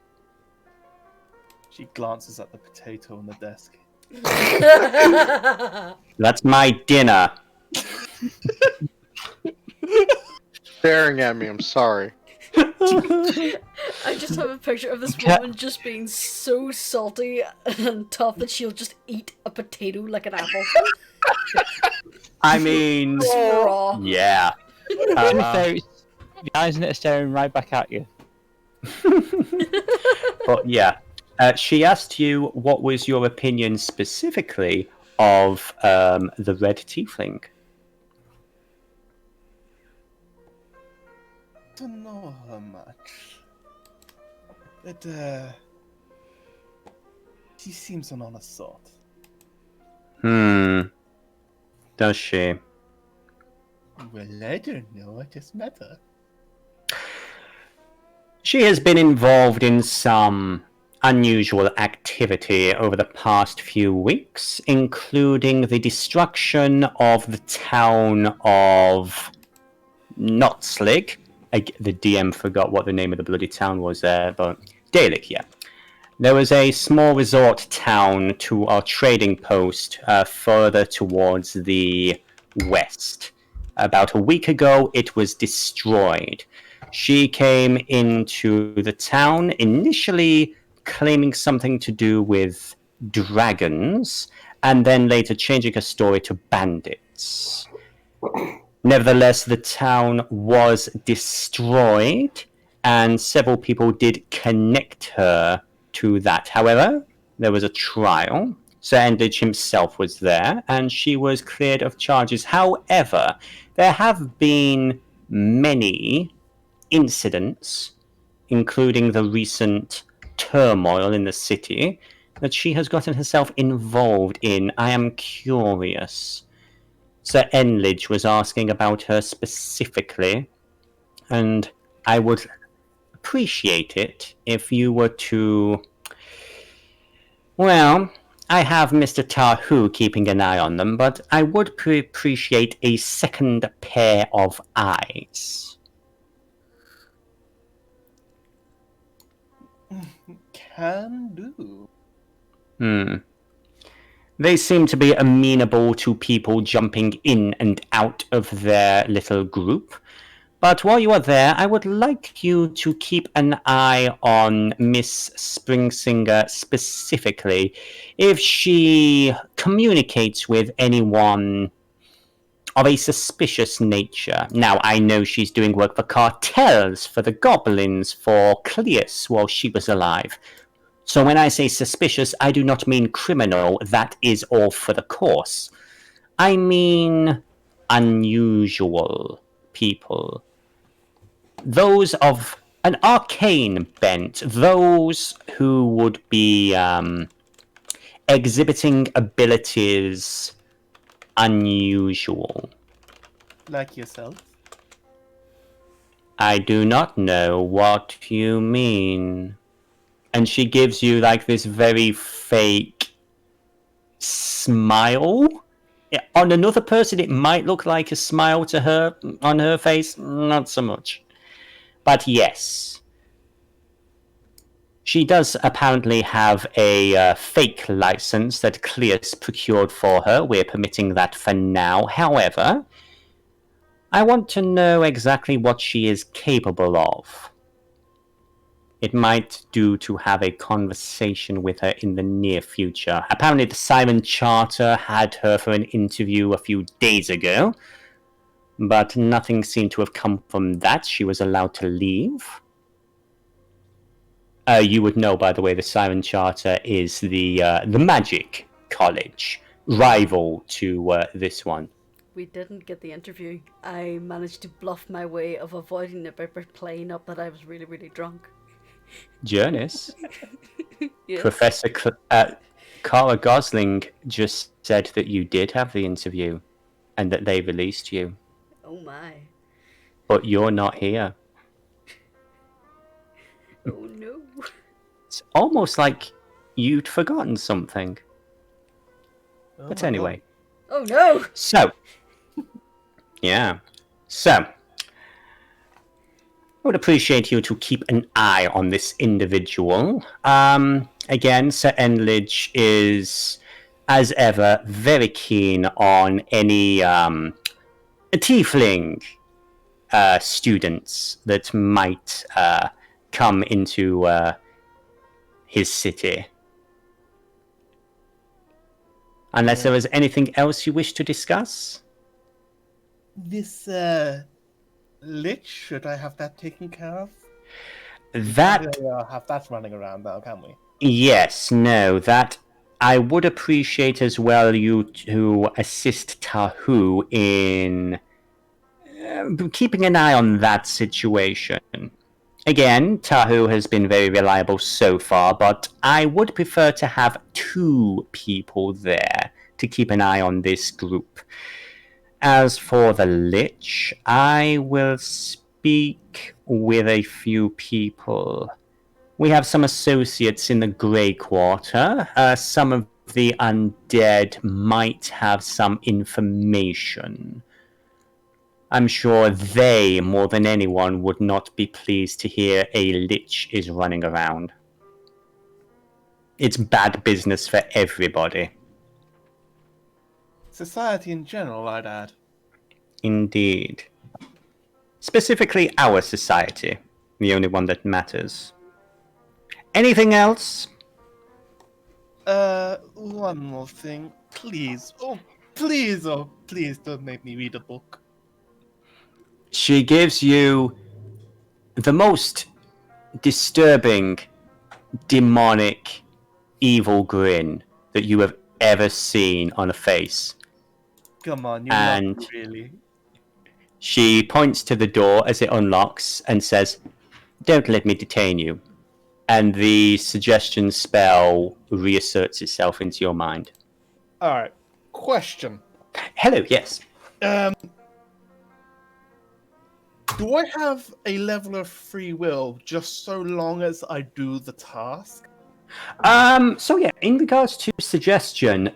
[SPEAKER 7] She glances at the potato on the desk.
[SPEAKER 1] That's my dinner.
[SPEAKER 2] Staring at me, I'm sorry.
[SPEAKER 4] I just have a picture of this woman just being so salty and tough that she'll just eat a potato like an apple.
[SPEAKER 1] I mean,
[SPEAKER 4] raw.
[SPEAKER 1] Yeah.
[SPEAKER 3] The eyes in it are staring right back at you.
[SPEAKER 1] But yeah, she asked you what was your opinion specifically of the red tiefling.
[SPEAKER 7] Don't know her much, but she seems an honest sort.
[SPEAKER 1] Does she?
[SPEAKER 7] Well, I don't know. I just met her.
[SPEAKER 1] She has been involved in some unusual activity over the past few weeks, including the destruction of the town of Notslig. The DM forgot what the name of the bloody town was there, but Dalek, yeah. There was a small resort town to our trading post further towards the west. About a week ago, it was destroyed. She came into the town initially claiming something to do with dragons, and then later changing her story to bandits. Nevertheless, the town was destroyed, and several people did connect her to that. However, there was a trial. Sir Endlich himself was there, and she was cleared of charges. However, there have been many incidents, including the recent turmoil in the city, that she has gotten herself involved in. I am curious. Sir Enlidge was asking about her specifically, and I would appreciate it if you were to... Well, I have Mr. Tahu keeping an eye on them, but I would appreciate a second pair of eyes.
[SPEAKER 7] Can do.
[SPEAKER 1] They seem to be amenable to people jumping in and out of their little group. But while you are there, I would like you to keep an eye on Miss Springsinger specifically. If she communicates with anyone of a suspicious nature. Now, I know she's doing work for cartels, for the goblins, for Cleus while she was alive. So when I say suspicious, I do not mean criminal. That is all for the course. I mean unusual people. Those of an arcane bent. Those who would be exhibiting abilities unusual.
[SPEAKER 7] Like yourself?
[SPEAKER 1] I do not know what you mean. And she gives you like this very fake smile. On another person, it might look like a smile to her. On her face, not so much. But yes. She does apparently have a fake license that Cleus procured for her. We're permitting that for now. However, I want to know exactly what she is capable of. It might do to have a conversation with her in the near future. Apparently the Siren Charter had her for an interview a few days ago, but nothing seemed to have come from that. She was allowed to leave. You would know, by the way, the Siren Charter is the magic college, rival to this one.
[SPEAKER 4] We didn't get the interview. I managed to bluff my way of avoiding it by playing up that I was really, really drunk.
[SPEAKER 1] Jurnis,
[SPEAKER 4] Yes.
[SPEAKER 1] Professor Cara Gosling just said that you did have the interview and that they released you.
[SPEAKER 4] Oh my.
[SPEAKER 1] But you're not here.
[SPEAKER 4] Oh no.
[SPEAKER 1] It's almost like you'd forgotten something.
[SPEAKER 7] Oh
[SPEAKER 1] But
[SPEAKER 7] my
[SPEAKER 1] anyway.
[SPEAKER 4] Oh no!
[SPEAKER 1] So. Yeah. So. I would appreciate you to keep an eye on this individual. Again, Sir Enlidge is, as ever, very keen on any tiefling students that might come into his city. Unless there is anything else you wish to discuss?
[SPEAKER 7] This lich, should I have that taken care of?
[SPEAKER 1] That...
[SPEAKER 7] We can't really, have that running around now, can we?
[SPEAKER 1] Yes, no, that... I would appreciate as well you to assist Tahu in keeping an eye on that situation. Again, Tahu has been very reliable so far, but I would prefer to have 2 people there to keep an eye on this group. As for the Lich, I will speak with a few people. We have some associates in the Grey Quarter. Some of the undead might have some information. I'm sure they, more than anyone, would not be pleased to hear a Lich is running around. It's bad business for everybody.
[SPEAKER 7] Society in general, I'd add.
[SPEAKER 1] Indeed. Specifically our society. The only one that matters. Anything else?
[SPEAKER 7] One more thing. Please. Oh, please don't make me read a book.
[SPEAKER 1] She gives you the most disturbing, demonic, evil grin that you have ever seen on a face.
[SPEAKER 7] Come on,
[SPEAKER 1] And-
[SPEAKER 7] not really.
[SPEAKER 1] She points to the door as it unlocks and says, "Don't let me detain you." And the suggestion spell reasserts itself into your mind.
[SPEAKER 7] Alright. Question.
[SPEAKER 1] Hello, yes.
[SPEAKER 7] Do I have a level of free will just so long as I do the task?
[SPEAKER 1] So yeah, in regards to suggestion,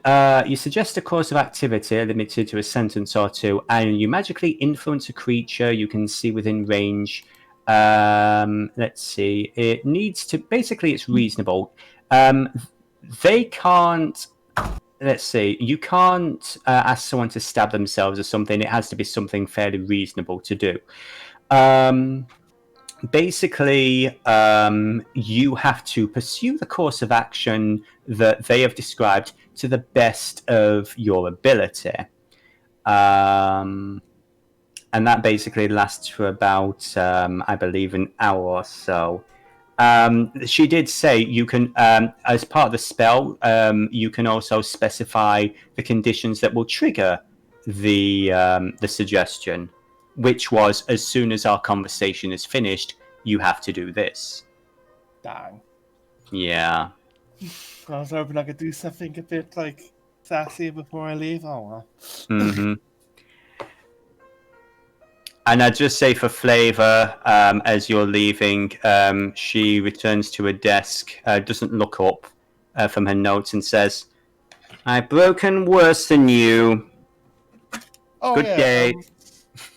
[SPEAKER 1] you suggest a course of activity limited to a sentence or two, and you magically influence a creature you can see within range. Let's see. It needs to basically it's reasonable. They can't. Let's see. You can't ask someone to stab themselves or something. It has to be something fairly reasonable to do. Basically, you have to pursue the course of action that they have described to the best of your ability. And that basically lasts for about, I believe, an hour or so. She did say you can, as part of the spell, you can also specify the conditions that will trigger the suggestion, which was as soon as our conversation is finished, you have to do this.
[SPEAKER 7] Dang.
[SPEAKER 1] Yeah.
[SPEAKER 7] I was hoping I could do something a bit, like, sassy before I leave. Oh, well.
[SPEAKER 1] Mm-hmm. And I'd just say for flavour, as you're leaving, she returns to her desk, doesn't look up from her notes and says, "I've broken worse than you.
[SPEAKER 7] Oh,
[SPEAKER 1] Good
[SPEAKER 7] yeah,
[SPEAKER 1] day."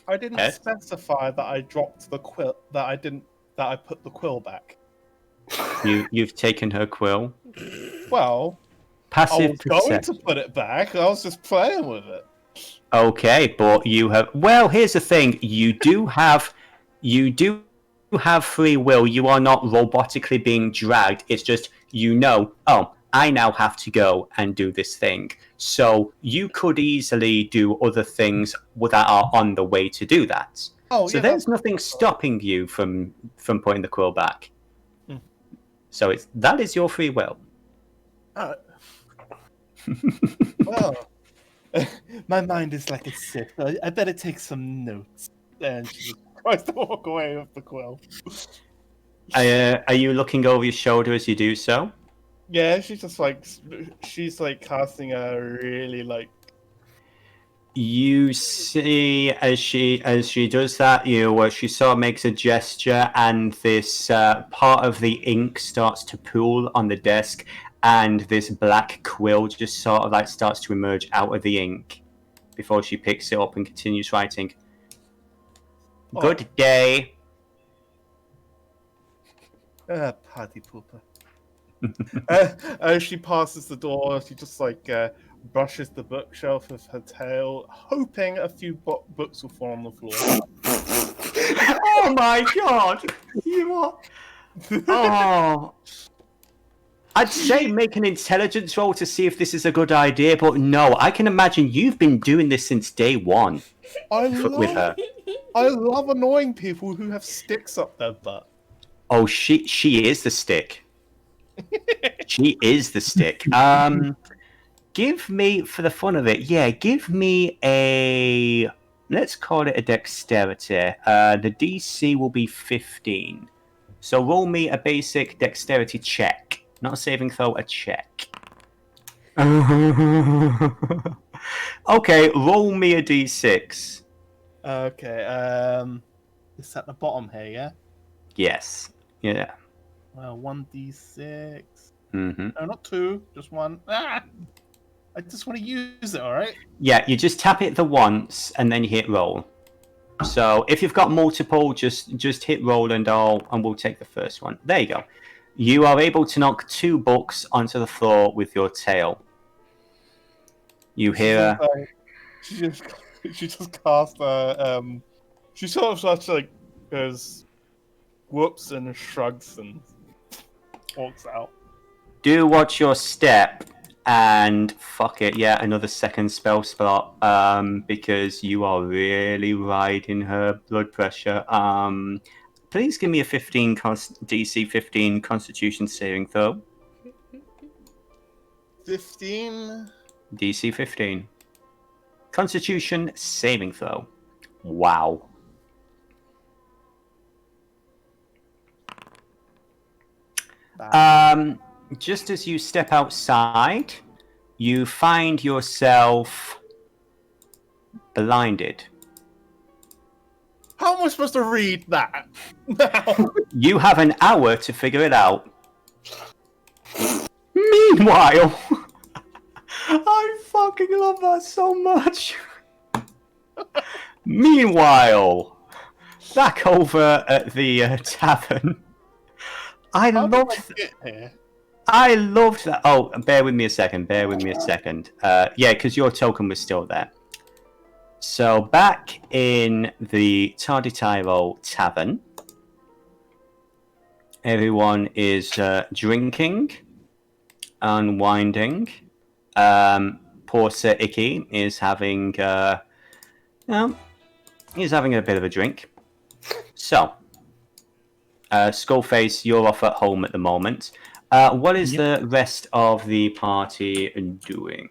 [SPEAKER 7] I didn't
[SPEAKER 1] Eh?
[SPEAKER 7] specify that I dropped the quill, that I put the quill back.
[SPEAKER 1] You've taken her quill.
[SPEAKER 7] Well, I
[SPEAKER 1] Passive
[SPEAKER 7] was going
[SPEAKER 1] perception.
[SPEAKER 7] to put it back, I was just playing with it.
[SPEAKER 1] Okay, but you have. Well, here's the thing: you do have free will. You are not robotically being dragged. It's just oh, I now have to go and do this thing. So you could easily do other things that are on the way to do that.
[SPEAKER 7] Oh,
[SPEAKER 1] So
[SPEAKER 7] yeah,
[SPEAKER 1] there's nothing stopping you from putting the quill back.
[SPEAKER 7] Hmm.
[SPEAKER 1] So that is your free will.
[SPEAKER 7] Well, my mind is like a sieve. I better take some notes. And she just tries to walk away with the quill.
[SPEAKER 1] Are you looking over your shoulder as you do so?
[SPEAKER 7] Yeah, she's casting a really like.
[SPEAKER 1] You see, as she does that, she sort of makes a gesture, and this part of the ink starts to pool on the desk, and this black quill just sort of like starts to emerge out of the ink before she picks it up and continues writing.
[SPEAKER 7] Oh.
[SPEAKER 1] Good day.
[SPEAKER 7] Party pooper. As she passes the door, she just like brushes the bookshelf with her tail, hoping a few books will fall on the floor.
[SPEAKER 1] Oh my god! You are. Oh. I'd say make an intelligence roll to see if this is a good idea, but no, I can imagine you've been doing this since day one with her.
[SPEAKER 7] I love annoying people who have sticks up their butt.
[SPEAKER 1] Oh, she is the stick. She is the stick. Give me, for the fun of it, give me a, let's call it a dexterity. The DC will be 15. So roll me a basic dexterity check. Not a saving throw, a check. Okay, roll me a D6.
[SPEAKER 7] Okay, it's at the bottom here, yeah?
[SPEAKER 1] Yes. Yeah.
[SPEAKER 7] 1d6.
[SPEAKER 1] Mm-hmm.
[SPEAKER 7] No, not 2, just 1. Ah! I just want to use it, alright?
[SPEAKER 1] Yeah, you just tap it the once and then you hit roll. So if you've got multiple, just hit roll and we'll take the first one. There you go. You are able to knock 2 books onto the floor with your tail. You hear
[SPEAKER 7] She just cast she sort of just like goes whoops and shrugs and walks out.
[SPEAKER 1] Do watch your step, and fuck it, yeah, another second spell slot, because you are really riding her blood pressure. Please give me a 15 DC 15 Constitution saving throw.
[SPEAKER 7] 15.
[SPEAKER 1] DC 15. Constitution saving throw. Wow. Just as you step outside, you find yourself blinded.
[SPEAKER 7] How am I supposed to read that? Now?
[SPEAKER 1] You have an hour to figure it out. Meanwhile, I fucking love that so much. Meanwhile, back over at the tavern, I
[SPEAKER 7] How did
[SPEAKER 1] loved.
[SPEAKER 7] I get here?
[SPEAKER 1] I loved that. Oh, bear with me a second. Yeah, because your token was still there. So back in the Tarditiro Tavern, everyone is drinking, unwinding. Poor Sir Icky is having, he's having a bit of a drink. So, Skullface, you're off at home at the moment. What is the rest of the party doing?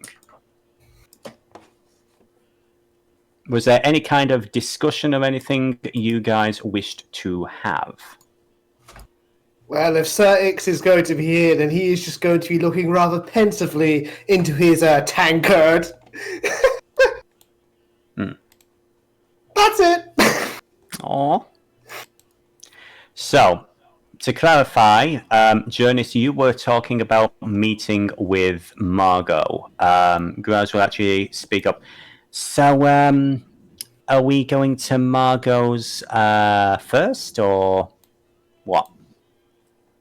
[SPEAKER 1] Was there any kind of discussion or anything that you guys wished to have?
[SPEAKER 6] Well, if Sir Ix is going to be here, then he is just going to be looking rather pensively into his tankard. That's it.
[SPEAKER 1] Aww. So, to clarify, Jurnis, you were talking about meeting with Margot. Graz will actually speak up. So, are we going to Margot's first, or what?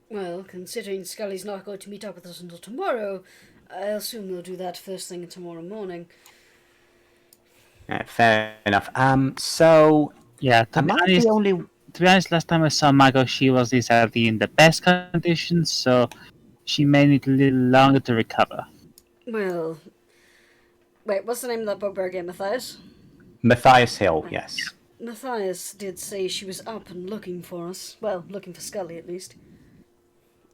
[SPEAKER 4] Well, considering Scully's not going to meet up with us until tomorrow, I assume we'll do that first thing tomorrow morning.
[SPEAKER 1] Fair enough. So,
[SPEAKER 3] Yeah,
[SPEAKER 1] am I the only...
[SPEAKER 3] to be honest, last time I saw Margot, she wasn't exactly in the best conditions, so she may need a little longer to recover.
[SPEAKER 4] Well, wait, what's the name of that bugbear again, Matthias?
[SPEAKER 1] Matthias Hill, yes.
[SPEAKER 4] Matthias did say she was up and looking for us. Well, looking for Scully, at least.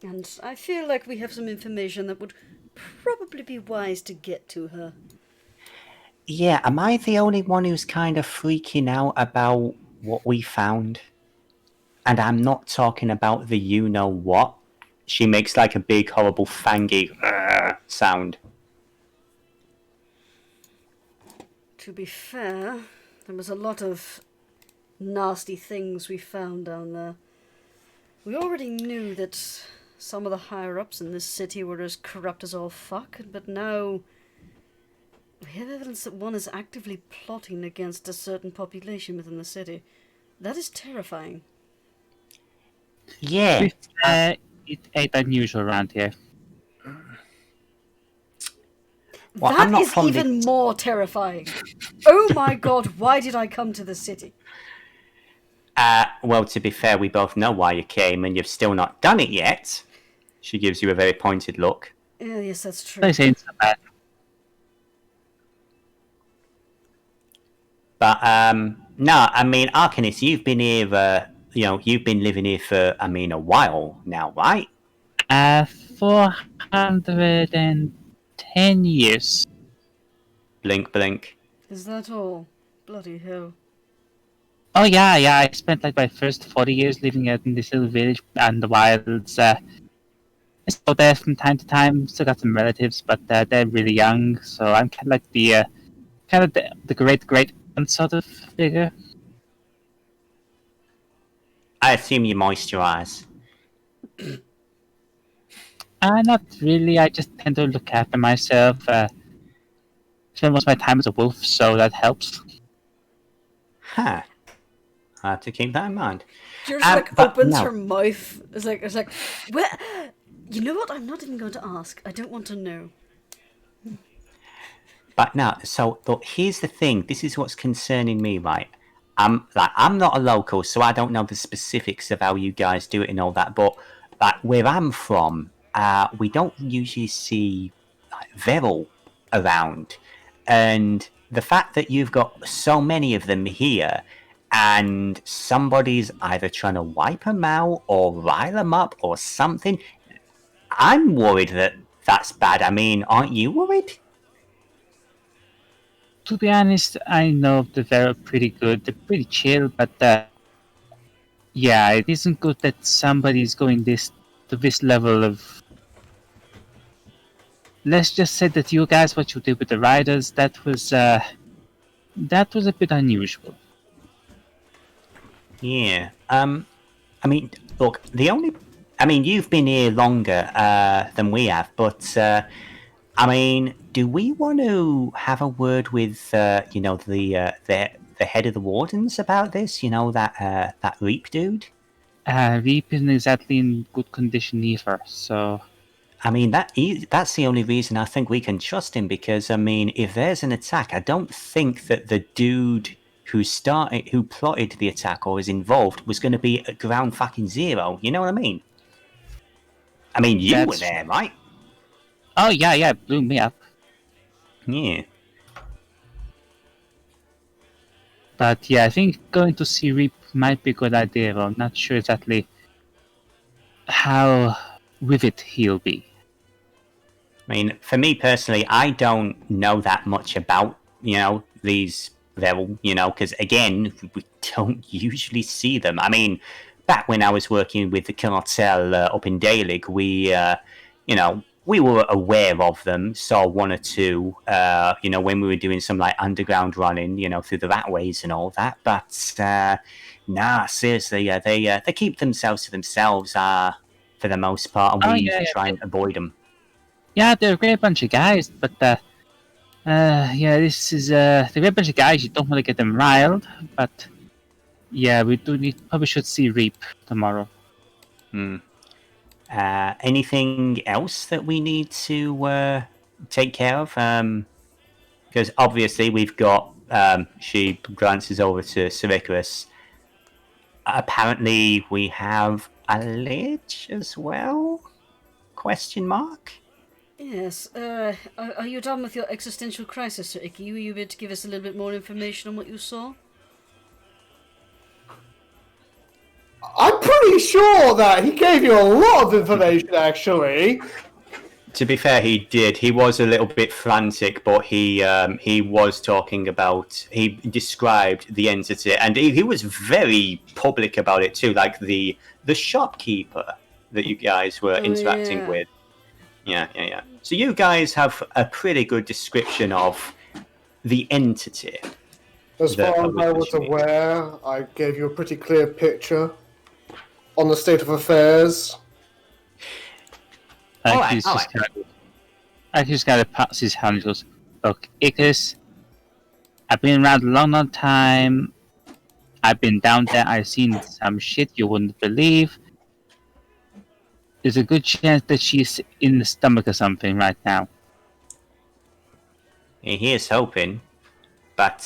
[SPEAKER 4] And I feel like we have some information that would probably be wise to get to her.
[SPEAKER 1] Yeah, am I the only one who's kind of freaking out about what we found? And I'm not talking about the you-know-what. She makes like a big, horrible, fangy sound.
[SPEAKER 4] To be fair, there was a lot of nasty things we found down there. We already knew that some of the higher-ups in this city were as corrupt as all fuck, but now we have evidence that one is actively plotting against a certain population within the city. That is terrifying.
[SPEAKER 1] Yeah.
[SPEAKER 3] It ain't unusual around here.
[SPEAKER 1] Well,
[SPEAKER 4] that is even more terrifying. Oh my god, why did I come to the city?
[SPEAKER 1] Well, to be fair, we both know why you came, and you've still not done it yet. She gives you a very pointed look.
[SPEAKER 4] Yeah, yes, that's true.
[SPEAKER 3] This ain't so bad.
[SPEAKER 1] But, no, I mean, Arcanist, you've been here, you've been living here for, a while now, right?
[SPEAKER 3] 410 years.
[SPEAKER 1] Blink, blink.
[SPEAKER 4] Is that all? Bloody hell.
[SPEAKER 3] Oh yeah, I spent like my first 40 years living out in this little village and the wilds. I still there from time to time. Still got some relatives, but they're really young, so I'm kind of like the great sort of figure.
[SPEAKER 1] I assume you moisturize.
[SPEAKER 3] Not really. I just tend to look after myself. Spend most of my time as a wolf, so that helps.
[SPEAKER 1] Huh. I have to keep that in mind.
[SPEAKER 4] She just opens her mouth. It's like, well, you know what? I'm not even going to ask. I don't want to know.
[SPEAKER 1] But no, so look, here's the thing. This is what's concerning me, right? I'm not a local, so I don't know the specifics of how you guys do it and all that. But like where I'm from, we don't usually see like Veril around, and the fact that you've got so many of them here, and somebody's either trying to wipe them out or rile them up or something, I'm worried that that's bad. I mean, aren't you worried?
[SPEAKER 3] To be honest, I know that they're pretty good. They're pretty chill, but yeah, it isn't good that somebody's going to this level of. Let's just say that you guys, what you did with the riders, that was a bit unusual.
[SPEAKER 1] Yeah. I mean, look, you've been here longer than we have, but I mean, do we want to have a word with the head of the wardens about this? You know, that Reap dude.
[SPEAKER 3] Reap isn't exactly in good condition either, so.
[SPEAKER 1] I mean, that's the only reason I think we can trust him, because I mean, if there's an attack, I don't think that the dude who plotted the attack or was involved was going to be at ground fucking zero. You know what I mean? I mean, you were there, right?
[SPEAKER 3] Oh yeah, it blew me up.
[SPEAKER 1] Yeah.
[SPEAKER 3] But yeah, I think going to see Reap might be a good idea. I'm not sure exactly how with it he'll be.
[SPEAKER 1] I mean, for me personally, I don't know that much about, these Veril, because again, we don't usually see them. I mean, back when I was working with the cartel up in Daelig, we were aware of them, saw one or two, when we were doing some like underground running, through the Ratways and all that. But seriously, they keep themselves to themselves for the most part, and we try and avoid them.
[SPEAKER 3] Yeah, they're a great bunch of guys, but this is they're a great bunch of guys. You don't want to get them riled, but yeah, probably should see Reap tomorrow.
[SPEAKER 1] Anything else that we need to take care of? Because obviously we've got. She glances over to Icrius. Apparently, we have a lich as well? Question mark.
[SPEAKER 4] Yes. Are you done with your existential crisis, Sir Icky? Were you able to give us a little bit more information on what you saw?
[SPEAKER 6] I'm pretty sure that he gave you a lot of information, actually.
[SPEAKER 1] To be fair, he did. He was a little bit frantic, but he was talking about. He described the entity, and he was very public about it too. Like the shopkeeper that you guys were interacting with. Yeah. So you guys have a pretty good description of the entity.
[SPEAKER 6] As far as I was aware, I gave you a pretty clear picture on the state of affairs.
[SPEAKER 3] He just kind of pats his hand and goes, "Look, Icrius, I've been around a long time. I've been down there. I've seen some shit you wouldn't believe. There's a good chance that she's in the stomach or something right now."
[SPEAKER 1] Here's hoping, but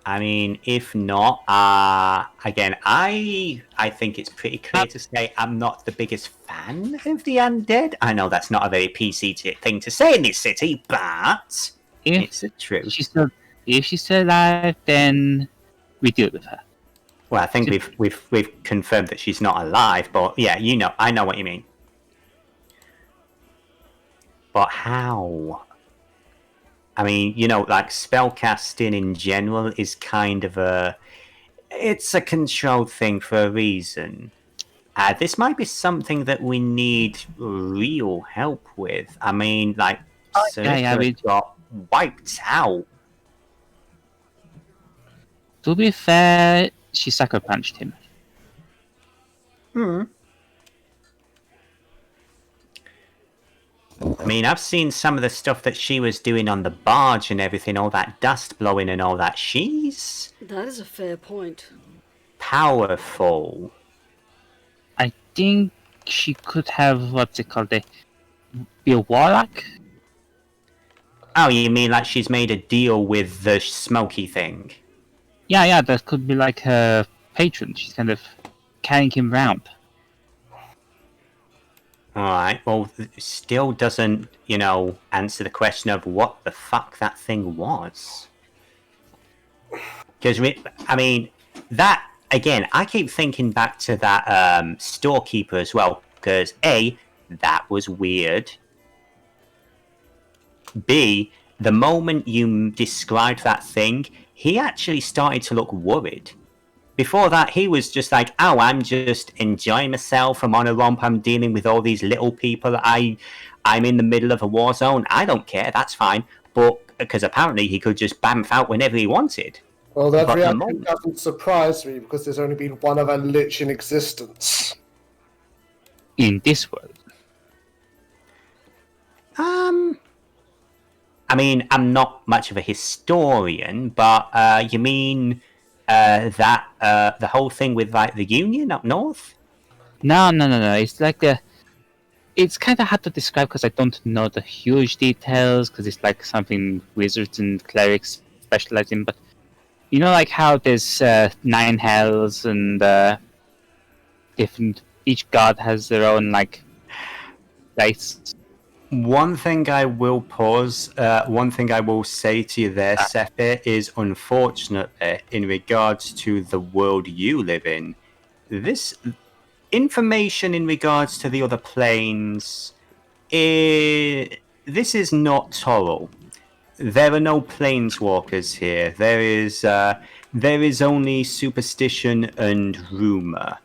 [SPEAKER 1] I mean, if not, again, I think it's pretty clear to say I'm not the biggest fan of the undead. I know that's not a very PC thing to say in this city, but it's the truth.
[SPEAKER 3] If she's still alive, then we deal with her.
[SPEAKER 1] Well, I think we've confirmed that she's not alive, but yeah, I know what you mean. But how? I mean, like spellcasting in general is kind of it's a controlled thing for a reason. This might be something that we need real help with. I mean, like, we got wiped out.
[SPEAKER 3] To be fair, she sucker punched him.
[SPEAKER 1] I mean, I've seen some of the stuff that she was doing on the barge and everything, all that dust blowing and all that. She's...
[SPEAKER 4] That is a fair point.
[SPEAKER 1] Powerful.
[SPEAKER 3] I think she could have, what's it called, be a warlock?
[SPEAKER 1] Oh, you mean like she's made a deal with the smoky thing?
[SPEAKER 3] Yeah, that could be like her patron. She's kind of carrying him round.
[SPEAKER 1] Alright, well, still doesn't, answer the question of what the fuck that thing was. Because, that, again, I keep thinking back to that storekeeper as well. Because, A, that was weird. B, the moment you described that thing, he actually started to look worried. Before that, he was just like, oh, I'm just enjoying myself. I'm on a romp. I'm dealing with all these little people. I'm in the middle of a war zone. I don't care. That's fine. But because apparently he could just bamf out whenever he wanted.
[SPEAKER 6] Well, that
[SPEAKER 1] But the
[SPEAKER 6] reaction
[SPEAKER 1] moment-
[SPEAKER 6] doesn't surprise me because there's only been one other lich in existence.
[SPEAKER 3] In this world.
[SPEAKER 1] I'm not much of a historian, but you mean that the whole thing with like the Union up north?
[SPEAKER 3] No. It's like it's kind of hard to describe because I don't know the huge details because it's like something wizards and clerics specialize in. But you know, like how there's 9 hells and different. Each god has their own like dice.
[SPEAKER 1] One thing I will say to you there, Seethe, is unfortunately, in regards to the world you live in, this information in regards to the other planes, this is not Toril. There are no planeswalkers here. There is only superstition and rumor.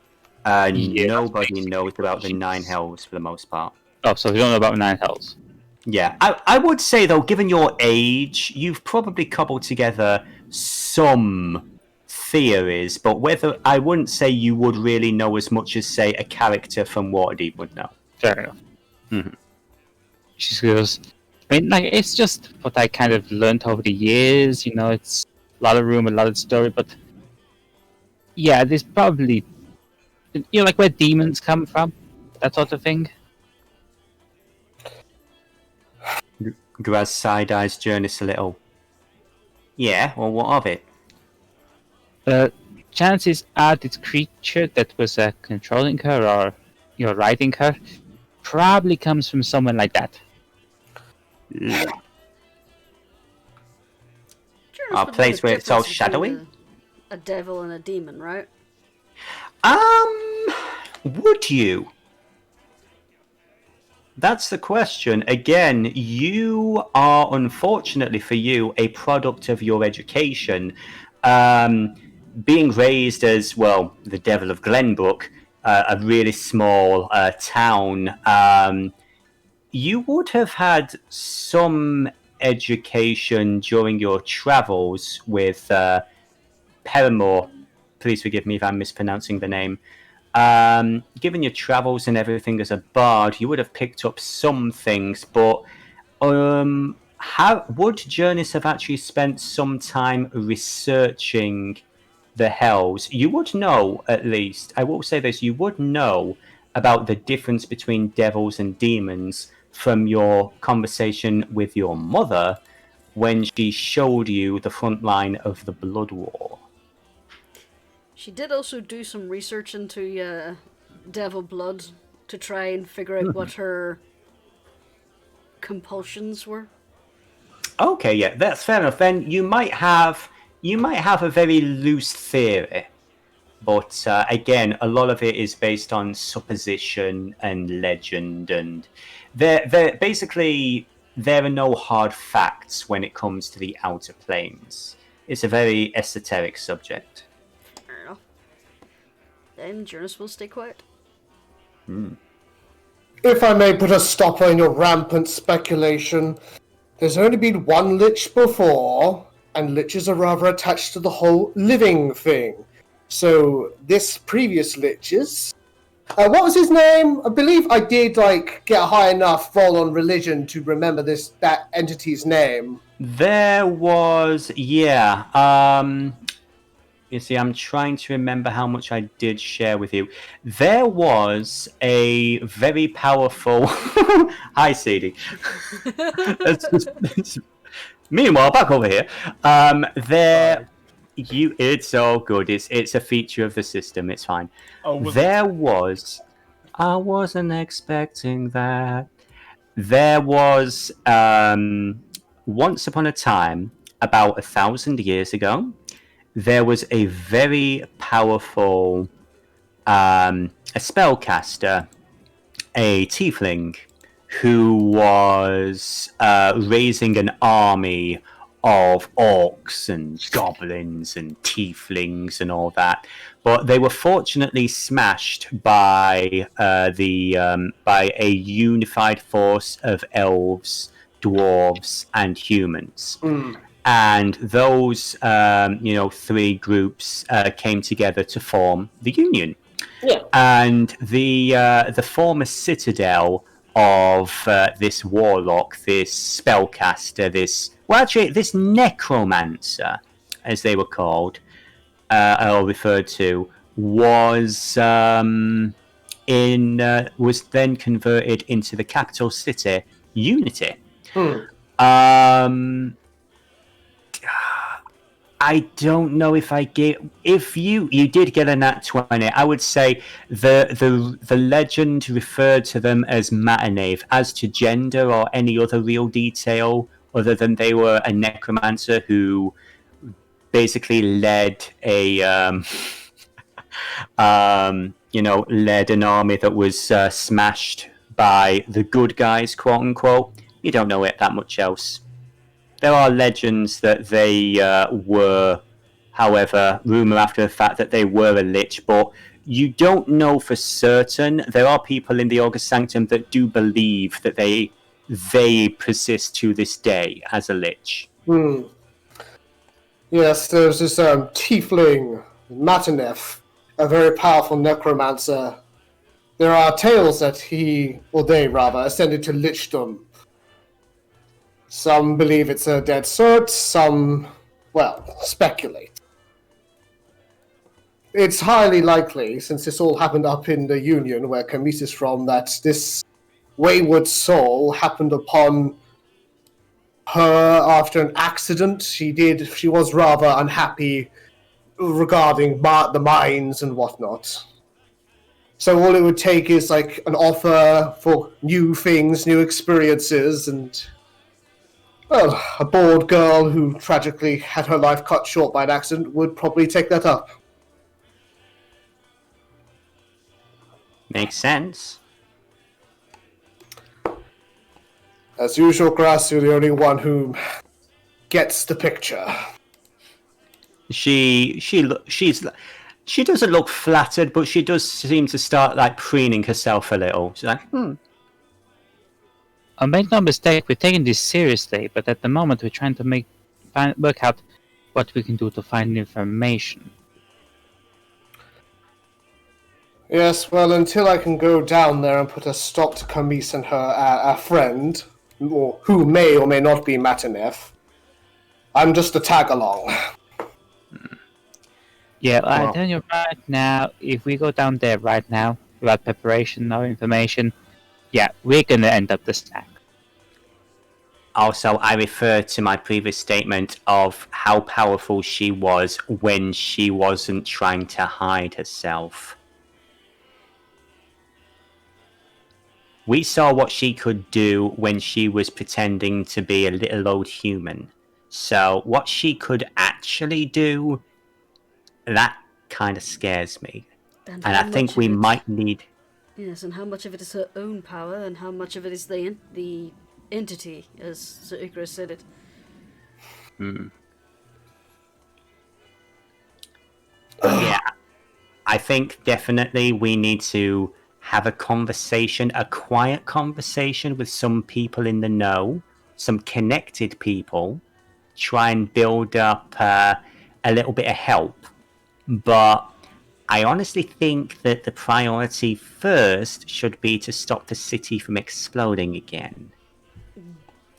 [SPEAKER 1] Nobody knows about the 9 hells for the most part.
[SPEAKER 3] Oh, so you don't know about 9 hells?
[SPEAKER 1] Yeah, I would say though, given your age, you've probably cobbled together some theories, but I wouldn't say you would really know as much as, say, a character from Waterdeep would know.
[SPEAKER 3] Fair enough.
[SPEAKER 1] Mhm.
[SPEAKER 3] She goes, it's just what I kind of learned over the years, it's a lot of rumor, a lot of story, but yeah, there's probably, like where demons come from, that sort of thing.
[SPEAKER 1] Graz side-eyes Jurnis a little. Yeah, well, what of it?
[SPEAKER 3] Chances are this creature that was controlling her or riding her probably comes from someone like that.
[SPEAKER 1] A place where it's all shadowy?
[SPEAKER 4] A devil and a demon, right?
[SPEAKER 1] Would you? That's the question. Again, you are, unfortunately for you, a product of your education. Being raised as, well, the Devil of Glenbrook, a really small town, you would have had some education during your travels with Paramore. Please forgive me if I'm mispronouncing the name. Given your travels and everything as a bard, you would have picked up some things, but how would Jurnis have actually spent some time researching the hells? You would know, at least, I will say this, you would know about the difference between devils and demons from your conversation with your mother when she showed you the front line of the Blood War.
[SPEAKER 4] She did also do some research into devil blood to try and figure out what her compulsions were.
[SPEAKER 1] Okay, yeah, that's fair enough. Then you might have a very loose theory, but again, a lot of it is based on supposition and legend, and there are no hard facts when it comes to the outer planes. It's a very esoteric subject.
[SPEAKER 4] Then Jurnis will stay quiet.
[SPEAKER 6] If I may put a stopper in your rampant speculation, there's only been one lich before, and liches are rather attached to the whole living thing. So this previous liches, what was his name? I believe I did get a high enough roll on religion to remember that entity's name.
[SPEAKER 1] There was, yeah. You see, I'm trying to remember how much I did share with you. There was a very powerful... Hi, Seethe. Meanwhile, back over here, it's all good. It's a feature of the system. It's fine.
[SPEAKER 7] Oh, was
[SPEAKER 1] There was. I wasn't expecting that. There was once upon a time, about 1,000 years ago, there was a very powerful a spellcaster, a tiefling, who was raising an army of orcs and goblins and tieflings and all that, but they were fortunately smashed by by a unified force of elves, dwarves, and humans. And those three groups came together to form the Union.
[SPEAKER 6] Yeah.
[SPEAKER 1] And the former citadel of this warlock, this spellcaster, this necromancer, as they were called, or referred to, was then converted into the capital city, Unity. I don't know if you did get a nat 20. I would say the legend referred to them as Matinave. As to gender or any other real detail other than they were a necromancer who basically led a led an army that was smashed by the good guys, quote unquote. You don't know it that much else. There are legends that they were, however, rumour after the fact that they were a lich, but you don't know for certain. There are people in the August Sanctum that do believe that they persist to this day as a lich.
[SPEAKER 6] Yes, there's this tiefling, Matinef, a very powerful necromancer. There are tales that they ascended to lichdom. Some believe it's a dead cert, some, speculate. It's highly likely, since this all happened up in the Union, where Chemise is from, that this wayward soul happened upon her after an accident. She was rather unhappy regarding the mines and whatnot. So all it would take is, an offer for new things, new experiences, and... well, a bored girl who tragically had her life cut short by an accident would probably take that up.
[SPEAKER 1] Makes sense.
[SPEAKER 6] As usual, Grass, you're the only one who gets the picture.
[SPEAKER 1] She doesn't look flattered, but she does seem to start preening herself a little. She's like,
[SPEAKER 3] Make no mistake, we're taking this seriously, but at the moment we're trying to work out what we can do to find information.
[SPEAKER 6] Yes, well, until I can go down there and put a stop to Chemise and her friend, who may or may not be Matinef, I'm just a tag-along.
[SPEAKER 3] Yeah, I'm telling you right now, if we go down there right now, without preparation or information, yeah, we're gonna end up the stack.
[SPEAKER 1] Also, I refer to my previous statement of how powerful she was when she wasn't trying to hide herself. We saw what she could do when she was pretending to be a little old human. So, what she could actually do, that kind of scares me. And I think we might need...
[SPEAKER 4] Yes, and how much of it is her own power, and how much of it is the entity, as Sir Icrius said it.
[SPEAKER 1] Yeah, I think definitely we need to have a conversation, a quiet conversation with some people in the know, some connected people, try and build up a little bit of help. But I honestly think that the priority first should be to stop the city from exploding again.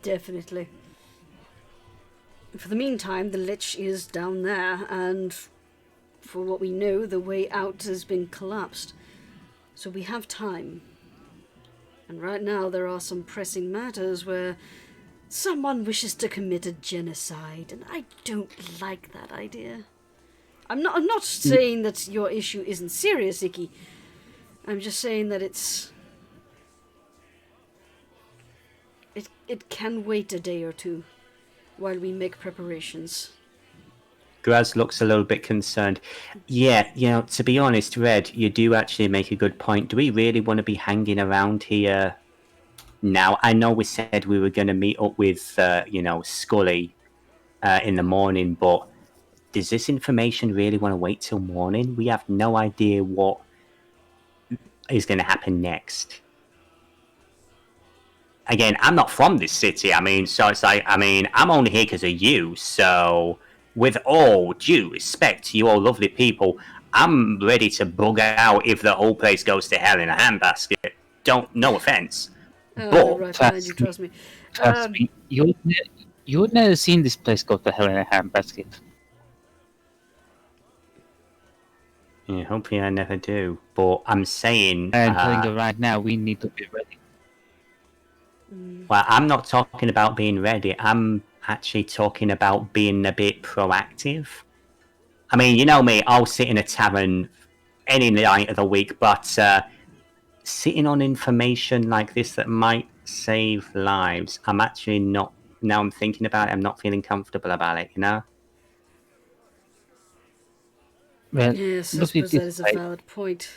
[SPEAKER 4] Definitely. For the meantime, the Lich is down there, and for what we know, the way out has been collapsed. So we have time. And right now there are some pressing matters where Someone wishes to commit a genocide, and I don't like that idea. I'm not saying that your issue isn't serious, Icky. I'm just saying that it can wait a day or two while we make preparations.
[SPEAKER 1] Graz looks a little bit concerned. Yeah, to be honest, Red, you do actually make a good point. Do we really want to be hanging around here now? I know we said we were going to meet up with, Scully in the morning, but does this information really want to wait till morning? We have no idea what is going to happen next. Again, I'm not from this city. So it's like, I'm only here because of you, so with all due respect to you all lovely people, I'm ready to bug out if the whole place goes to hell in a handbasket. No offense.
[SPEAKER 4] But right behind you, trust me.
[SPEAKER 3] Trust me, you would never seen this place go to hell in a handbasket.
[SPEAKER 1] Yeah, hopefully I never do. But I'm saying...
[SPEAKER 3] I'm telling you right now, we need to be ready.
[SPEAKER 1] Well, I'm not talking about being ready. I'm actually talking about being a bit proactive. You know me, I'll sit in a tavern any night of the week, but sitting on information like this that might save lives, I'm actually not... Now I'm thinking about it, I'm not feeling comfortable about it,
[SPEAKER 3] Well,
[SPEAKER 4] yes, I suppose that is a valid point.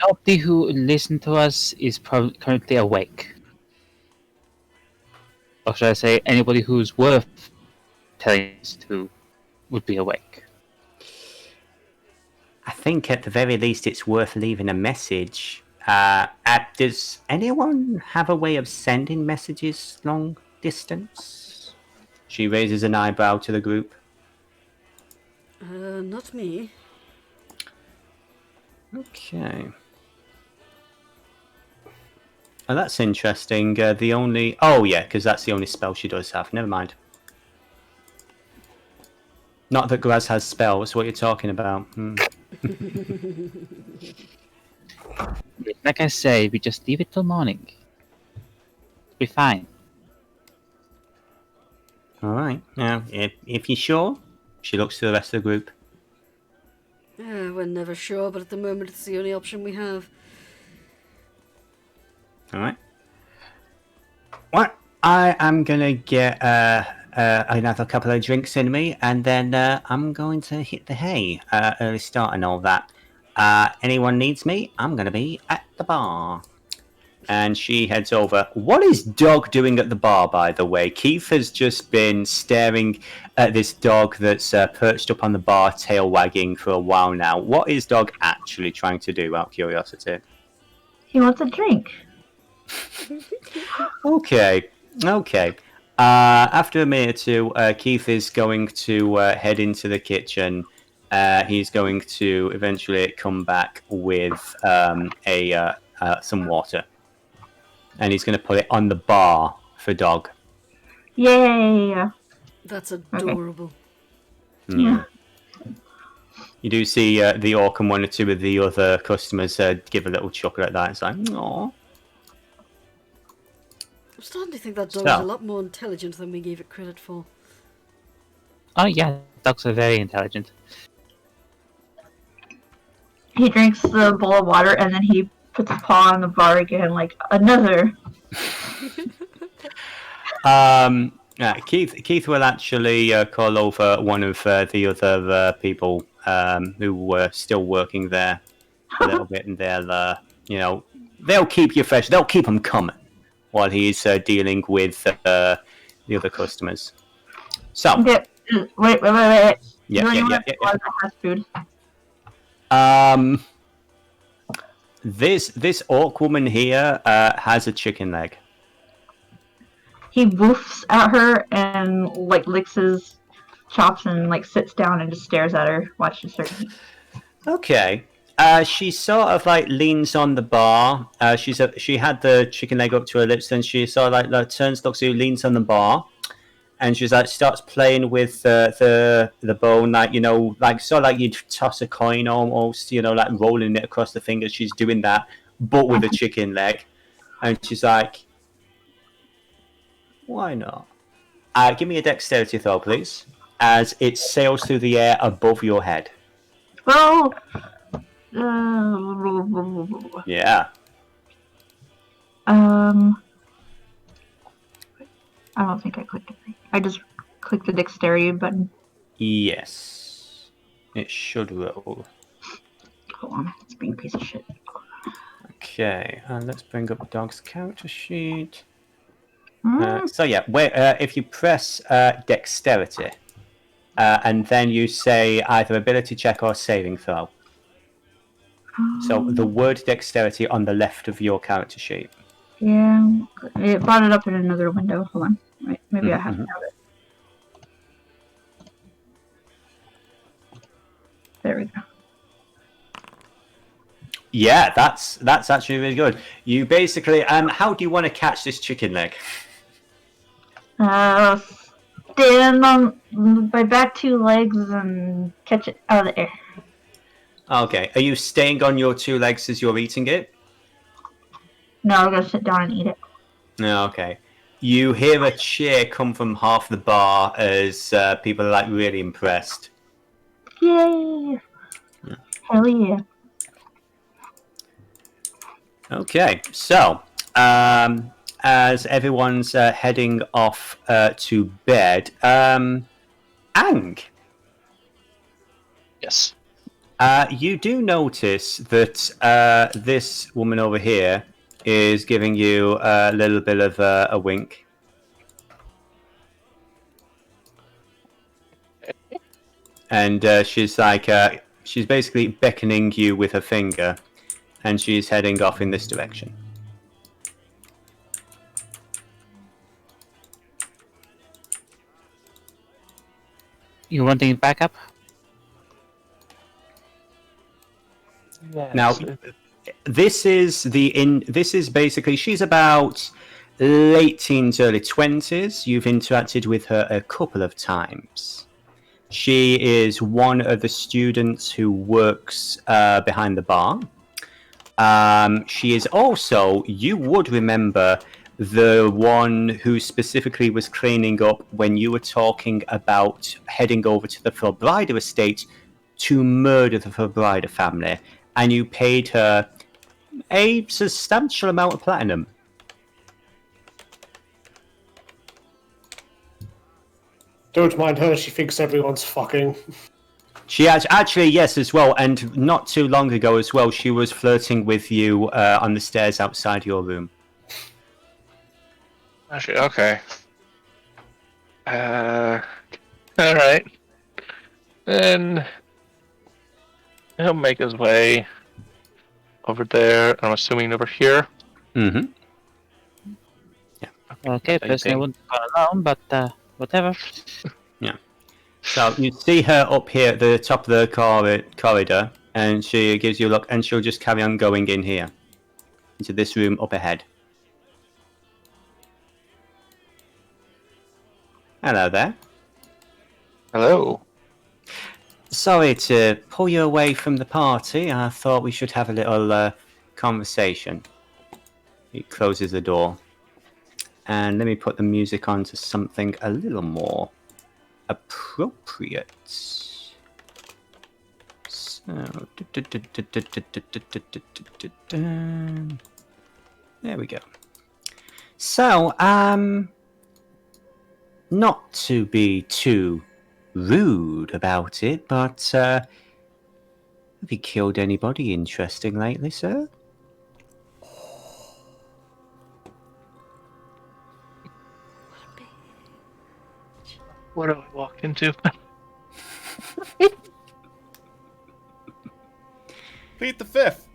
[SPEAKER 3] Nobody who listens to us is currently awake. Or should I say, anybody who's worth telling us to would be awake.
[SPEAKER 1] I think at the very least it's worth leaving a message. Does anyone have a way of sending messages long distance? She raises an eyebrow to the group.
[SPEAKER 4] Not me.
[SPEAKER 1] Okay. Oh, that's interesting. The only... Oh, yeah, because that's the only spell she does have. Never mind. Not that Graz has spells. What you're talking about.
[SPEAKER 3] Like I say, we just leave it till morning. Be fine.
[SPEAKER 1] All right. Now, if you're sure, she looks to the rest of the group.
[SPEAKER 4] We're never sure, but at the moment it's the only option we have.
[SPEAKER 1] All right. Well, I am going to get another couple of drinks in me, and then I'm going to hit the hay, early start and all that. Anyone needs me, I'm going to be at the bar. And she heads over. What is Dog doing at the bar, by the way? Keith has just been staring at this dog that's perched up on the bar, tail wagging for a while now. What is Dog actually trying to do, out of curiosity?
[SPEAKER 5] He wants a drink.
[SPEAKER 1] Okay. After a minute or two, Keith is going to head into the kitchen. He's going to eventually come back with some water. And he's going to put it on the bar for Dog.
[SPEAKER 5] Yay!
[SPEAKER 4] That's adorable.
[SPEAKER 1] Okay.
[SPEAKER 5] Yeah.
[SPEAKER 1] You do see the orc and one or two of the other customers give a little chuckle at that. It's like, aww.
[SPEAKER 4] I'm starting to think that dog is a lot more intelligent than we gave it credit for.
[SPEAKER 3] Oh yeah, dogs are very intelligent.
[SPEAKER 5] He drinks the bowl of water and then he puts a paw on the bar again, like another.
[SPEAKER 1] Keith will actually call over one of the other people who were still working there a little bit, and they'll keep you fresh. They'll keep them coming while he's dealing with the other customers. So,
[SPEAKER 5] Okay. Wait.
[SPEAKER 1] Yeah.
[SPEAKER 5] That has food.
[SPEAKER 1] This orc woman here has a chicken leg.
[SPEAKER 5] He woofs at her and like licks his chops and like sits down and just stares at her, watches her eat.
[SPEAKER 1] Okay. She sort of like leans on the bar. She had the chicken leg up to her lips, and she sort of like turns, looks at you, leans on the bar, and she's like starts playing with the bone, like like sort of like you'd toss a coin almost, like rolling it across the fingers. She's doing that, but with a chicken leg, and she's like, "Why not?" give me a dexterity throw, please, as it sails through the air above your head.
[SPEAKER 5] Well,
[SPEAKER 1] Yeah.
[SPEAKER 5] I don't think I clicked it. I just clicked the dexterity button.
[SPEAKER 1] Yes. It should roll.
[SPEAKER 5] Hold on, it's being a piece of shit.
[SPEAKER 1] Okay, and let's bring up Dog's character sheet.
[SPEAKER 5] Hmm?
[SPEAKER 1] So yeah, if you press dexterity, and then you say either ability check or saving throw. So the word dexterity on the left of your character sheet.
[SPEAKER 5] Yeah, it brought it up in another window. Hold on. Right, maybe I have to have it. There we go.
[SPEAKER 1] Yeah, that's actually really good. You basically, how do you want to catch this chicken leg?
[SPEAKER 5] Stand on my back two legs and catch it out of the air.
[SPEAKER 1] Okay, are you staying on your two legs as you're eating it?
[SPEAKER 5] No, I'm gonna sit down and eat it.
[SPEAKER 1] No, okay. You hear a cheer come from half the bar as people are like really impressed.
[SPEAKER 5] Yay!
[SPEAKER 1] Yeah.
[SPEAKER 5] Hell yeah.
[SPEAKER 1] Okay, so as everyone's heading off to bed, Ang,
[SPEAKER 8] Yes.
[SPEAKER 1] you do notice that this woman over here is giving you a little bit of a wink. And she's like, she's basically beckoning you with her finger, and she's heading off in this direction.
[SPEAKER 3] You wanting backup?
[SPEAKER 8] Yes.
[SPEAKER 1] Now, this is basically, she's about late teens, early 20s. You've interacted with her a couple of times. She is one of the students who works behind the bar. She is also, you would remember, the one who specifically was cleaning up when you were talking about heading over to the Fulbrider estate to murder the Fulbrider family, and you paid her a substantial amount of platinum.
[SPEAKER 6] Don't mind her, she thinks everyone's fucking.
[SPEAKER 1] She actually, yes, as well, and not too long ago as well, she was flirting with you on the stairs outside your room.
[SPEAKER 8] Actually, okay. Alright. Then he'll make his way over there. I'm assuming over here.
[SPEAKER 1] Mm-hmm.
[SPEAKER 3] Okay, personally I wouldn't go alone, but whatever.
[SPEAKER 1] Yeah. So you see her up here at the top of the corridor, and she gives you a look, and she'll just carry on going in here, into this room up ahead. Hello there.
[SPEAKER 8] Hello.
[SPEAKER 1] Sorry to pull you away from the party. I thought we should have a little conversation. He closes the door. And let me put the music on to something a little more appropriate. So, there we go. So, not to be too rude about it, but have you killed anybody interesting lately, sir?
[SPEAKER 8] What do I walk into?
[SPEAKER 7] Plead the fifth.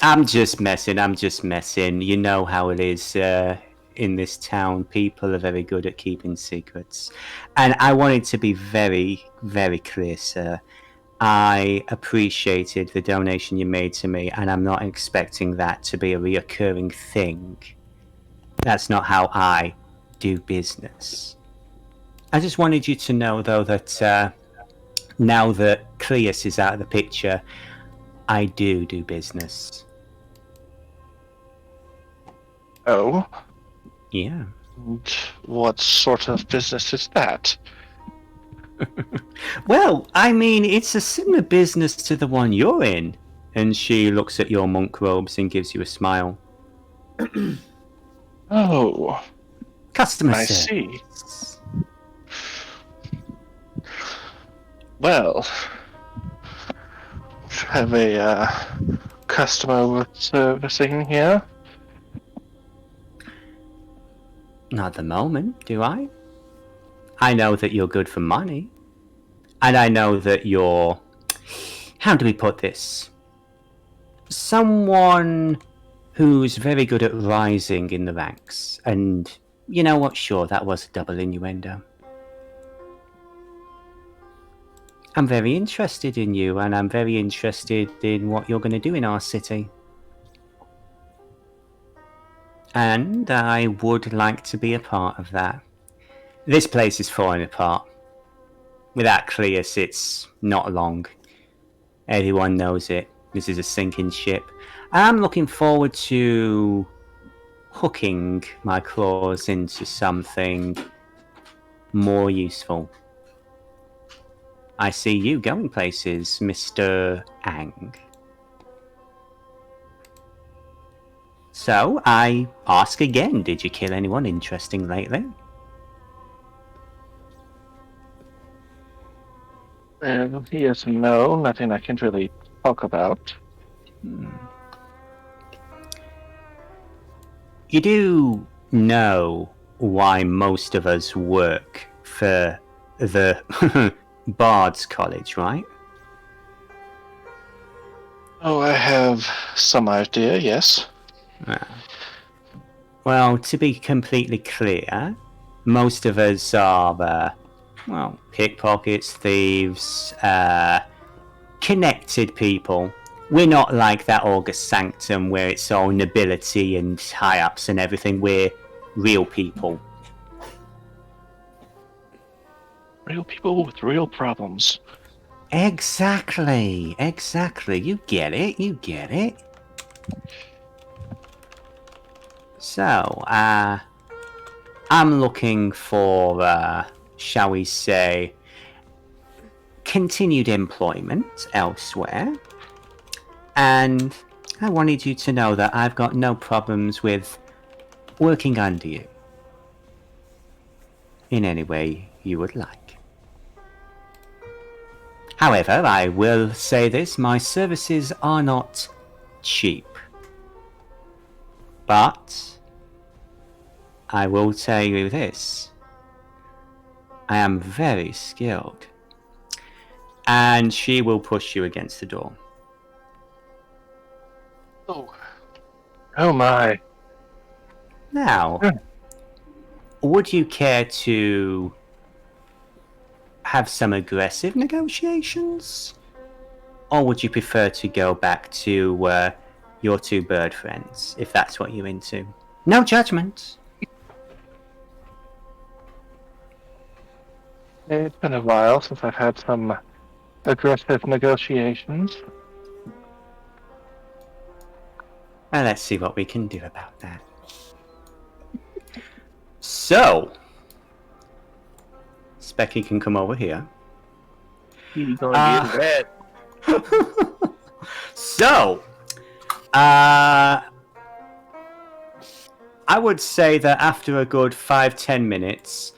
[SPEAKER 1] I'm just messing. You know how it is in this town. People are very good at keeping secrets. And I wanted to be very, very clear, sir. I appreciated the donation you made to me, and I'm not expecting that to be a reoccurring thing. That's not how I do business. I just wanted you to know, though, that now that Cleus is out of the picture, I do business.
[SPEAKER 8] Oh?
[SPEAKER 1] Yeah.
[SPEAKER 8] And what sort of business is that?
[SPEAKER 1] Well, I mean, it's a similar business to the one you're in. And she looks at your monk robes and gives you a smile.
[SPEAKER 8] Oh,
[SPEAKER 1] Customer
[SPEAKER 8] I
[SPEAKER 1] service.
[SPEAKER 8] see. Well, have a customer worth servicing here?
[SPEAKER 1] Not at the moment, do I? I know that you're good for money. And I know that you're... How do we put this? Someone who's very good at rising in the ranks. And you know what? Sure, that was a double innuendo. I'm very interested in you, and I'm very interested in what you're going to do in our city. And I would like to be a part of that. This place is falling apart. Without Cleus, it's not long. Everyone knows it. This is a sinking ship. I'm looking forward to hooking my claws into something more useful. I see you going places, Mr. Ang. So, I ask again, did you kill anyone interesting lately?
[SPEAKER 8] Well, yes and no. Nothing I can really talk about.
[SPEAKER 1] You do know why most of us work for the Bard's College, right?
[SPEAKER 8] Oh, I have some idea, yes.
[SPEAKER 1] Well, to be completely clear, most of us are, pickpockets, thieves, connected people. We're not like that August Sanctum where it's all nobility and high-ups and everything. We're real people.
[SPEAKER 8] Real people with real problems.
[SPEAKER 1] Exactly. You get it. So, I'm looking for, shall we say, continued employment elsewhere. And I wanted you to know that I've got no problems with working under you. In any way you would like. However, I will say this, my services are not cheap. But I will tell you this. I am very skilled. And she will push you against the door.
[SPEAKER 8] Oh my.
[SPEAKER 1] Now, would you care to have some aggressive negotiations? Or would you prefer to go back to your two bird friends, if that's what you're into? No judgment.
[SPEAKER 8] It's been a while since I've had some aggressive negotiations.
[SPEAKER 1] Well, let's see what we can do about that. So, Specky can come over here.
[SPEAKER 3] He's gonna be in red.
[SPEAKER 1] So, I would say that after a good 5-10 minutes,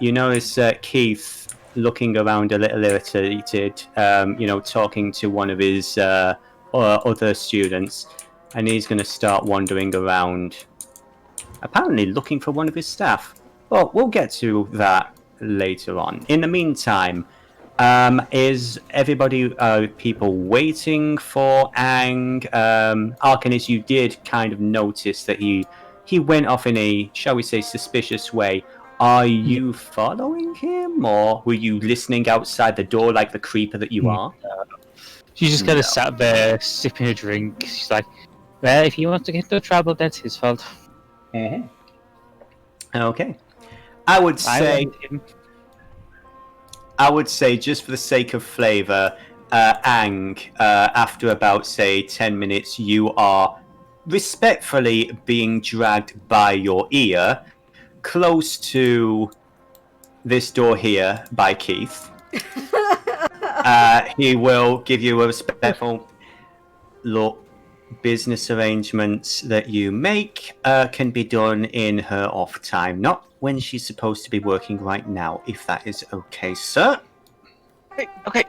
[SPEAKER 1] you notice Keith looking around a little irritated, talking to one of his other students, and he's going to start wandering around, apparently looking for one of his staff. Well, we'll get to that later on. In the meantime, is everybody, people waiting for Ang? Arcanist, you did kind of notice that he went off in a, shall we say, suspicious way. Are you following him, or were you listening outside the door like the creeper that you are?
[SPEAKER 3] She just kind of sat there sipping a drink. She's like, well, if he wants to get into trouble, that's his fault.
[SPEAKER 1] Okay. I would say, just for the sake of flavour, Ang, after about, say, 10 minutes, you are respectfully being dragged by your ear close to this door here by Keith. He will give you a respectful look. Business arrangements that you make can be done in her off time, not when she's supposed to be working right now, if that is okay, sir.
[SPEAKER 8] Okay.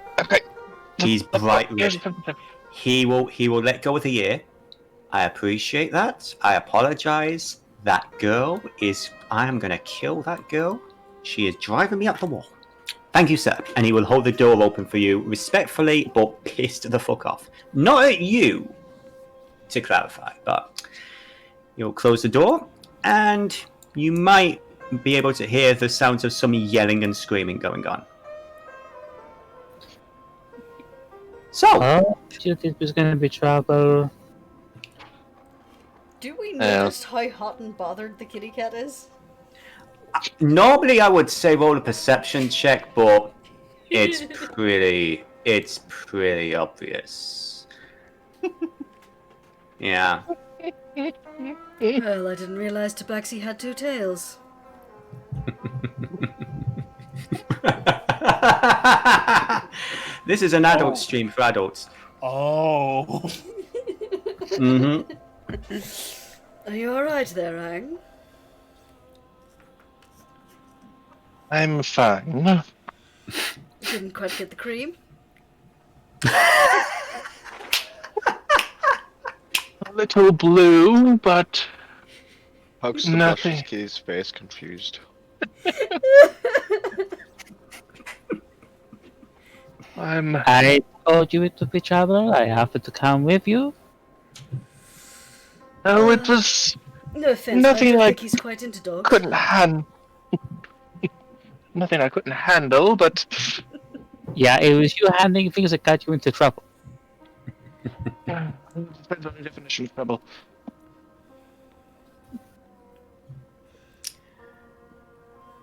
[SPEAKER 1] He's bright red. He will let go of the ear. I appreciate that. I apologize. That girl is... I am going to kill that girl. She is driving me up the wall. Thank you, sir. And he will hold the door open for you respectfully, but pissed the fuck off. Not at you, to clarify, but you'll close the door, and you might be able to hear the sounds of some yelling and screaming going on. So,
[SPEAKER 3] do you think there's going to be trouble?
[SPEAKER 4] Do we notice how hot and bothered the kitty cat is?
[SPEAKER 1] Normally I would say roll a perception check, but it's pretty obvious. Yeah.
[SPEAKER 4] Well, I didn't realize Tabaxi had two tails.
[SPEAKER 1] This is an adult stream for adults.
[SPEAKER 7] Oh.
[SPEAKER 1] Mm-hmm.
[SPEAKER 4] Are you alright there, Ang?
[SPEAKER 8] I'm fine.
[SPEAKER 4] Didn't quite get the cream.
[SPEAKER 8] A little blue, but
[SPEAKER 2] Pokes the
[SPEAKER 8] nothing.
[SPEAKER 2] brushes Kitty's face, confused.
[SPEAKER 3] I told you it would be trouble. I offered to come with you.
[SPEAKER 8] Oh, it was
[SPEAKER 4] No offense,
[SPEAKER 8] Nothing
[SPEAKER 4] I do
[SPEAKER 8] like-
[SPEAKER 4] think he's quite into dogs.
[SPEAKER 8] couldn't nothing I couldn't handle, but
[SPEAKER 3] Yeah, it was you handling things that got you into trouble.
[SPEAKER 8] depends on the definition of trouble.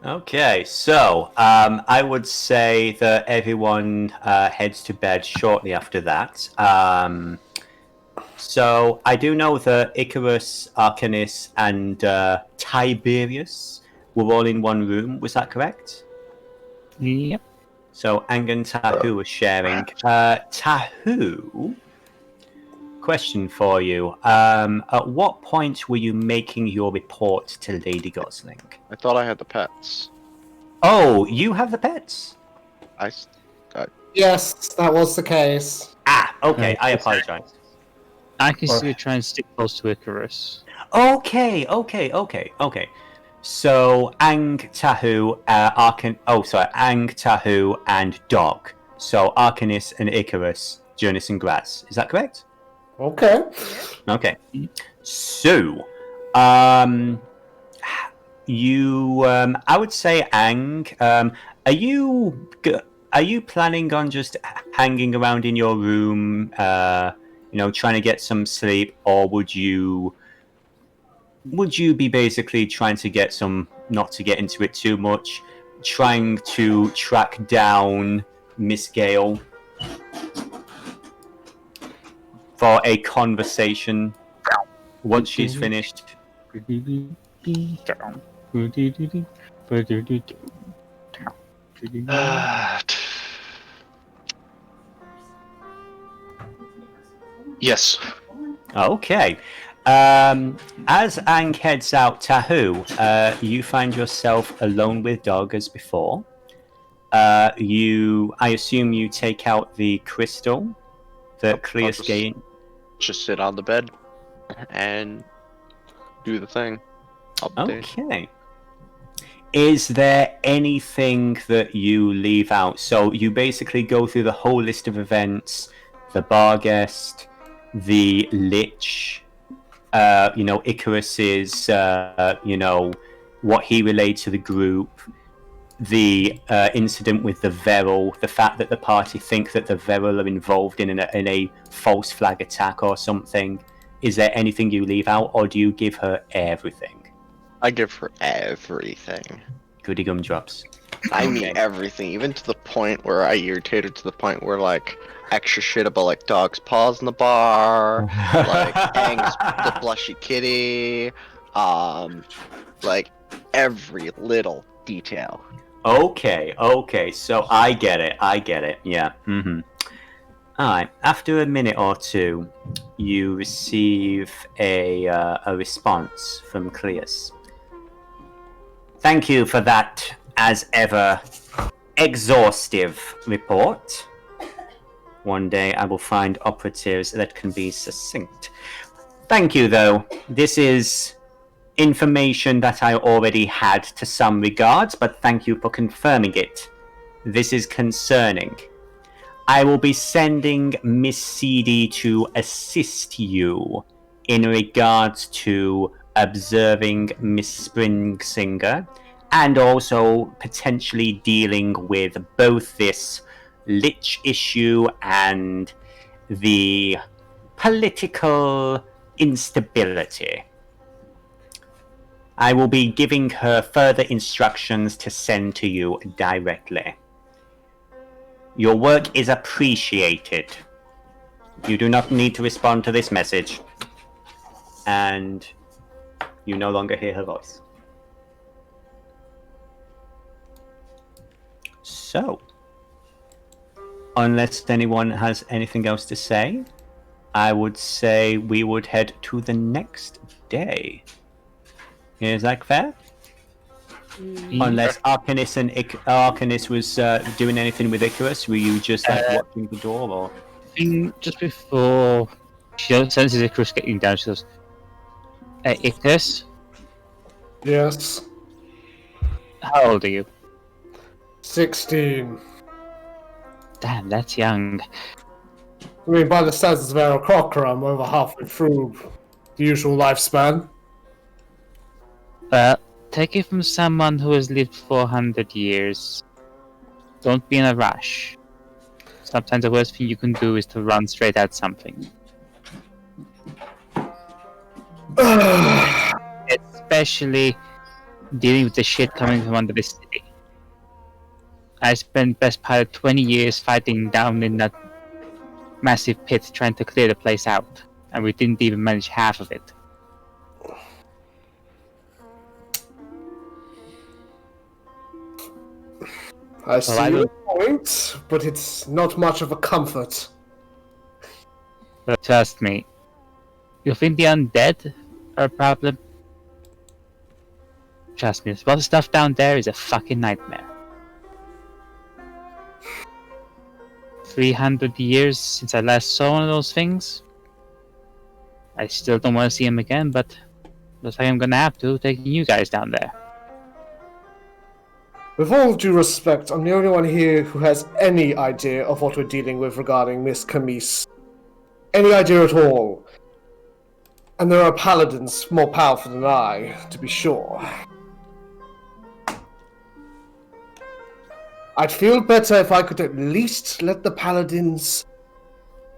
[SPEAKER 1] Okay, so I would say that everyone heads to bed shortly after that. So I do know that Icrius, Arcanus, and Tiberius were all in one room. Was that correct?
[SPEAKER 3] Yep.
[SPEAKER 1] So Ang and Tahu were sharing. Tahu, question for you. At what point were you making your report to Lady Gosling?
[SPEAKER 2] I thought I had the pets.
[SPEAKER 1] Oh, you have the pets?
[SPEAKER 6] Yes, that was the case.
[SPEAKER 1] Ah, okay, I apologize.
[SPEAKER 3] I can see you trying to stick close to Icarus.
[SPEAKER 1] Okay. So Ang, Tahu, Ang, Tahu, and Dog. So Arcanus and Icarus, Jurnis and Graz. Is that correct?
[SPEAKER 6] Okay.
[SPEAKER 1] Okay. So, you, I would say, Ang, are you planning on just hanging around in your room, trying to get some sleep, or would you be basically trying to get some, not to get into it too much, trying to track down Miss Gale for a conversation once she's finished?
[SPEAKER 8] Yes.
[SPEAKER 1] Okay. As Ang heads out, Tahu, you find yourself alone with Dog as before. I assume you take out the crystal that clears gate.
[SPEAKER 2] Just sit on the bed and do the thing. Update.
[SPEAKER 1] Okay. Is there anything that you leave out? So you basically go through the whole list of events, the bar guest, the lich, Icarus's, what he relayed to the group, the incident with the Veril, the fact that the party think that the Veril are involved in a false flag attack or something. Is there anything you leave out, or do you give her everything?
[SPEAKER 2] I give her everything.
[SPEAKER 1] Goody gumdrops.
[SPEAKER 2] I mean everything, even to the point where I irritated to the point where like extra shit about like dog's paws in the bar, like Aang's the blushy kitty, like every little detail.
[SPEAKER 1] Okay, so I get it, yeah. Alright, after a minute or two, you receive a response from Cleus. Thank you for that, as ever, exhaustive report. One day I will find operatives that can be succinct. Thank you, though. This is information that I already had to some regards, but thank you for confirming it. This is concerning. I will be sending Miss Seethe to assist you in regards to observing Miss Springsinger and also potentially dealing with both this lich issue and the political instability. I will be giving her further instructions to send to you directly. Your work is appreciated. You do not need to respond to this message. And you no longer hear her voice. So, unless anyone has anything else to say, I would say we would head to the next day. Is that fair? Unless Arcanis and Arcanis was doing anything with Icrius, were you just like watching the door, or?
[SPEAKER 3] Just before she senses Icrius getting down, she goes, Icrius,
[SPEAKER 6] Yes.
[SPEAKER 3] how old are you?
[SPEAKER 6] 16.
[SPEAKER 3] Damn, that's young.
[SPEAKER 6] I mean, by the standards of Arrocakkra, I'm over halfway through the usual lifespan.
[SPEAKER 3] Take it from someone who has lived 400 years. Don't be in a rush. Sometimes the worst thing you can do is to run straight at something. Especially dealing with the shit coming from under the city. I spent best part of 20 years fighting down in that massive pit trying to clear the place out, and we didn't even manage half of it.
[SPEAKER 6] I see your point, but it's not much of a comfort.
[SPEAKER 3] But trust me, you think the undead are a problem? Trust me, the stuff down there is a fucking nightmare. 300 years since I last saw one of those things. I still don't want to see him again, but looks like I'm gonna have to, taking you guys down there.
[SPEAKER 6] With all due respect, I'm the only one here who has any idea of what we're dealing with regarding Miss Chemise. Any idea at all. And there are paladins more powerful than I, to be sure. I'd feel better if I could at least let the paladins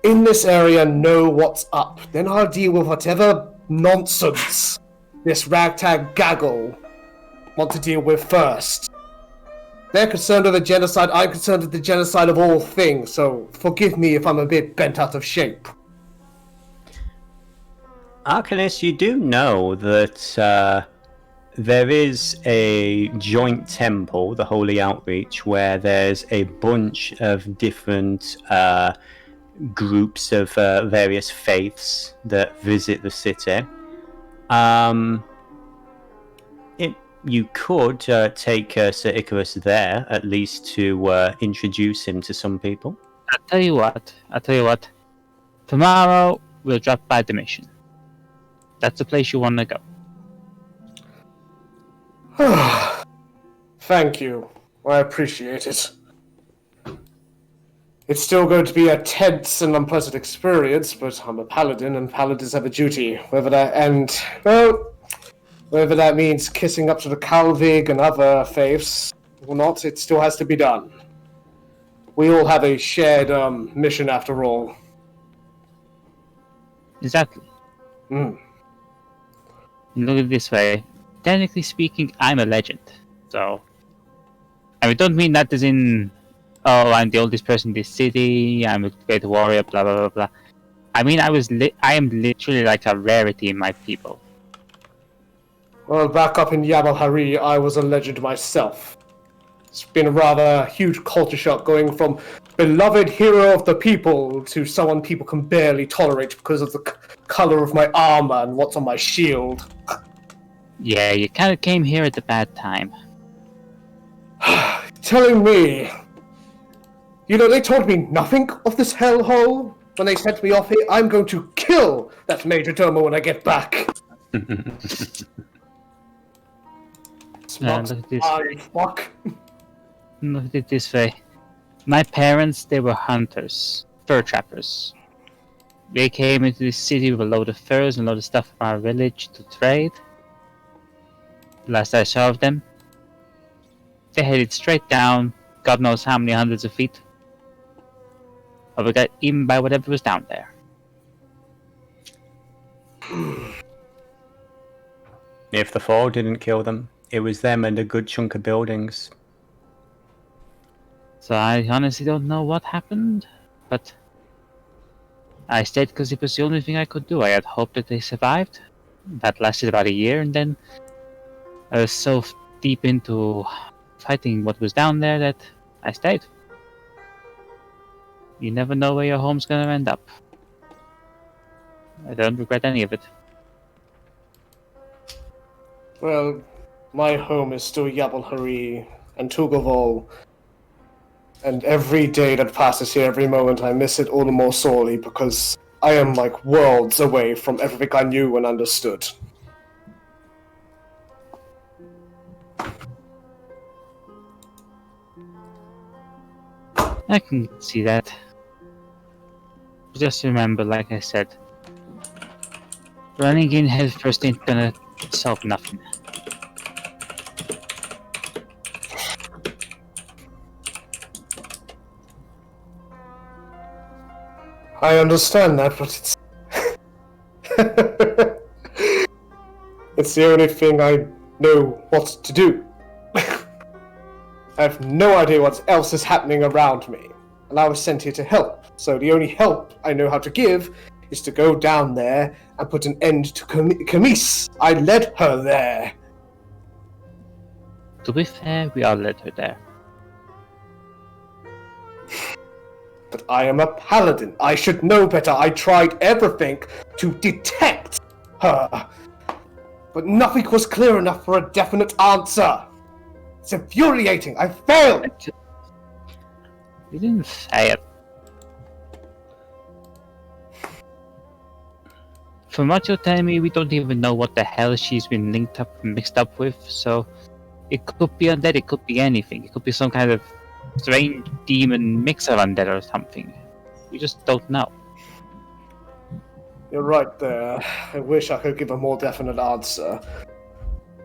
[SPEAKER 6] in this area know what's up. Then I'll deal with whatever nonsense this ragtag gaggle want to deal with first. They're concerned with the genocide, I'm concerned with the genocide of all things, so forgive me if I'm a bit bent out of shape.
[SPEAKER 1] Arcanis, you do know that there is a joint temple, the Holy Outreach, where there's a bunch of different groups of various faiths that visit the city. You could take Sir Icrius there, at least to introduce him to some people.
[SPEAKER 3] I'll tell you what. Tomorrow, we'll drop by the mission. That's the place you want to go.
[SPEAKER 6] Thank you. I appreciate it. It's still going to be a tense and unpleasant experience, but I'm a paladin, and paladins have a duty. Whether that means kissing up to the Calvig and other faiths or not, it still has to be done. We all have a shared mission after all.
[SPEAKER 3] Exactly. Look at it this way. Technically speaking, I'm a legend. So, And we don't mean that as in, oh, I'm the oldest person in this city, I'm a great warrior, blah blah blah blah. I mean, I am literally like a rarity in my people.
[SPEAKER 6] Well, back up in Jabal Hari, I was a legend myself. It's been a rather huge culture shock going from beloved hero of the people to someone people can barely tolerate because of the color of my armor and what's on my shield.
[SPEAKER 3] Yeah, you kind of came here at the bad time.
[SPEAKER 6] Telling me... You know, they told me nothing of this hellhole. When they sent me off here, I'm going to kill that Major Domo when I get back. Smart
[SPEAKER 3] Look at this.
[SPEAKER 6] fuck.
[SPEAKER 3] Look at it this way. My parents, they were hunters, fur trappers. They came into this city with a load of furs and a load of stuff from our village to trade. Last I saw of them, they headed straight down, God knows how many hundreds of feet. But we got eaten by whatever was down there.
[SPEAKER 1] If the fall didn't kill them, it was them and a good chunk of buildings.
[SPEAKER 3] So I honestly don't know what happened, but I stayed because it was the only thing I could do. I had hoped that they survived. That lasted about a year, and then I was so deep into fighting what was down there that I stayed. You never know where your home's gonna end up. I don't regret any of it.
[SPEAKER 6] Well, my home is still Jabal Hari and Tugavol. And every day that passes here, every moment, I miss it all the more sorely because I am like worlds away from everything I knew and understood.
[SPEAKER 3] I can see that. Just remember, like I said, running in head first ain't gonna solve nothing.
[SPEAKER 6] I understand that, but it's... it's the only thing I know what to do. I have no idea what else is happening around me, and I was sent here to help. So the only help I know how to give is to go down there and put an end to Chemise. I led her there.
[SPEAKER 3] To be fair, we all led her there.
[SPEAKER 6] But I am a paladin. I should know better. I tried everything to detect her. But nothing was clear enough for a definite answer. It's infuriating. I failed.
[SPEAKER 3] You didn't say it. From what you're telling me, we don't even know what the hell she's been linked up and mixed up with, so it could be undead, it could be anything. It could be some kind of strange demon mix of undead or something. We just don't know.
[SPEAKER 6] You're right there. I wish I could give a more definite answer.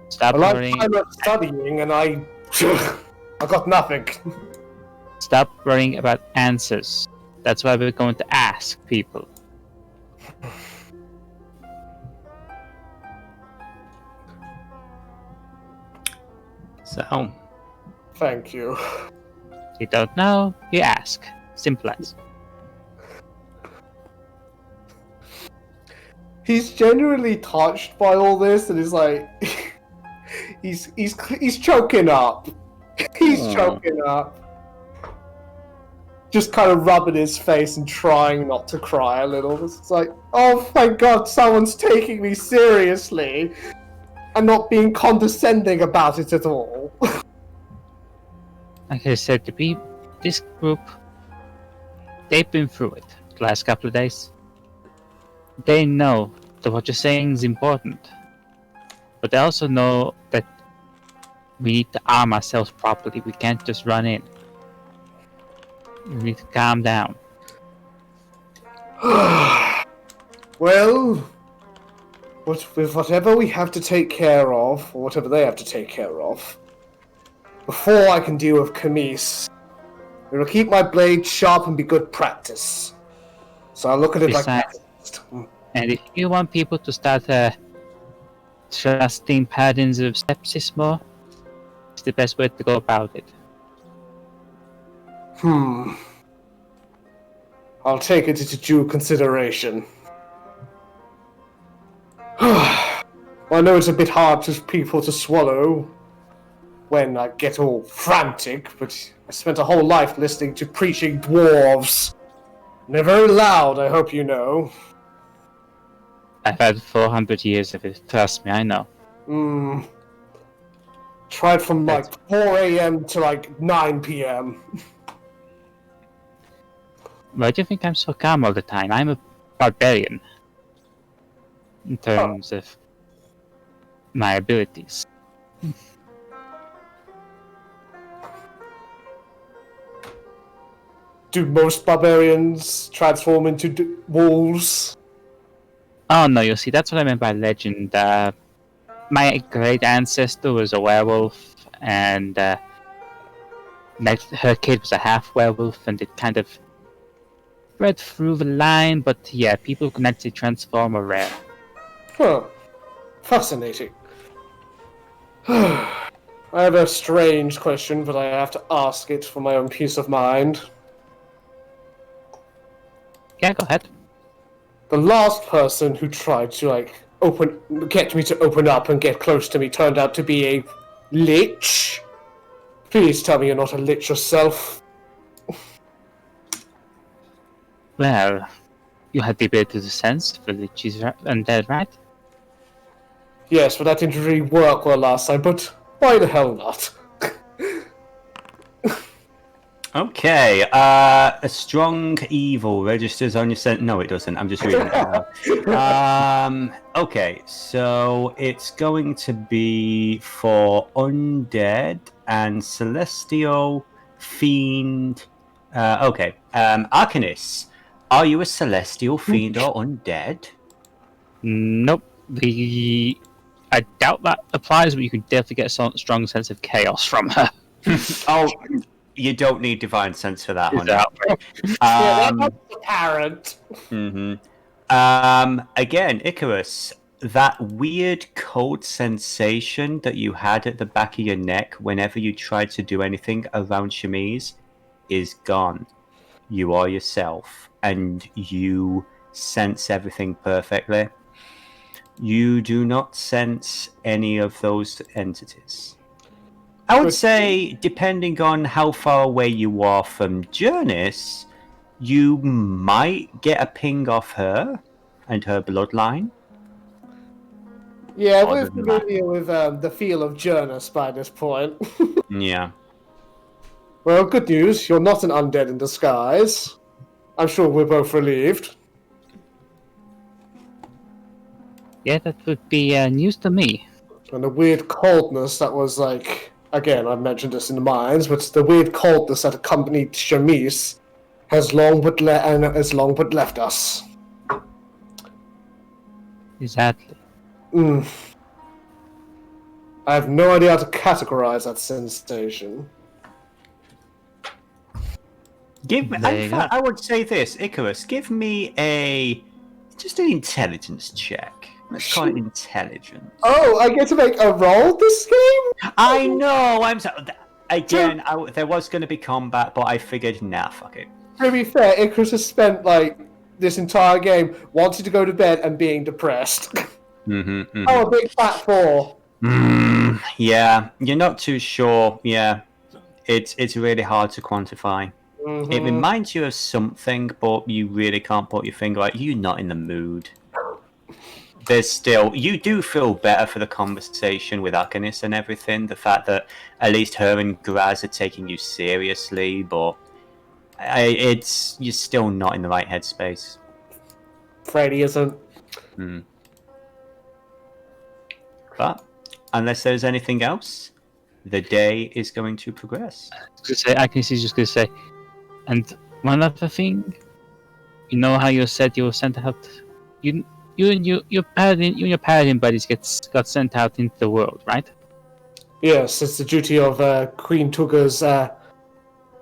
[SPEAKER 3] Stop
[SPEAKER 6] A lot of
[SPEAKER 3] worrying.
[SPEAKER 6] time of studying and I got nothing.
[SPEAKER 3] Stop worrying about answers. That's why we're going to ask people.
[SPEAKER 1] So,
[SPEAKER 6] Thank you.
[SPEAKER 3] You don't know, you ask. Simple as.
[SPEAKER 6] He's genuinely touched by all this, and he's like, he's choking up. He's choking up. Just kind of rubbing his face and trying not to cry a little. It's like, oh thank God, someone's taking me seriously, and not being condescending about it at all.
[SPEAKER 3] Like I said, this group, they've been through it the last couple of days. They know that what you're saying is important. But they also know that we need to arm ourselves properly. We can't just run in. We need to calm down.
[SPEAKER 6] Well, with whatever we have to take care of, or whatever they have to take care of, before I can deal with Chemise, it'll keep my blade sharp and be good practice. So I look at it like that.
[SPEAKER 3] And if you want people to start trusting paladins of sepsis more, it's the best way to go about it.
[SPEAKER 6] I'll take it into due consideration. I know it's a bit hard for people to swallow when I get all frantic, but I spent a whole life listening to preaching dwarves. And they're very loud, I hope you know.
[SPEAKER 3] I've had 400 years of it. Trust me, I know.
[SPEAKER 6] Tried from like 4 a.m. to like 9 p.m.
[SPEAKER 3] Why do you think I'm so calm all the time? I'm a barbarian. In terms of my abilities.
[SPEAKER 6] Do most barbarians transform into wolves?
[SPEAKER 3] Oh no, you see, that's what I meant by legend. My great ancestor was a werewolf, and her kid was a half werewolf, and it kind of spread through the line, but yeah, people who can actually transform are rare.
[SPEAKER 6] Huh. Fascinating. I have a strange question, but I have to ask it for my own peace of mind.
[SPEAKER 3] Yeah, go ahead.
[SPEAKER 6] The last person who tried to, get me to open up and get close to me turned out to be a lich. Please tell me you're not a lich yourself.
[SPEAKER 3] Well, you had the ability to sense the liches undead, right?
[SPEAKER 6] Yes, but that didn't really work well last time, but why the hell not?
[SPEAKER 1] Okay, a strong evil registers on your scent. No, it doesn't. I'm just reading it out. Okay, so it's going to be for undead and celestial fiend. Arcanus, are you a celestial fiend or undead?
[SPEAKER 3] Nope. I doubt that applies, but you can definitely get a strong sense of chaos from her.
[SPEAKER 1] Oh, you don't need divine sense for that, honey.
[SPEAKER 6] Yeah, that's apparent.
[SPEAKER 1] Again, Icarus, that weird cold sensation that you had at the back of your neck whenever you tried to do anything around Chemise is gone. You are yourself, and you sense everything perfectly. You do not sense any of those entities. I would say, depending on how far away you are from Jurnis, you might get a ping off her and her bloodline.
[SPEAKER 6] Yeah, we're familiar with the feel of Jurnis by this point.
[SPEAKER 1] Yeah.
[SPEAKER 6] Well, good news. You're not an undead in disguise. I'm sure we're both relieved.
[SPEAKER 3] Yeah, that would be news to me.
[SPEAKER 6] And the weird coldness that was again, I've mentioned this in the mines, but the weird coldness that accompanied Chemise has long but left us.
[SPEAKER 3] Exactly.
[SPEAKER 6] I have no idea how to categorize that sensation.
[SPEAKER 1] I would say this, Icarus, give me just an intelligence check. Let's call it intelligence.
[SPEAKER 6] Oh, I get to make a roll this game?
[SPEAKER 1] I know, again, there was going to be combat, but I figured, nah, fuck it.
[SPEAKER 6] To be fair, Icarus has spent, this entire game wanting to go to bed and being depressed. Oh, a big fat 4.
[SPEAKER 1] Yeah, you're not too sure. Yeah, it's really hard to quantify. It reminds you of something, but you really can't put your finger on it. You're not in the mood. You do feel better for the conversation with Arcanus and everything. The fact that at least her and Graz are taking you seriously, but you're still not in the right headspace.
[SPEAKER 6] Freddy isn't.
[SPEAKER 1] But unless there's anything else, the day is going to progress.
[SPEAKER 3] Arcanus is just going to say, and one other thing, you know how you said you were sent out? You and your paladin buddies got sent out into the world, right?
[SPEAKER 6] Yes, it's the duty of Queen Tuga's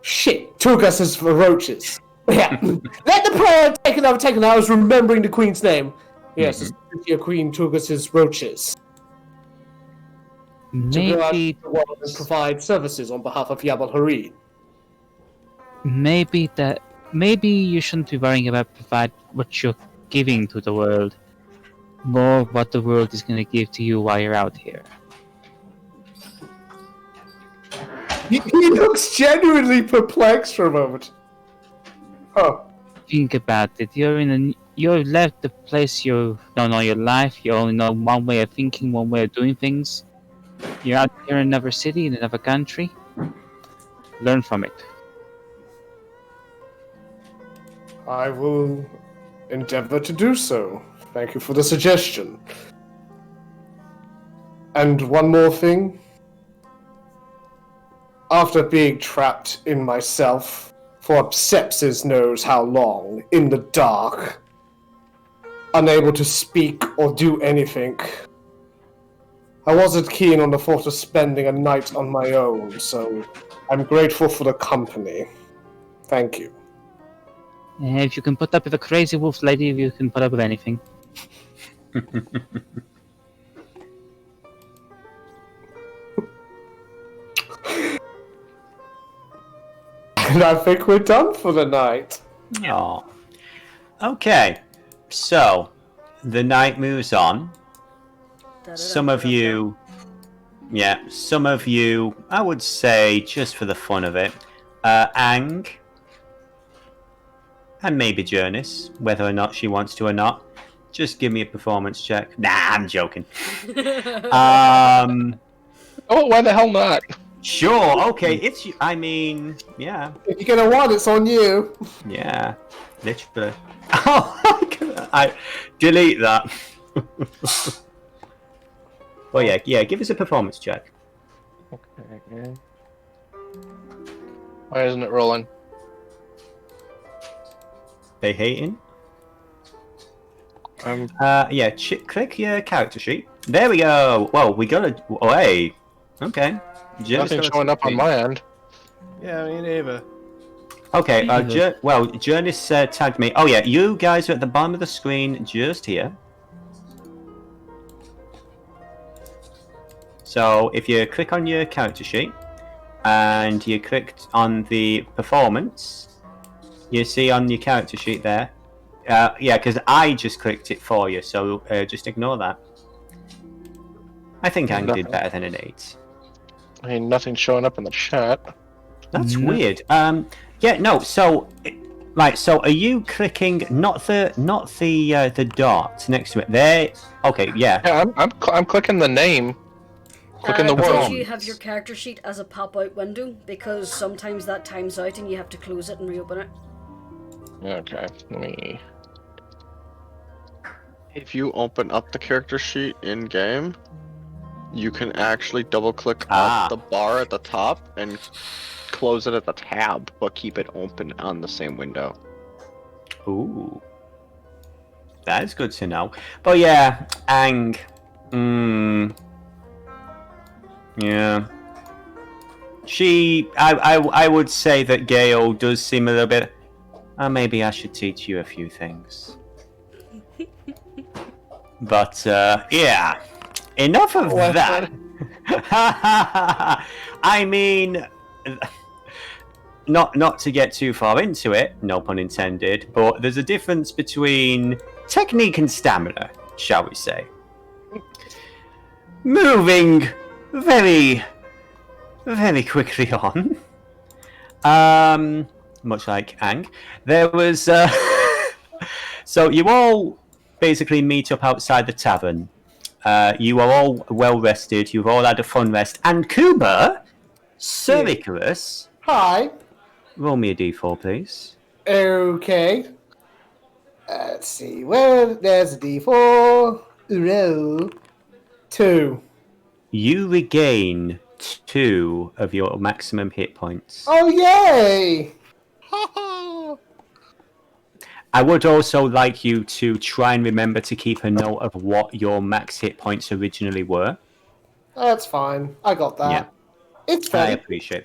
[SPEAKER 6] Tugas' roaches. Yeah. Let the prayer take it. I was remembering the Queen's name. Yes, it's the duty of Queen Tugas' roaches. To go out to the world and provide services on behalf of Yabal Harid.
[SPEAKER 3] maybe you shouldn't be worrying about provide what you're giving to the world, more what the world is going to give to you while you're out here.
[SPEAKER 6] He looks genuinely perplexed for a moment. Huh.
[SPEAKER 3] Think about it. You've left the place you don't know your life. You only know one way of thinking, one way of doing things. You're out here in another city, in another country. Learn from it.
[SPEAKER 6] I will endeavor to do so. Thank you for the suggestion. And one more thing. After being trapped in myself for sepsis knows how long, in the dark, unable to speak or do anything, I wasn't keen on the thought of spending a night on my own, so I'm grateful for the company. Thank you.
[SPEAKER 3] If you can put up with a crazy wolf lady, you can put up with anything.
[SPEAKER 6] And I think we're done for the night.
[SPEAKER 1] Oh. Okay. So, the night moves on. Some of you, I would say, just for the fun of it, Ang, and maybe Jurnis, whether or not she wants to or not, just give me a performance check. Nah, I'm joking.
[SPEAKER 8] Oh, why the hell not?
[SPEAKER 1] Sure, okay, yeah.
[SPEAKER 6] If you get a 1, it's on you.
[SPEAKER 1] Yeah, literally. Oh, I delete that. Well, yeah, give us a performance check.
[SPEAKER 8] Okay. Why isn't it rolling?
[SPEAKER 1] They hating? Click your character sheet. There we go. Well, we got a. Oh, hey. Okay.
[SPEAKER 8] Nothing showing up on my end.
[SPEAKER 7] Yeah, me neither.
[SPEAKER 1] Okay. Jurnis tagged me. Oh yeah, you guys are at the bottom of the screen, just here. So if you click on your character sheet and you clicked on the performance, you see on your character sheet there. Yeah, because I just clicked it for you, so just ignore that. I think Ang did better than an 8.
[SPEAKER 8] I mean, nothing's showing up in the chat.
[SPEAKER 1] That's weird. So, right. So, are you clicking not the dot next to it? There. Okay. Yeah.
[SPEAKER 8] Yeah, I'm clicking the name. Clicking the word.
[SPEAKER 4] Did you have your character sheet as a pop-out window? Because sometimes that times out and you have to close it and reopen it.
[SPEAKER 8] Okay. Let me.
[SPEAKER 2] If you open up the character sheet in game, you can actually double click on the bar at the top and close it at the tab, but keep it open on the same window.
[SPEAKER 1] Ooh. That is good to know. But yeah, Ang. Yeah. I would say that Gale does seem a little bit. Maybe I should teach you a few things. But yeah. Enough of that. I mean, not to get too far into it, no pun intended, but there's a difference between technique and stamina, shall we say. Moving very, very quickly on. Much like Ang, there was. So you all basically meet up outside the tavern. You are all well rested. You've all had a fun rest. And Kubur, Sir Icrius.
[SPEAKER 6] Hi.
[SPEAKER 1] Roll me a d4, please.
[SPEAKER 6] Okay. Let's see. Well, there's a d4. Roll 2.
[SPEAKER 1] You regain 2 of your maximum hit points.
[SPEAKER 6] Oh, yay!
[SPEAKER 1] I would also like you to try and remember to keep a note of what your max hit points originally were.
[SPEAKER 6] That's fine. I got that.
[SPEAKER 1] Yeah.
[SPEAKER 6] It's fair.
[SPEAKER 1] I appreciate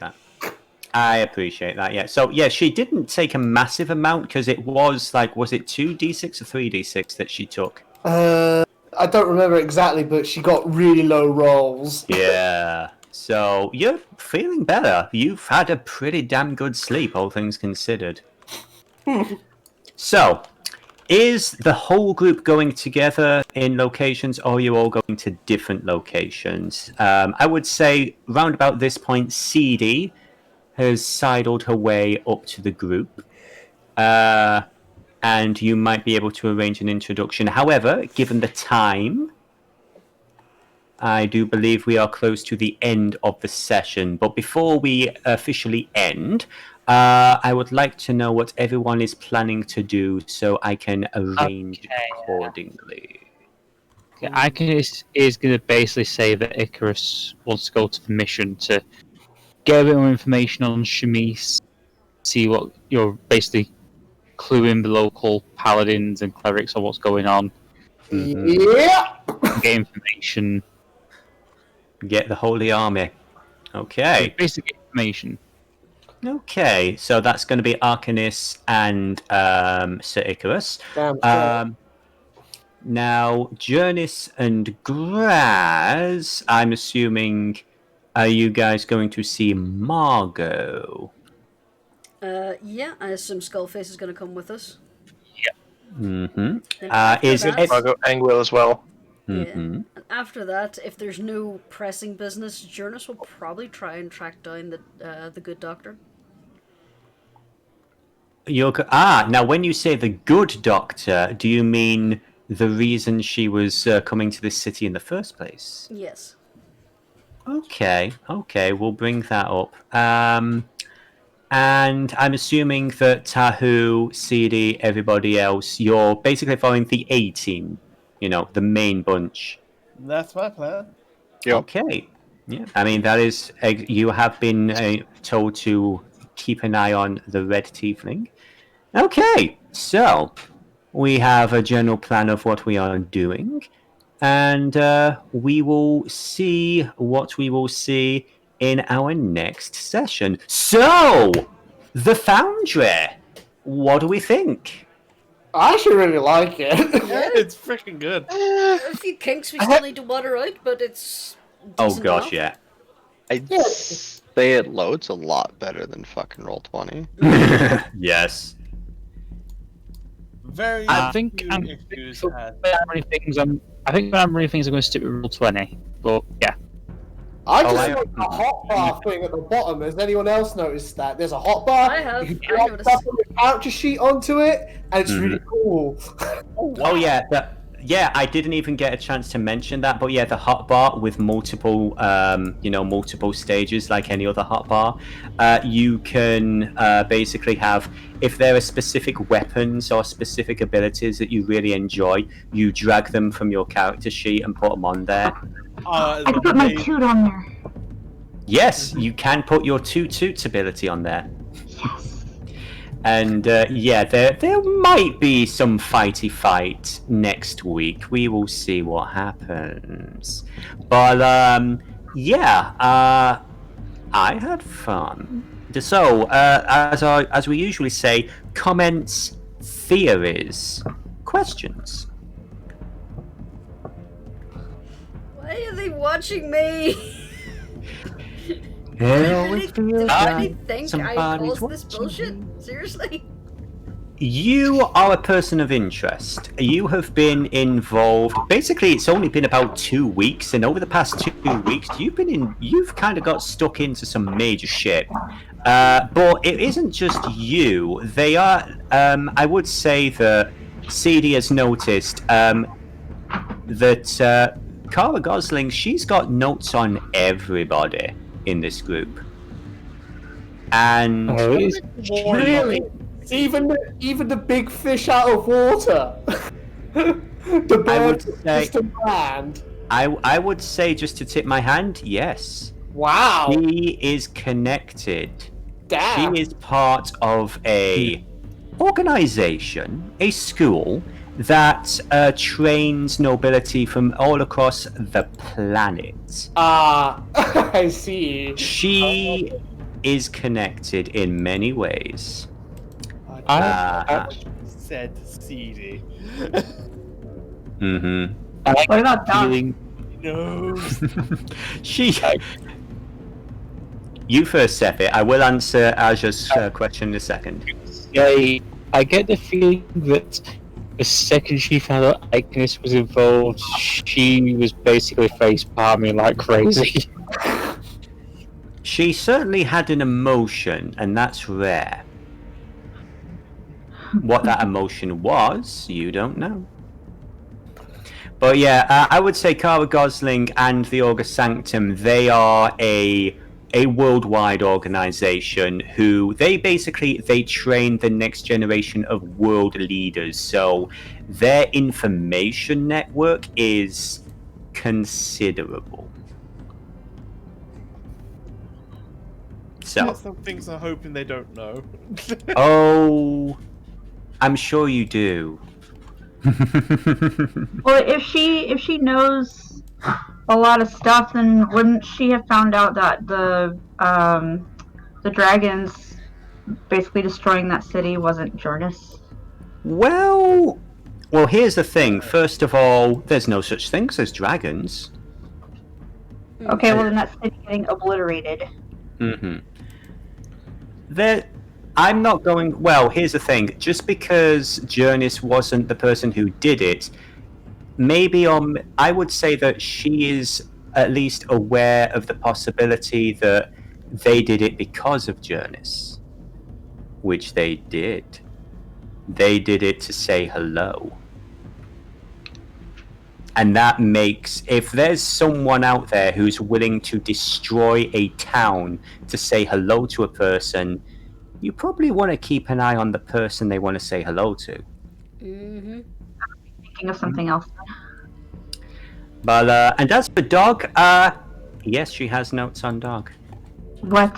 [SPEAKER 1] that. Yeah. So, yeah, she didn't take a massive amount because it was like, was it 2d6 or 3d6 that she took?
[SPEAKER 6] I don't remember exactly, but she got really low rolls.
[SPEAKER 1] Yeah. So you're feeling better. You've had a pretty damn good sleep, all things considered. So, is the whole group going together in locations, or are you all going to different locations? I would say, round about this point, Seethe has sidled her way up to the group. And you might be able to arrange an introduction. However, given the time, I do believe we are close to the end of the session. But before we officially end, I would like to know what everyone is planning to do so I can arrange accordingly.
[SPEAKER 3] Okay, Icrius is going to basically say that Icarus wants to go to the mission to get a bit more information on Chemise, see what you're basically cluing the local paladins and clerics on what's going on,
[SPEAKER 6] Yeah.
[SPEAKER 3] get information.
[SPEAKER 1] Get the Holy Army. Okay.
[SPEAKER 3] Basic information.
[SPEAKER 1] Okay, so that's going to be Arcanus and Sir Icarus.
[SPEAKER 6] Damn.
[SPEAKER 1] Now, Jurnis and Graz, I'm assuming, are you guys going to see Margot?
[SPEAKER 4] Yeah, I assume Skullface is going to come with us.
[SPEAKER 1] Mm-hmm.
[SPEAKER 4] Then after
[SPEAKER 1] Is
[SPEAKER 4] that,
[SPEAKER 1] it?
[SPEAKER 8] Margot Angwell as well.
[SPEAKER 4] Yeah.
[SPEAKER 1] Mm-hmm.
[SPEAKER 4] And after that, if there's no pressing business, Jurnis will probably try and track down the good doctor.
[SPEAKER 1] Now when you say the good doctor, do you mean the reason she was coming to this city in the first place?
[SPEAKER 4] Yes.
[SPEAKER 1] Okay, we'll bring that up. And I'm assuming that Tahu, Seethe, everybody else, you're basically following the A team, the main bunch.
[SPEAKER 7] That's my plan.
[SPEAKER 8] Yep.
[SPEAKER 1] Okay. Yeah. I mean, that is, you have been told to keep an eye on the red tiefling. Okay, so we have a general plan of what we are doing, and we will see what we will see in our next session. So, the Foundry, what do we think?
[SPEAKER 6] I actually really like it.
[SPEAKER 7] Yeah, it's freaking good.
[SPEAKER 4] A few kinks we still need to water out, but it's
[SPEAKER 1] Oh
[SPEAKER 4] decent
[SPEAKER 1] gosh,
[SPEAKER 4] enough.
[SPEAKER 1] yeah.
[SPEAKER 2] I'd say it loads a lot better than fucking Roll20.
[SPEAKER 1] Yes.
[SPEAKER 7] Very
[SPEAKER 3] I think
[SPEAKER 7] few
[SPEAKER 3] I'm
[SPEAKER 7] issues
[SPEAKER 3] for
[SPEAKER 7] had.
[SPEAKER 3] when I'm running things. I think when I'm running things, I'm going to stick with Roll20. But yeah,
[SPEAKER 6] I just
[SPEAKER 1] I-
[SPEAKER 6] like the hotbar thing at the bottom. Has anyone else noticed that? There's a hotbar.
[SPEAKER 4] I have.
[SPEAKER 6] You can
[SPEAKER 4] I
[SPEAKER 6] drop
[SPEAKER 4] noticed.
[SPEAKER 6] stuff on your character sheet onto it, and it's really cool.
[SPEAKER 1] Oh yeah, I didn't even get a chance to mention that, but yeah, the hotbar with multiple, multiple stages like any other hotbar. You can basically have, if there are specific weapons or specific abilities that you really enjoy, you drag them from your character sheet and put them on there.
[SPEAKER 5] I can put my toot on there.
[SPEAKER 1] Yes, you can put your toot ability on there.
[SPEAKER 5] Yes.
[SPEAKER 1] And yeah, there might be some fight next week. We will see what happens. But yeah, I had fun. So as we usually say, comments, theories, questions.
[SPEAKER 4] Why are they watching me?
[SPEAKER 1] Did
[SPEAKER 4] Did anybody think I
[SPEAKER 1] somebody's
[SPEAKER 4] caused this bullshit?
[SPEAKER 1] watching.
[SPEAKER 4] Seriously?
[SPEAKER 1] You are a person of interest. You have been involved. Basically, it's only been about 2 weeks, and over the past 2 weeks, you've kind of got stuck into some major shit. But it isn't just you. They are. I would say that Seethe has noticed that Cara Gosling. She's got notes on everybody in this group, and
[SPEAKER 6] Really? Even the big fish out of water. The bird just a brand.
[SPEAKER 1] I would say, just to tip my hand, yes.
[SPEAKER 6] Wow.
[SPEAKER 1] She is connected.
[SPEAKER 6] Damn.
[SPEAKER 1] She is part of a organization, a school that trains nobility from all across the planet.
[SPEAKER 6] I see.
[SPEAKER 1] She is connected in many ways.
[SPEAKER 7] I said Seethe.
[SPEAKER 1] Mm-hmm.
[SPEAKER 3] I like
[SPEAKER 5] What about Doc?
[SPEAKER 3] feeling.
[SPEAKER 7] No.
[SPEAKER 1] She You first, Seethe. I will answer Aja's question in a second.
[SPEAKER 3] I get the feeling that the second she found out Icrius was involved, she was basically face palming like crazy.
[SPEAKER 1] She certainly had an emotion, and that's rare. What that emotion was, you don't know. But yeah, I would say Cara Gosling and the August Sanctum, they are a worldwide organization who they train the next generation of world leaders. So their information network is considerable. So
[SPEAKER 7] There's some things I'm hoping they don't know.
[SPEAKER 1] oh, I'm sure you do.
[SPEAKER 5] Well, if she knows a lot of stuff, then wouldn't she have found out that the dragons basically destroying that city wasn't Jurnis?
[SPEAKER 1] Well, here's the thing. First of all, there's no such things as dragons.
[SPEAKER 5] Okay, well then that city getting obliterated.
[SPEAKER 1] Mm-hmm. I'm not going... Well, here's the thing. Just because Jurnis wasn't the person who did it, maybe I would say that she is at least aware of the possibility that they did it because of Jurnis. Which they did. They did it to say hello. And that makes... If there's someone out there who's willing to destroy a town to say hello to a person, you probably want to keep an eye on the person they want to say hello to.
[SPEAKER 4] Mm-hmm.
[SPEAKER 5] Thinking of something else.
[SPEAKER 1] But, and as for Dog, yes, she has notes on Dog.
[SPEAKER 5] What?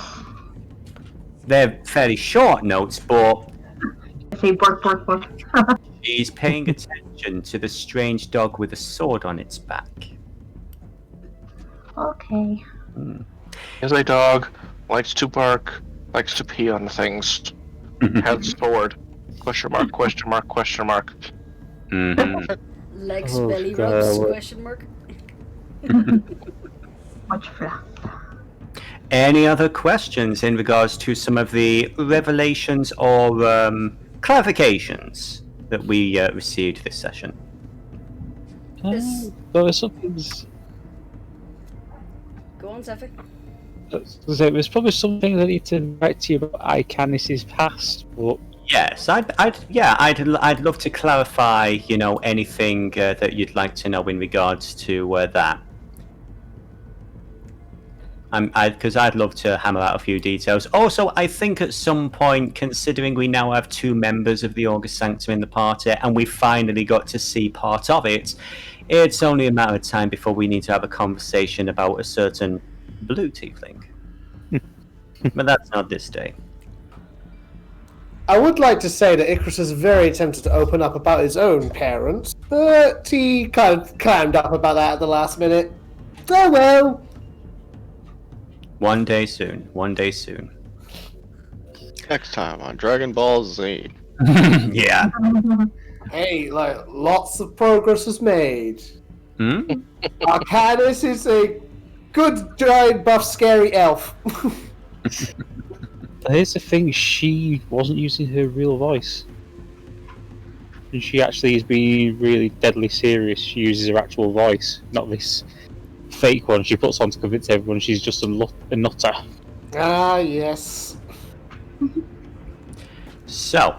[SPEAKER 1] They're fairly short notes, but
[SPEAKER 5] I say bork, bork, bork.
[SPEAKER 1] she's paying attention to the strange dog with a sword on its back.
[SPEAKER 5] Okay.
[SPEAKER 8] Is a dog, likes to bark, likes to pee on things. Has sword. Question mark, question mark, question mark.
[SPEAKER 4] Legs,
[SPEAKER 3] Oh,
[SPEAKER 4] belly
[SPEAKER 3] God.
[SPEAKER 4] rubs, question mark.
[SPEAKER 5] Much fluff.
[SPEAKER 1] Any other questions in regards to some of the revelations or clarifications that we received this session?
[SPEAKER 4] This-
[SPEAKER 3] There were some things.
[SPEAKER 4] Go on, Seethe.
[SPEAKER 3] There's probably something that I need to write to you about Icanis' past, but
[SPEAKER 1] Yes, I'd love to clarify, anything that you'd like to know in regards to that. Because I'd love to hammer out a few details. Also, I think at some point, considering we now have 2 members of the August Sanctum in the party, and we finally got to see part of it, it's only a matter of time before we need to have a conversation about a certain blue tiefling. But that's not this day.
[SPEAKER 6] I would like to say that Icrius is very tempted to open up about his own parents, but he kind of climbed up about that at the last minute. Oh well.
[SPEAKER 1] One day soon. One day soon.
[SPEAKER 2] Next time on Dragon Ball Z.
[SPEAKER 1] Yeah.
[SPEAKER 6] Hey, lots of progress was made.
[SPEAKER 1] Hmm?
[SPEAKER 6] Arcanus is a good, giant, buff, scary elf.
[SPEAKER 3] here's the thing: she wasn't using her real voice, and she actually is being really deadly serious. She uses her actual voice, not this fake one she puts on to convince everyone she's just a nutter.
[SPEAKER 6] Ah, yes.
[SPEAKER 1] So,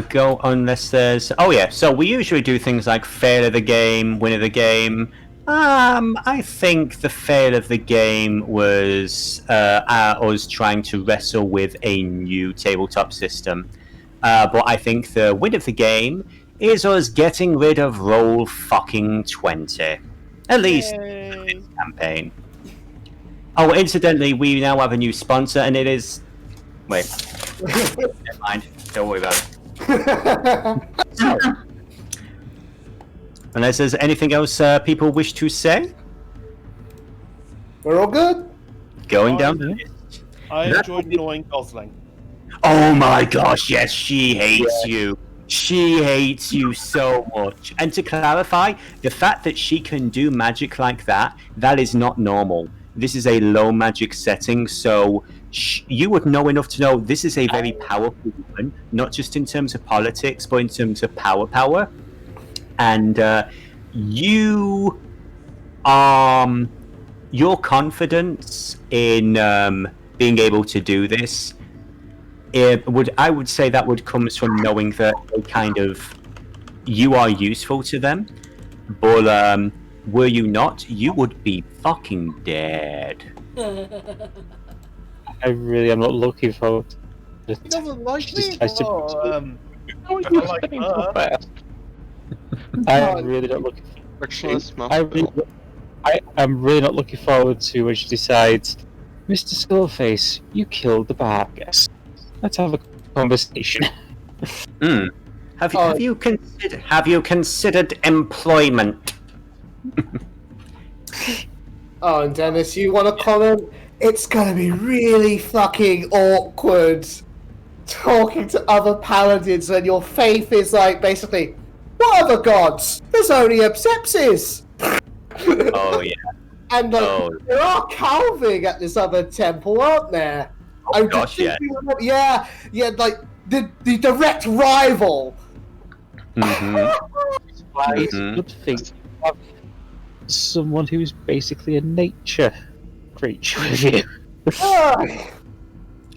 [SPEAKER 1] go unless there's... Oh yeah, so we usually do things like fail of the game, win of the game. I think the fail of the game was us trying to wrestle with a new tabletop system. But I think the win of the game is us getting rid of roll fucking 20. At least for this campaign. Oh, incidentally, we now have a new sponsor, and it is... Wait. Never mind. Don't worry about it. So, unless there's anything else people wish to say?
[SPEAKER 6] We're all good?
[SPEAKER 1] Going down the list.
[SPEAKER 7] I enjoyed annoying Gosling.
[SPEAKER 1] Oh my gosh, yes, she hates you. She hates you so much. And to clarify, the fact that she can do magic like that, that is not normal. this is a low magic setting, so you would know enough to know this is a very powerful woman, not just in terms of politics, but in terms of power. And your confidence in being able to do this, I would say that would come from knowing that you are useful to them. But were you not, you would be fucking dead.
[SPEAKER 3] I really am not looking forward to it.
[SPEAKER 7] He doesn't like
[SPEAKER 3] She
[SPEAKER 7] me.
[SPEAKER 3] just tries to-
[SPEAKER 8] Oh,
[SPEAKER 7] I
[SPEAKER 8] you're
[SPEAKER 7] like
[SPEAKER 8] spinning
[SPEAKER 7] her.
[SPEAKER 8] so fast.
[SPEAKER 3] I am really not looking.
[SPEAKER 2] Frictionless
[SPEAKER 3] I'm really not looking forward to when she decides, Mr. Skullface, you killed the bad guess. Let's have a conversation.
[SPEAKER 1] Have you considered employment?
[SPEAKER 6] Oh, and Dennis, you want to comment? It's gonna be really fucking awkward talking to other paladins when your faith is like basically, what other gods? There's only Sepsis.
[SPEAKER 1] Oh yeah.
[SPEAKER 6] And there are calving at this other temple, aren't there?
[SPEAKER 1] Oh gosh, yeah.
[SPEAKER 6] Yeah, like the direct rival.
[SPEAKER 3] It's a good thing to have someone who's basically a nature creature with you.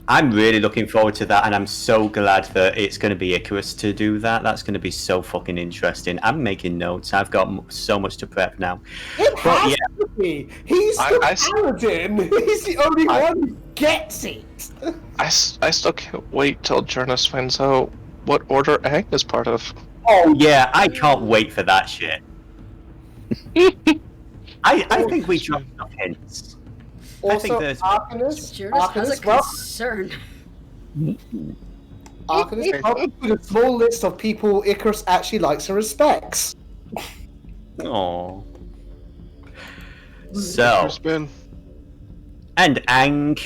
[SPEAKER 1] I'm really looking forward to that, and I'm so glad that it's going to be Icrius to do that. That's going to be so fucking interesting. I'm making notes. I've got so much to prep now.
[SPEAKER 6] It has to be. He's the paladin. He's the only one who gets it.
[SPEAKER 8] I still can't wait till Jurnis finds out what order Ang is part of.
[SPEAKER 1] Oh yeah, I can't wait for that shit. I think we dropped enough hints.
[SPEAKER 6] Also,
[SPEAKER 4] Jurnis has a concern.
[SPEAKER 6] Arcanist, welcome to the small list of people Icarus actually likes and respects.
[SPEAKER 1] Oh. So, and Ang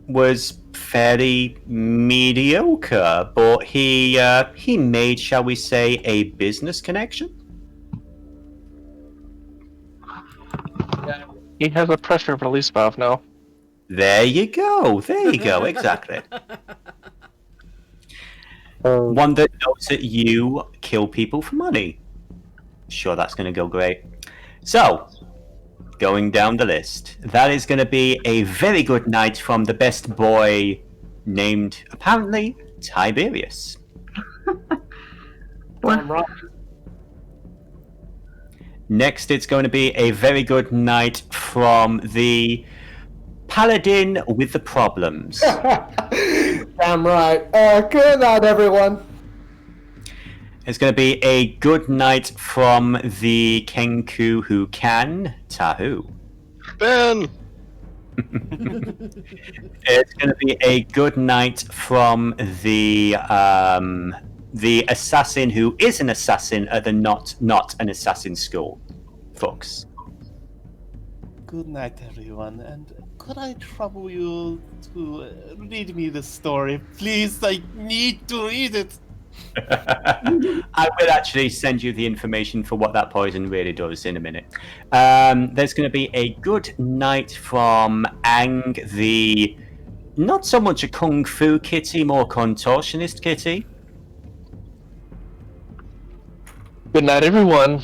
[SPEAKER 1] was fairly mediocre, but he made, shall we say, a business connection.
[SPEAKER 8] He has a pressure release valve now.
[SPEAKER 1] There you go. Exactly. One that knows that you kill people for money. Sure, that's going to go great. So, going down the list, that is going to be a very good night from the best boy named, apparently, Tiberius. Next, it's going to be a very good night from the Paladin with the problems.
[SPEAKER 6] Damn right. Good night, everyone.
[SPEAKER 1] It's going to be a good night from the Kenku who can, Tahu.
[SPEAKER 2] Ben!
[SPEAKER 1] It's going to be a good night from the assassin who is an assassin at the not an assassin school. Frux.
[SPEAKER 7] Good night, everyone, and could I trouble you to read me the story? Please, I need to read it.
[SPEAKER 1] I will actually send you the information for what that poison really does in a minute. There's going to be a good night from Ang, the not so much a kung fu kitty, more contortionist kitty.
[SPEAKER 8] Good night, everyone.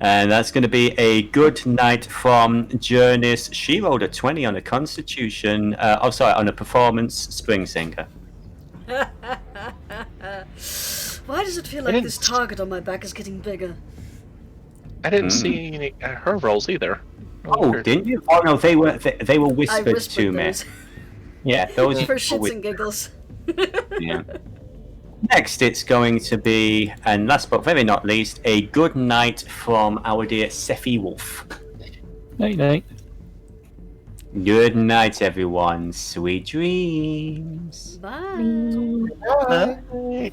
[SPEAKER 1] And that's going to be a good night from Jurnis. She rolled a 20 on a constitution, on a performance spring singer.
[SPEAKER 4] Why does it feel like this target on my back is getting bigger?
[SPEAKER 8] I didn't see any her rolls either.
[SPEAKER 1] Oh, didn't you? Oh no, they were whispered to me.
[SPEAKER 4] Those.
[SPEAKER 1] Yeah, those
[SPEAKER 4] For shits and giggles.
[SPEAKER 1] Yeah. Next, it's going to be, and last but very not least, a good night from our dear Seethe Wolf.
[SPEAKER 3] Night night.
[SPEAKER 1] Good night, everyone. Sweet dreams.
[SPEAKER 4] Bye.
[SPEAKER 6] Bye.